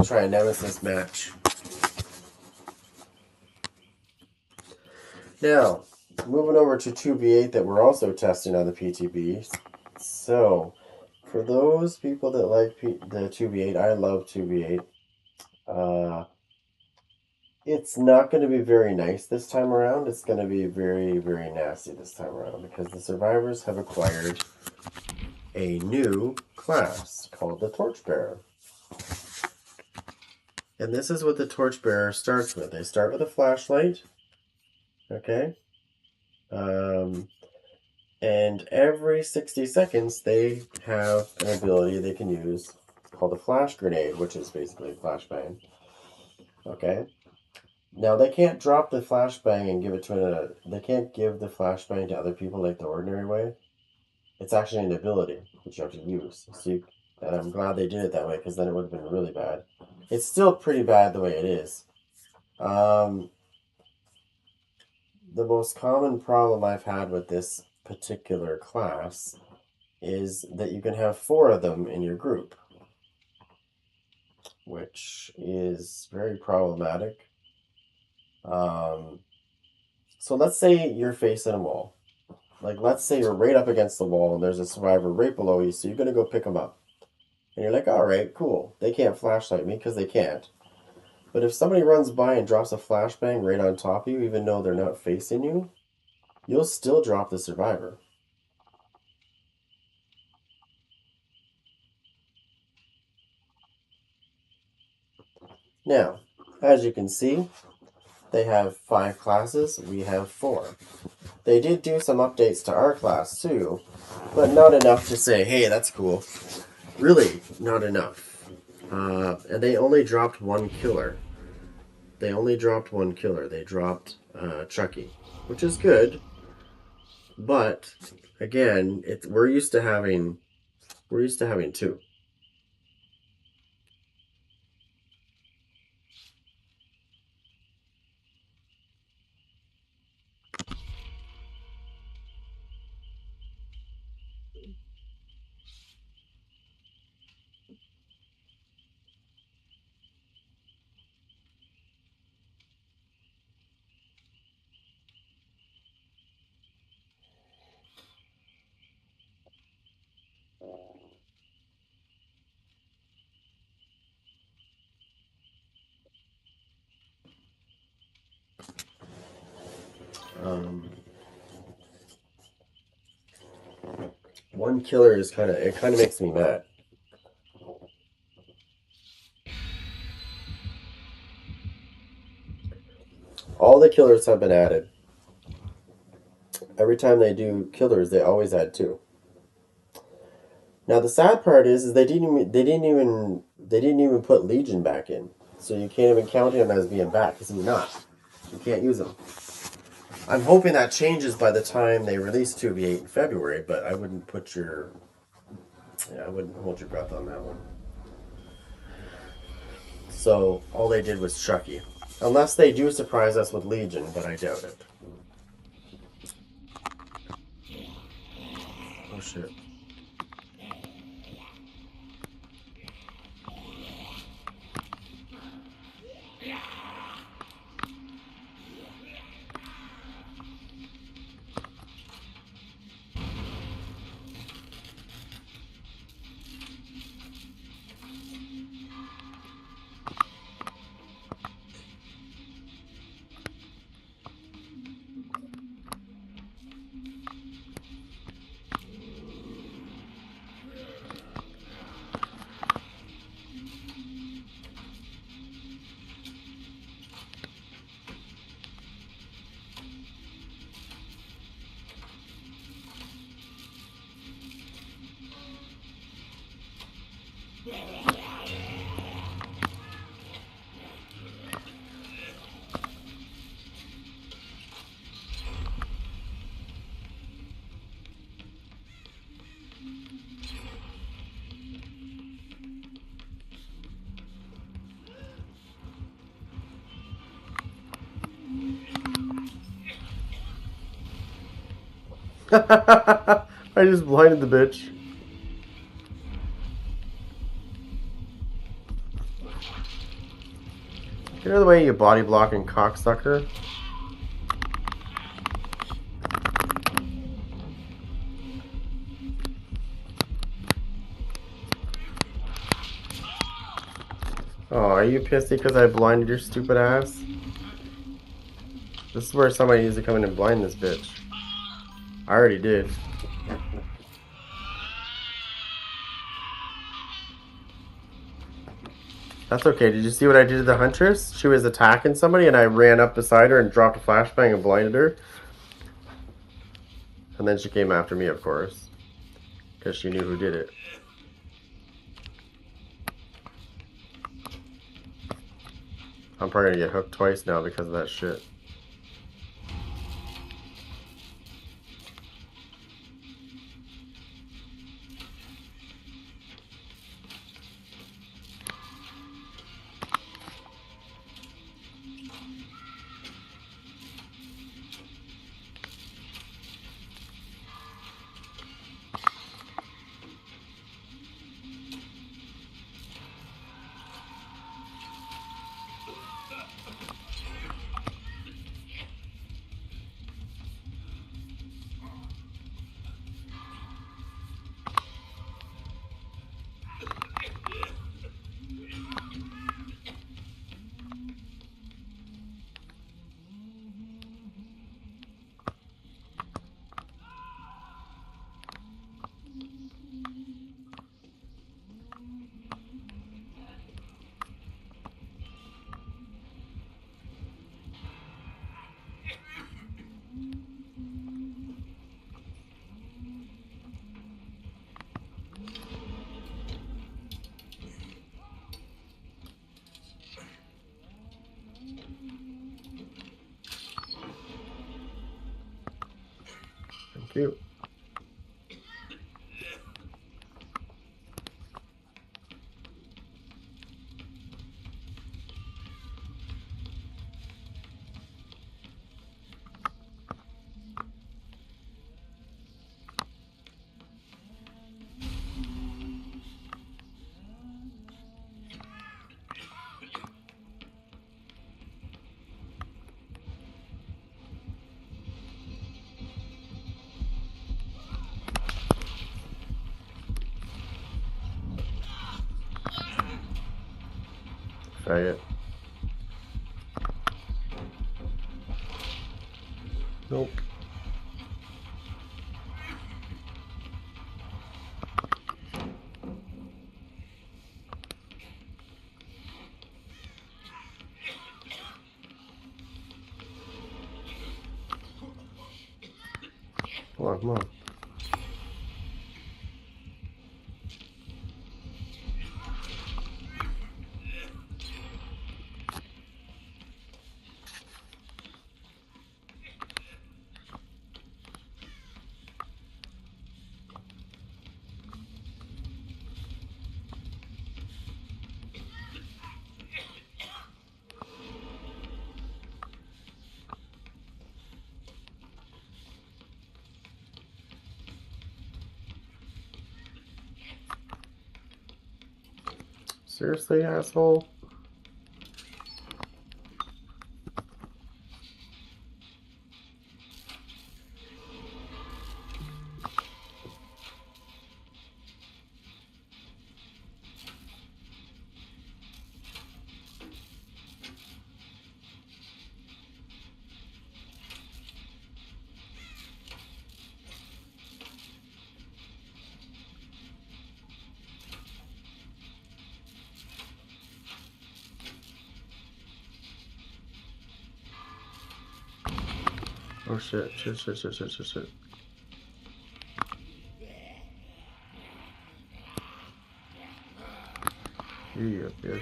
try a Nemesis match. Now, moving over to 2v8 that we're also testing on the PTB. So, for those people that like the 2v8, I love 2v8. It's not going to be very nice this time around. It's going to be very, very nasty this time around because the survivors have acquired a new class called the Torchbearer. And this is what the Torchbearer starts with. They start with a flashlight, okay? And every 60 seconds they have an ability they can use called a flash grenade, which is basically a flashbang, okay? Now, they can't drop the flashbang and give it to they can't give the flashbang to other people like the ordinary way. It's actually an ability which you have to use. And I'm glad they did it that way because then it would have been really bad. It's still pretty bad the way it is. The most common problem I've had with this particular class is that you can have 4 of them in your group, which is very problematic. So let's say you're facing a wall. Like, let's say you're right up against the wall and there's a survivor right below you, so you're going to go pick them up. And you're like, all right, cool. They can't flashlight me because they can't. But if somebody runs by and drops a flashbang right on top of you, even though they're not facing you, you'll still drop the survivor. Now, as you can see, they have 5 classes, we have 4. They did do some updates to our class too, but not enough to say, hey, that's cool. Really, not enough. And they only dropped 1 killer. They dropped Chucky, which is good, but again, we're used to having 2. One killer is kind of makes me mad. All the killers have been added. Every time they do killers, they always add 2. Now the sad part is they didn't even put Legion back in, so you can't even count him as being back because he's not. You can't use him. I'm hoping that changes by the time they release 2v8 in February, but I wouldn't hold your breath on that one. So all they did was Chucky, unless they do surprise us with Legion, but I doubt it. Oh shit. I just blinded the bitch. Get out of the way, you body blocking cocksucker. Oh, are you pissy because I blinded your stupid ass? This is where somebody needs to come in and blind this bitch. I already did. That's okay. Did you see what I did to the Huntress? She was attacking somebody and I ran up beside her and dropped a flashbang and blinded her. And then she came after me, of course. Because she knew who did it. I'm probably gonna get hooked twice now because of that shit. Thank you. Faggot. Nope. Come on, come on. Seriously, asshole? Oh shit, shit, shit, shit, shit, shit, shit. You bitch.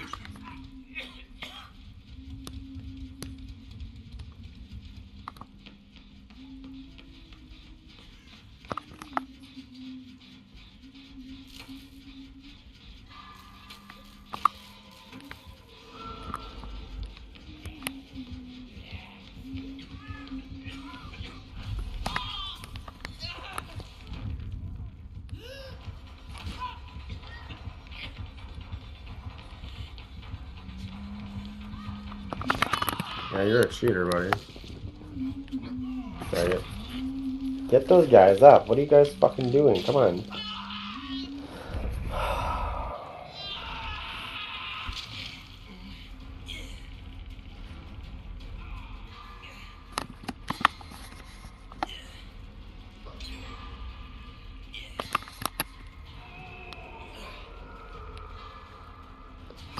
Yeah, you're a cheater, buddy. Dang it. Get those guys up. What are you guys fucking doing? Come on.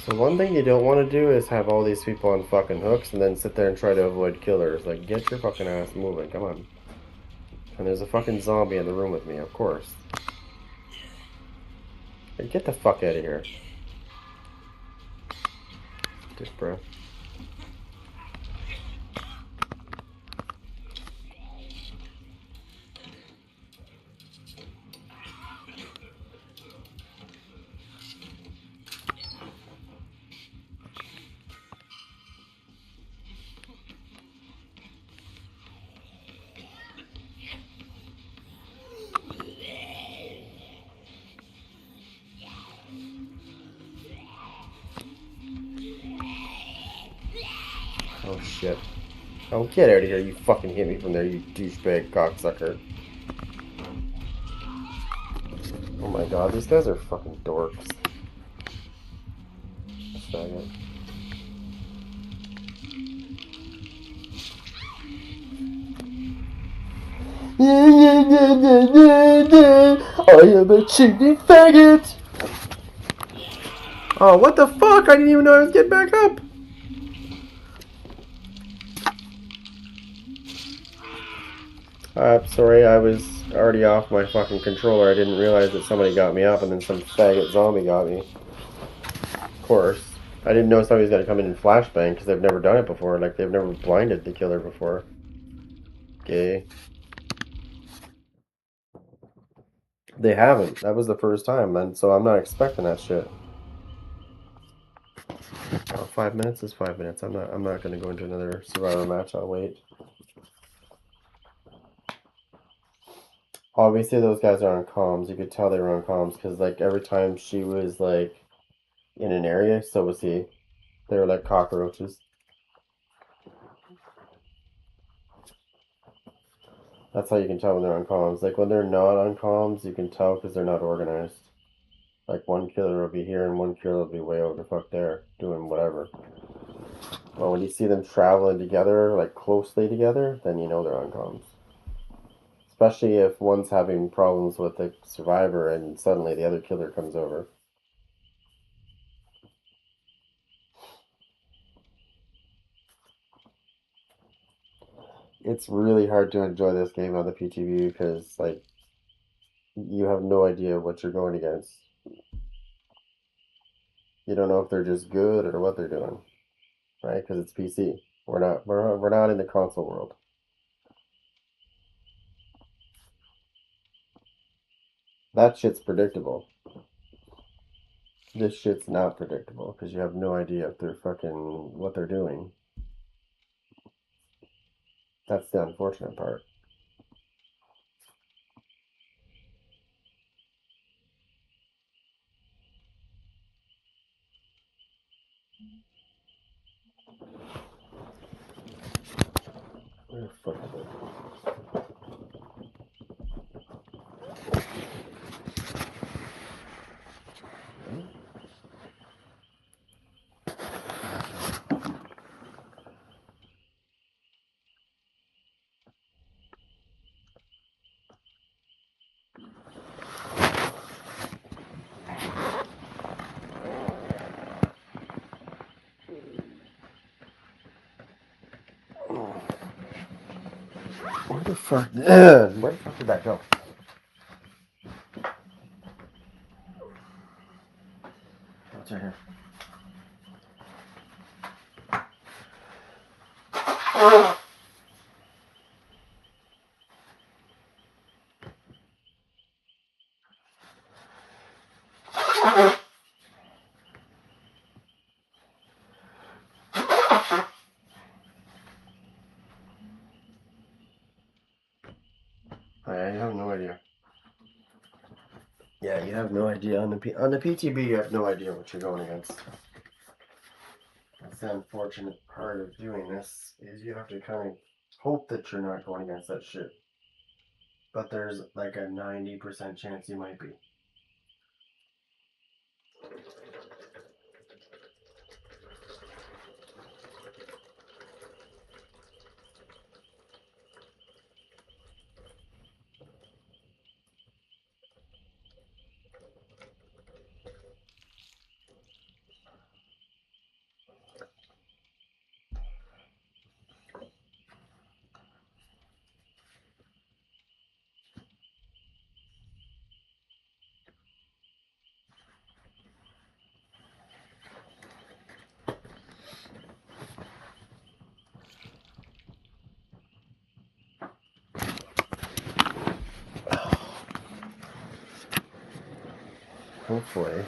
So one thing you don't want to do is have all these people on fucking hooks and then sit there and try to avoid killers. Like, get your fucking ass moving. Come on. And there's a fucking zombie in the room with me, of course. Hey, get the fuck out of here. Dick, bro. Oh shit. Oh, get out of here. You fucking hit me from there, you douchebag cocksucker. Oh my god, these guys are fucking dorks. Faggot. I am a cheating faggot! Oh, what the fuck? I didn't even know I was getting back up! Sorry, I was already off my fucking controller. I didn't realize that somebody got me up and then some faggot zombie got me. Of course. I didn't know somebody was gonna come in flashbang because they've never done it before. Like, they've never blinded the killer before. Gay. They haven't. That was the first time, and so I'm not expecting that shit. Oh, 5 minutes is 5 minutes. I'm not gonna go into another survivor match. I'll wait. Obviously, those guys are on comms. You could tell they were on comms because, like, every time she was, like, in an area, so was he. They were like cockroaches. That's how you can tell when they're on comms. Like, when they're not on comms, you can tell because they're not organized. Like, one killer will be here and one killer will be way over the fuck there, doing whatever. Well, when you see them traveling together, like, closely together, then you know they're on comms. Especially if one's having problems with the survivor and suddenly the other killer comes over. It's really hard to enjoy this game on the PTB because, like, you have no idea what you're going against. You don't know if they're just good or what they're doing, right? Because it's PC. We're not in the console world. That shit's predictable. This shit's not predictable because you have no idea if they're fucking what they're doing. That's the unfortunate part. Where the fuck is it? Where the fuck? Where the fuck did that go? What's right here? I have no idea. Yeah, you have no idea on the PTB. You have no idea what you're going against. That's the unfortunate part of doing this is you have to kind of hope that you're not going against that shit. But there's like a 90% chance you might be. Hopefully.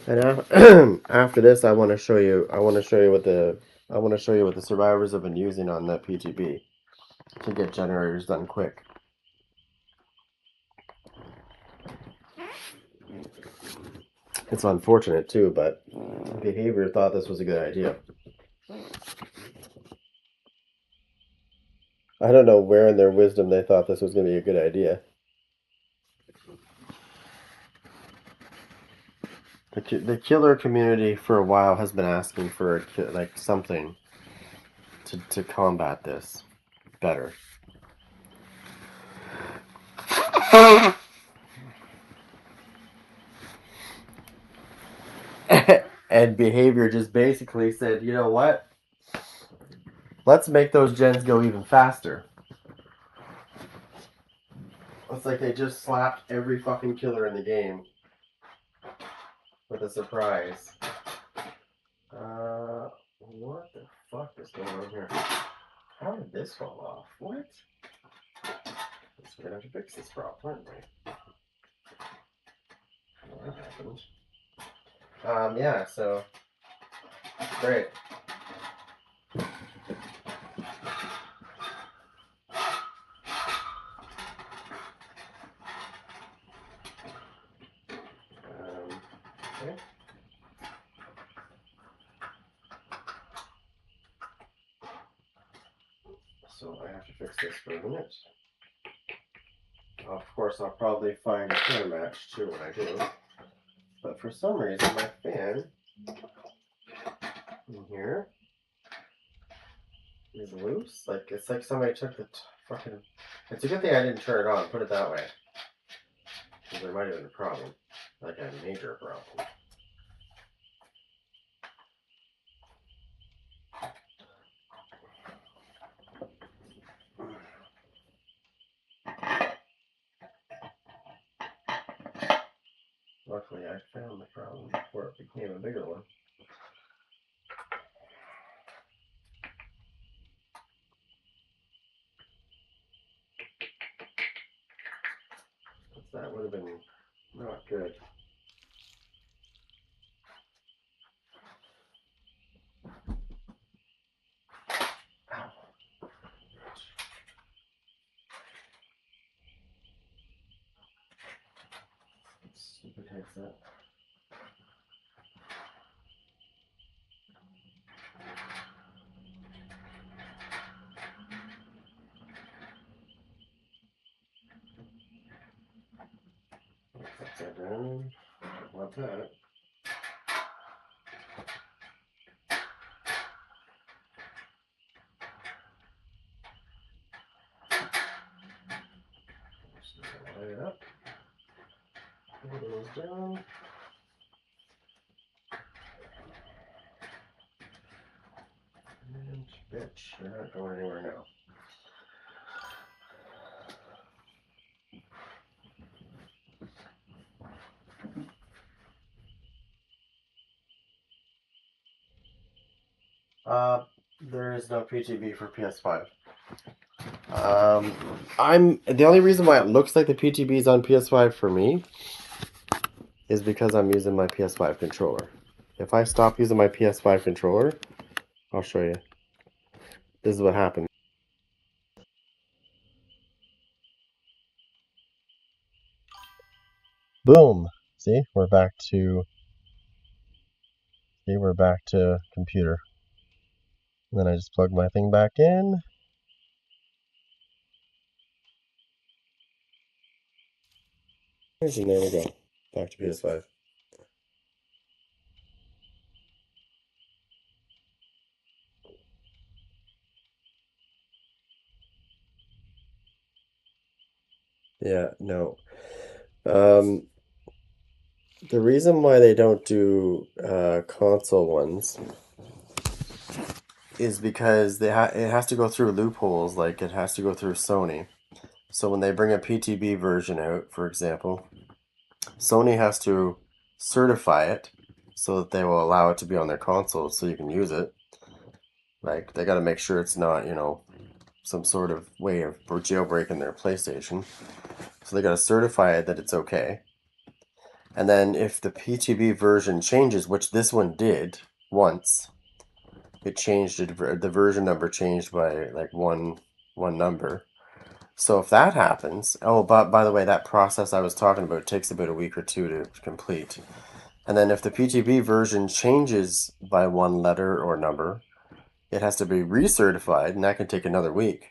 And after this, I want to show you. I want to show you what the survivors have been using on that PTB to get generators done quick. It's unfortunate too, but behavior thought this was a good idea. I don't know where in their wisdom they thought this was going to be a good idea. The killer community for a while has been asking for like something to combat this better. And behavior just basically said, you know what? Let's make those gens go even faster. It's like they just slapped every fucking killer in the game with a surprise. What the fuck is going on here? How did this fall off? What? We're gonna have to fix this problem, aren't we? Well, that happened. Yeah, so great. Okay. So I have to fix this for a minute. Of course, I'll probably find a fan match too when I do. But for some reason, my fan in here is loose. Like, it's like somebody took the fucking... It's a good thing I didn't turn it on, put it that way. Because there might have been a problem. Like a major problem. Luckily, I found the problem before it became a bigger one. That would have been not good. Ow. Stupid headset. Upside down. Don't want that. Just light it up. Hold those down. Bitch, you're not going anywhere now. There is no PTB for PS5. I'm the only reason why it looks like the PTB is on PS5 for me is because I'm using my PS5 controller. If I stop using my PS5 controller, I'll show you. This is what happened. Boom. See, we're back to computer. And then I just plug my thing back in. And there we go. Back to PS5. Yeah, no. The reason why they don't do console ones is because it has to go through loopholes, like it has to go through Sony. So when they bring a PTB version out, for example, Sony has to certify it so that they will allow it to be on their console so you can use it. Like they got to make sure it's not, some sort of way of jailbreaking their PlayStation. So they got to certify it that it's okay. And then if the PTB version changes, which this one did once, it changed the version number changed by like one number. So if that happens, oh, but by the way, that process I was talking about takes about a week or two to complete. And then if the PTB version changes by one letter or number, it has to be recertified, and that can take another week.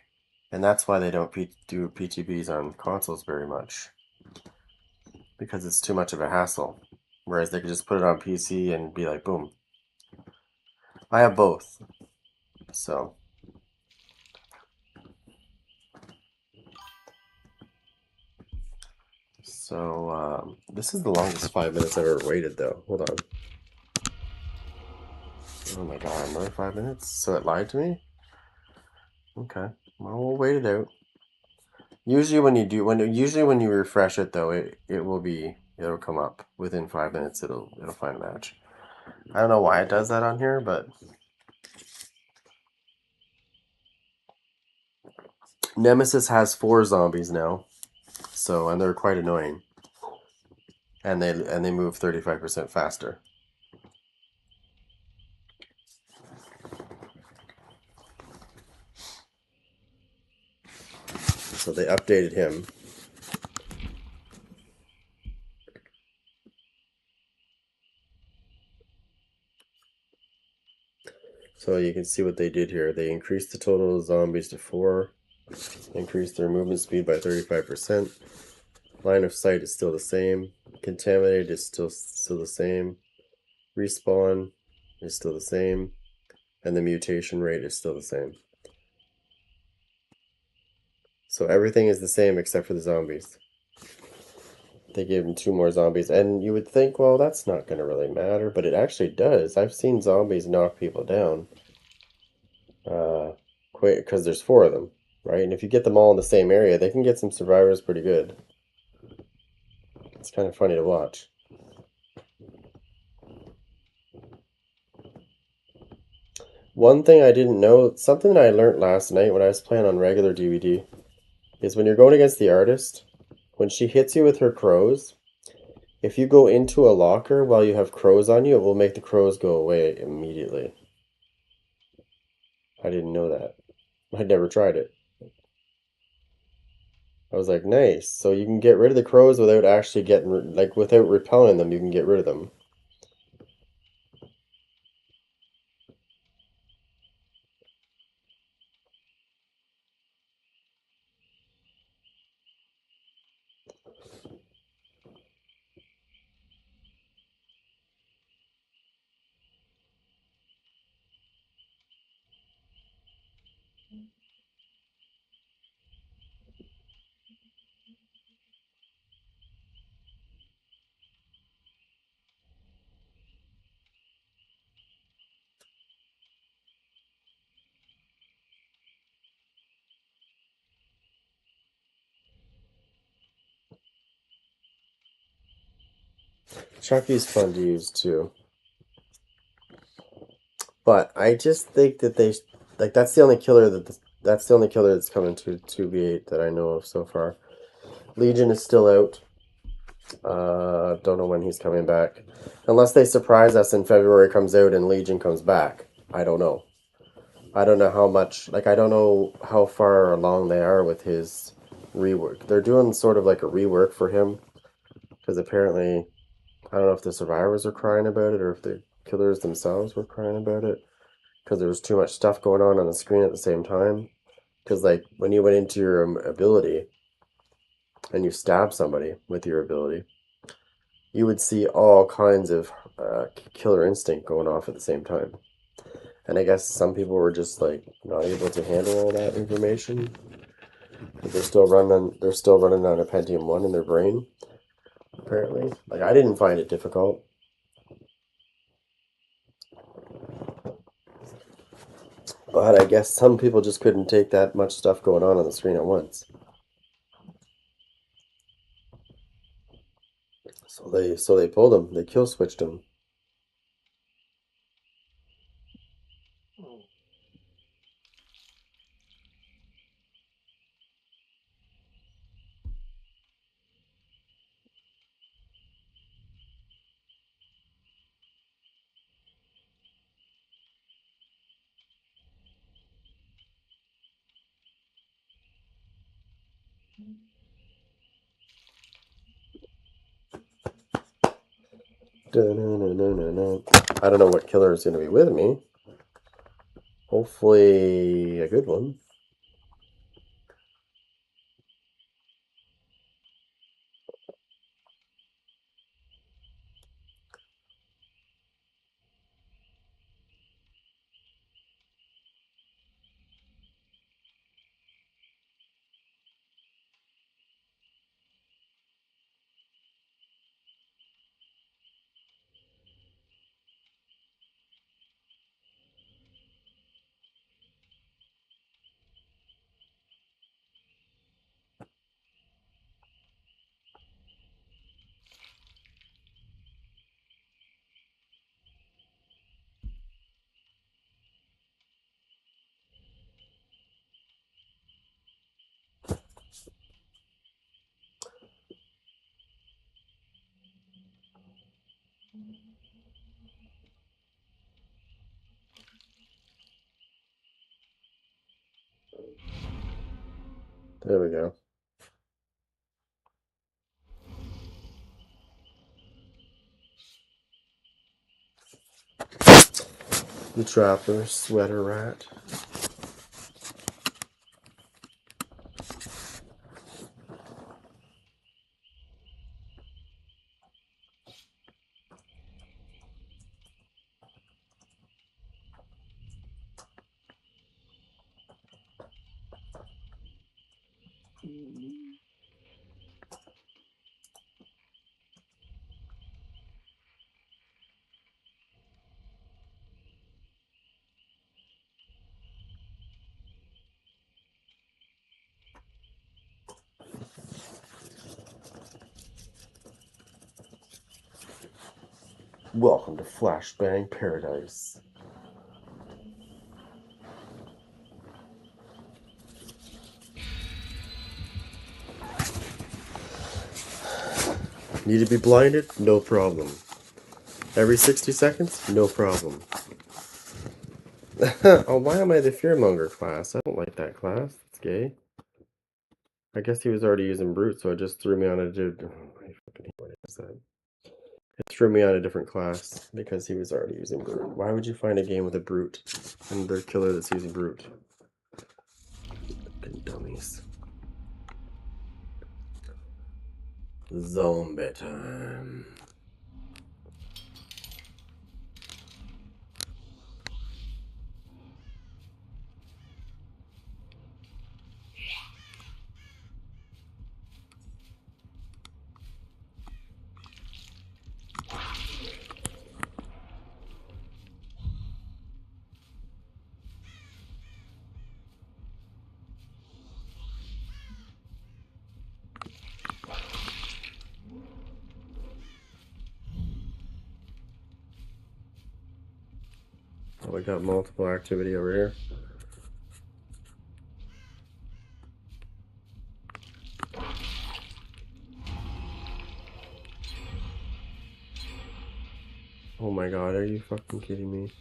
And that's why they don't do PTBs on consoles very much, because it's too much of a hassle. Whereas they could just put it on PC and be like, boom. I have both, so. This is the longest 5 minutes I've ever waited, though. Hold on. Oh my god, another 5 minutes? So it lied to me? Okay. Well, we'll wait it out. Usually when you refresh it though, it'll come up within 5 minutes. It'll find a match. I don't know why it does that on here, but Nemesis has 4 zombies now. So, and they're quite annoying. And they move 35% faster. So they updated him. So you can see what they did here. They increased the total of zombies to 4, increased their movement speed by 35%. Line of sight is still the same. Contaminated is still the same. Respawn is still the same. And the mutation rate is still the same. So everything is the same except for the zombies. They gave him 2 more zombies, and you would think, well, that's not going to really matter, but it actually does. I've seen zombies knock people down. Quick, because there's 4 of them, right? And if you get them all in the same area, they can get some survivors pretty good. It's kind of funny to watch. One thing I didn't know, something that I learned last night when I was playing on regular DVD, is when you're going against the artist, when she hits you with her crows, if you go into a locker while you have crows on you, it will make the crows go away immediately. I didn't know that. I'd never tried it. I was like, nice. So you can get rid of the crows without actually getting, like, without repelling them, you can get rid of them. Chucky's fun to use too. But I just think that they like that's the only killer that's coming to 2v8 that I know of so far. Legion is still out. Don't know when he's coming back. Unless they surprise us and February comes out and Legion comes back. I don't know. I don't know how much, like, I don't know how far along they are with his rework. They're doing sort of like a rework for him. Because apparently, I don't know if the survivors are crying about it or if the killers themselves were crying about it. Because there was too much stuff going on the screen at the same time. Because, like, when you went into your ability and you stab somebody with your ability, you would see all kinds of killer instinct going off at the same time. And I guess some people were just like not able to handle all that information. But they're still running on a Pentium 1 in their brain, apparently. Like I didn't find it difficult. But I guess some people just couldn't take that much stuff going on the screen at once. So they pulled him. They kill switched him. Da-na-na-na-na-na. I don't know what killer is going to be with me. Hopefully a good one. There we go. The Trapper, Sweater Rat. Welcome to Flashbang Paradise. Need to be blinded? No problem. Every 60 seconds? No problem. Oh, why am I the Fearmonger class? I don't like that class. It's gay. I guess he was already using Brute, so it just threw me on a different... What is that? It threw me on a different class because he was already using Brute. Why would you find a game with a Brute and their killer that's using Brute? Fucking dummies. Zombie time. we got multiple activity over here. Oh my god, are you fucking kidding me?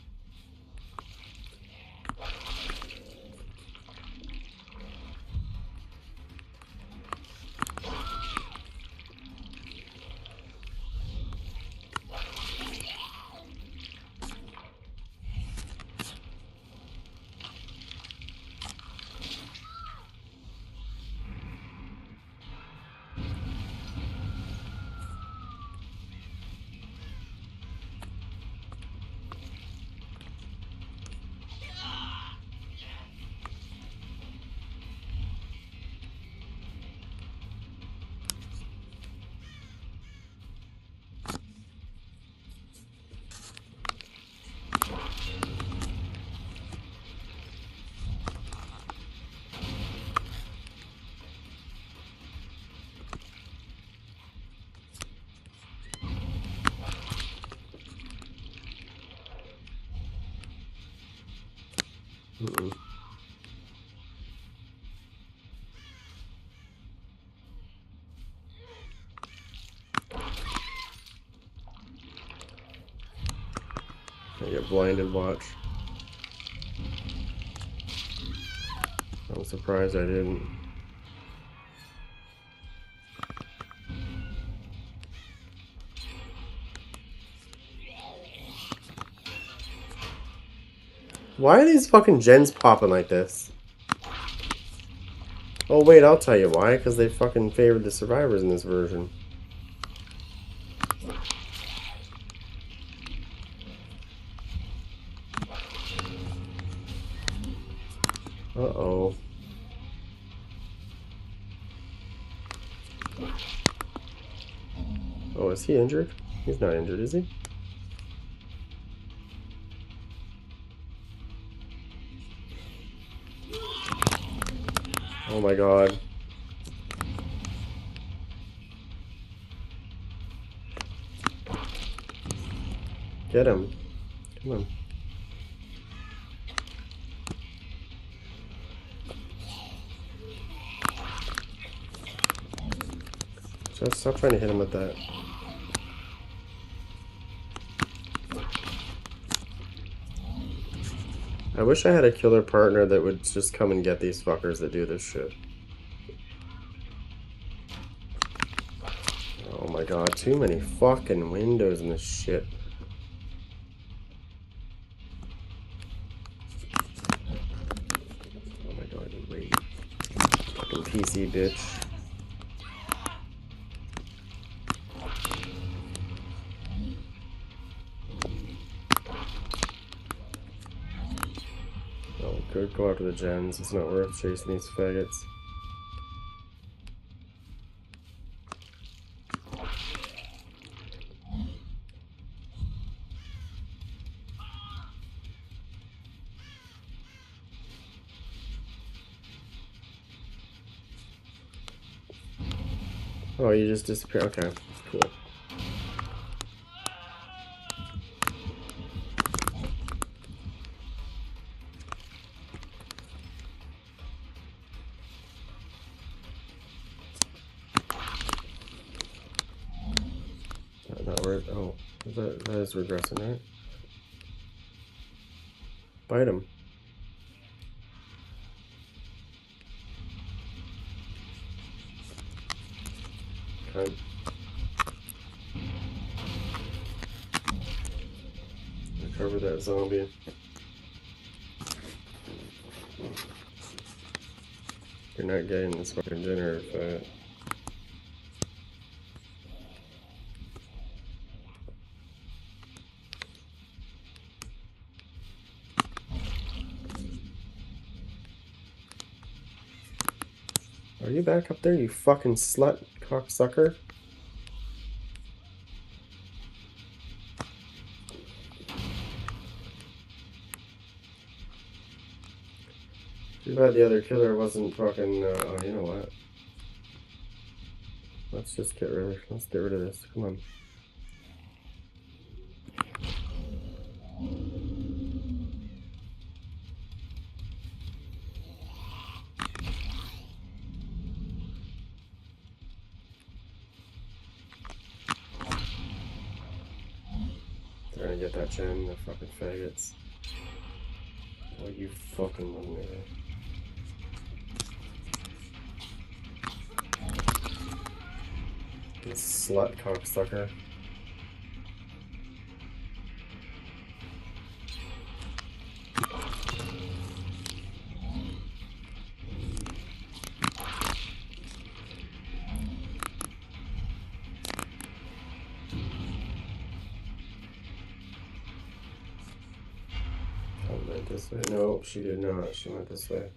Mm-mm. I get blinded, watch. I'm surprised I didn't. Why are these fucking gens popping like this? Oh wait, I'll tell you why. Because they fucking favored the survivors in this version. Uh-oh. Oh, is he injured? He's not injured, is he? Oh my god. Get him. Come on. Just stop trying to hit him with that. I wish I had a killer partner that would just come and get these fuckers that do this shit. Oh my god, too many fucking windows in this shit. Oh my god, wait. Fucking PC bitch. Oh, good, go after the gens. It's not worth chasing these faggots. Oh, you just disappear. Okay, cool. Not worth. Oh, that is regressing, right? Bite him. Okay. Recover that zombie. You're not getting this fucking dinner if Are you back up there, you fucking slut cocksucker? Too bad the other killer wasn't fucking. Oh, you know what? Let's just get rid of. Let's get rid of this. Come on. trying to get that gem, the fucking faggots. Oh, you fucking nigga. You slut cocksucker. I went this way. No, she did not. She went this way.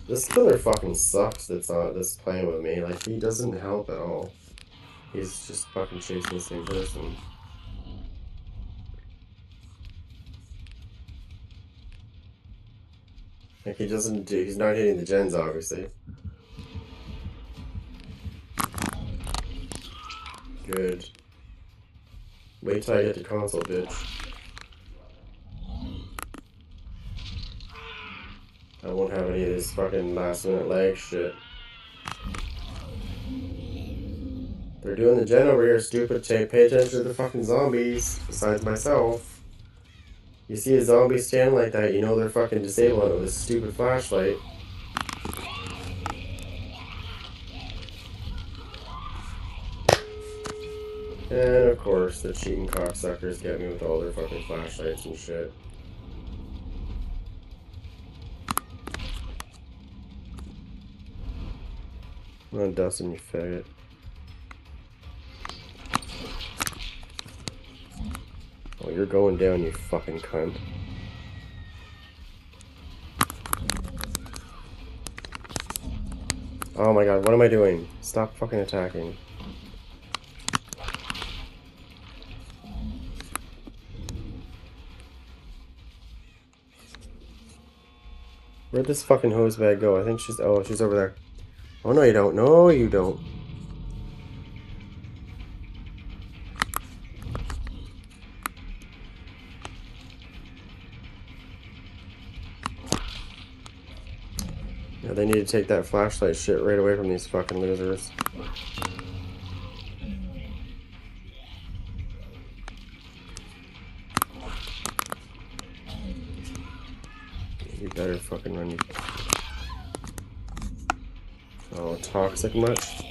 This killer fucking sucks that's playing with me. Like, he doesn't help at all. He's just fucking chasing the same person. Like, he's not hitting the gens, obviously. Good. Wait till I get to console, bitch. I won't have any of this fucking last minute lag shit. They're doing the gen over here, stupid. Pay attention to the fucking zombies, besides myself. You see a zombie stand like that, you know they're fucking disabling it with a stupid flashlight. And of course, the cheating cocksuckers get me with all their fucking flashlights and shit. I'm not dusting, you faggot. Oh, you're going down, you fucking cunt. Oh my god, what am I doing? Stop fucking attacking. Where'd this fucking hose bag go? I think she's over there. Oh, no you don't. No, you don't. Yeah, they need to take that flashlight shit right away from these fucking losers. You better fucking run. Oh, toxic much?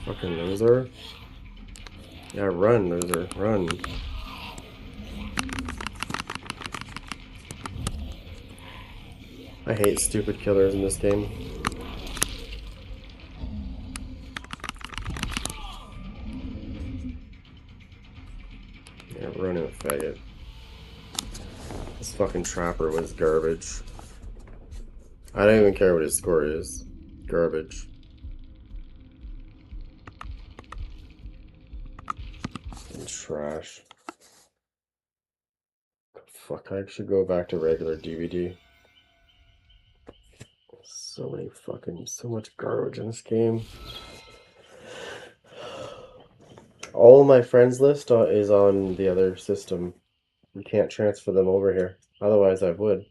Fucking loser. Yeah, run, loser. Run. I hate stupid killers in this game. Yeah, run it, faggot. This fucking trapper was garbage. I don't even care what his score is. Garbage. And trash. Fuck, I should go back to regular DVD. So much garbage in this game. All of my friends list is on the other system. You can't transfer them over here. Otherwise, I would.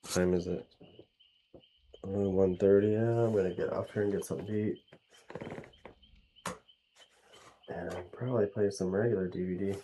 What time is it? 1:30. Yeah, I'm gonna get off here and get something to eat. And I'll probably play some regular DVD.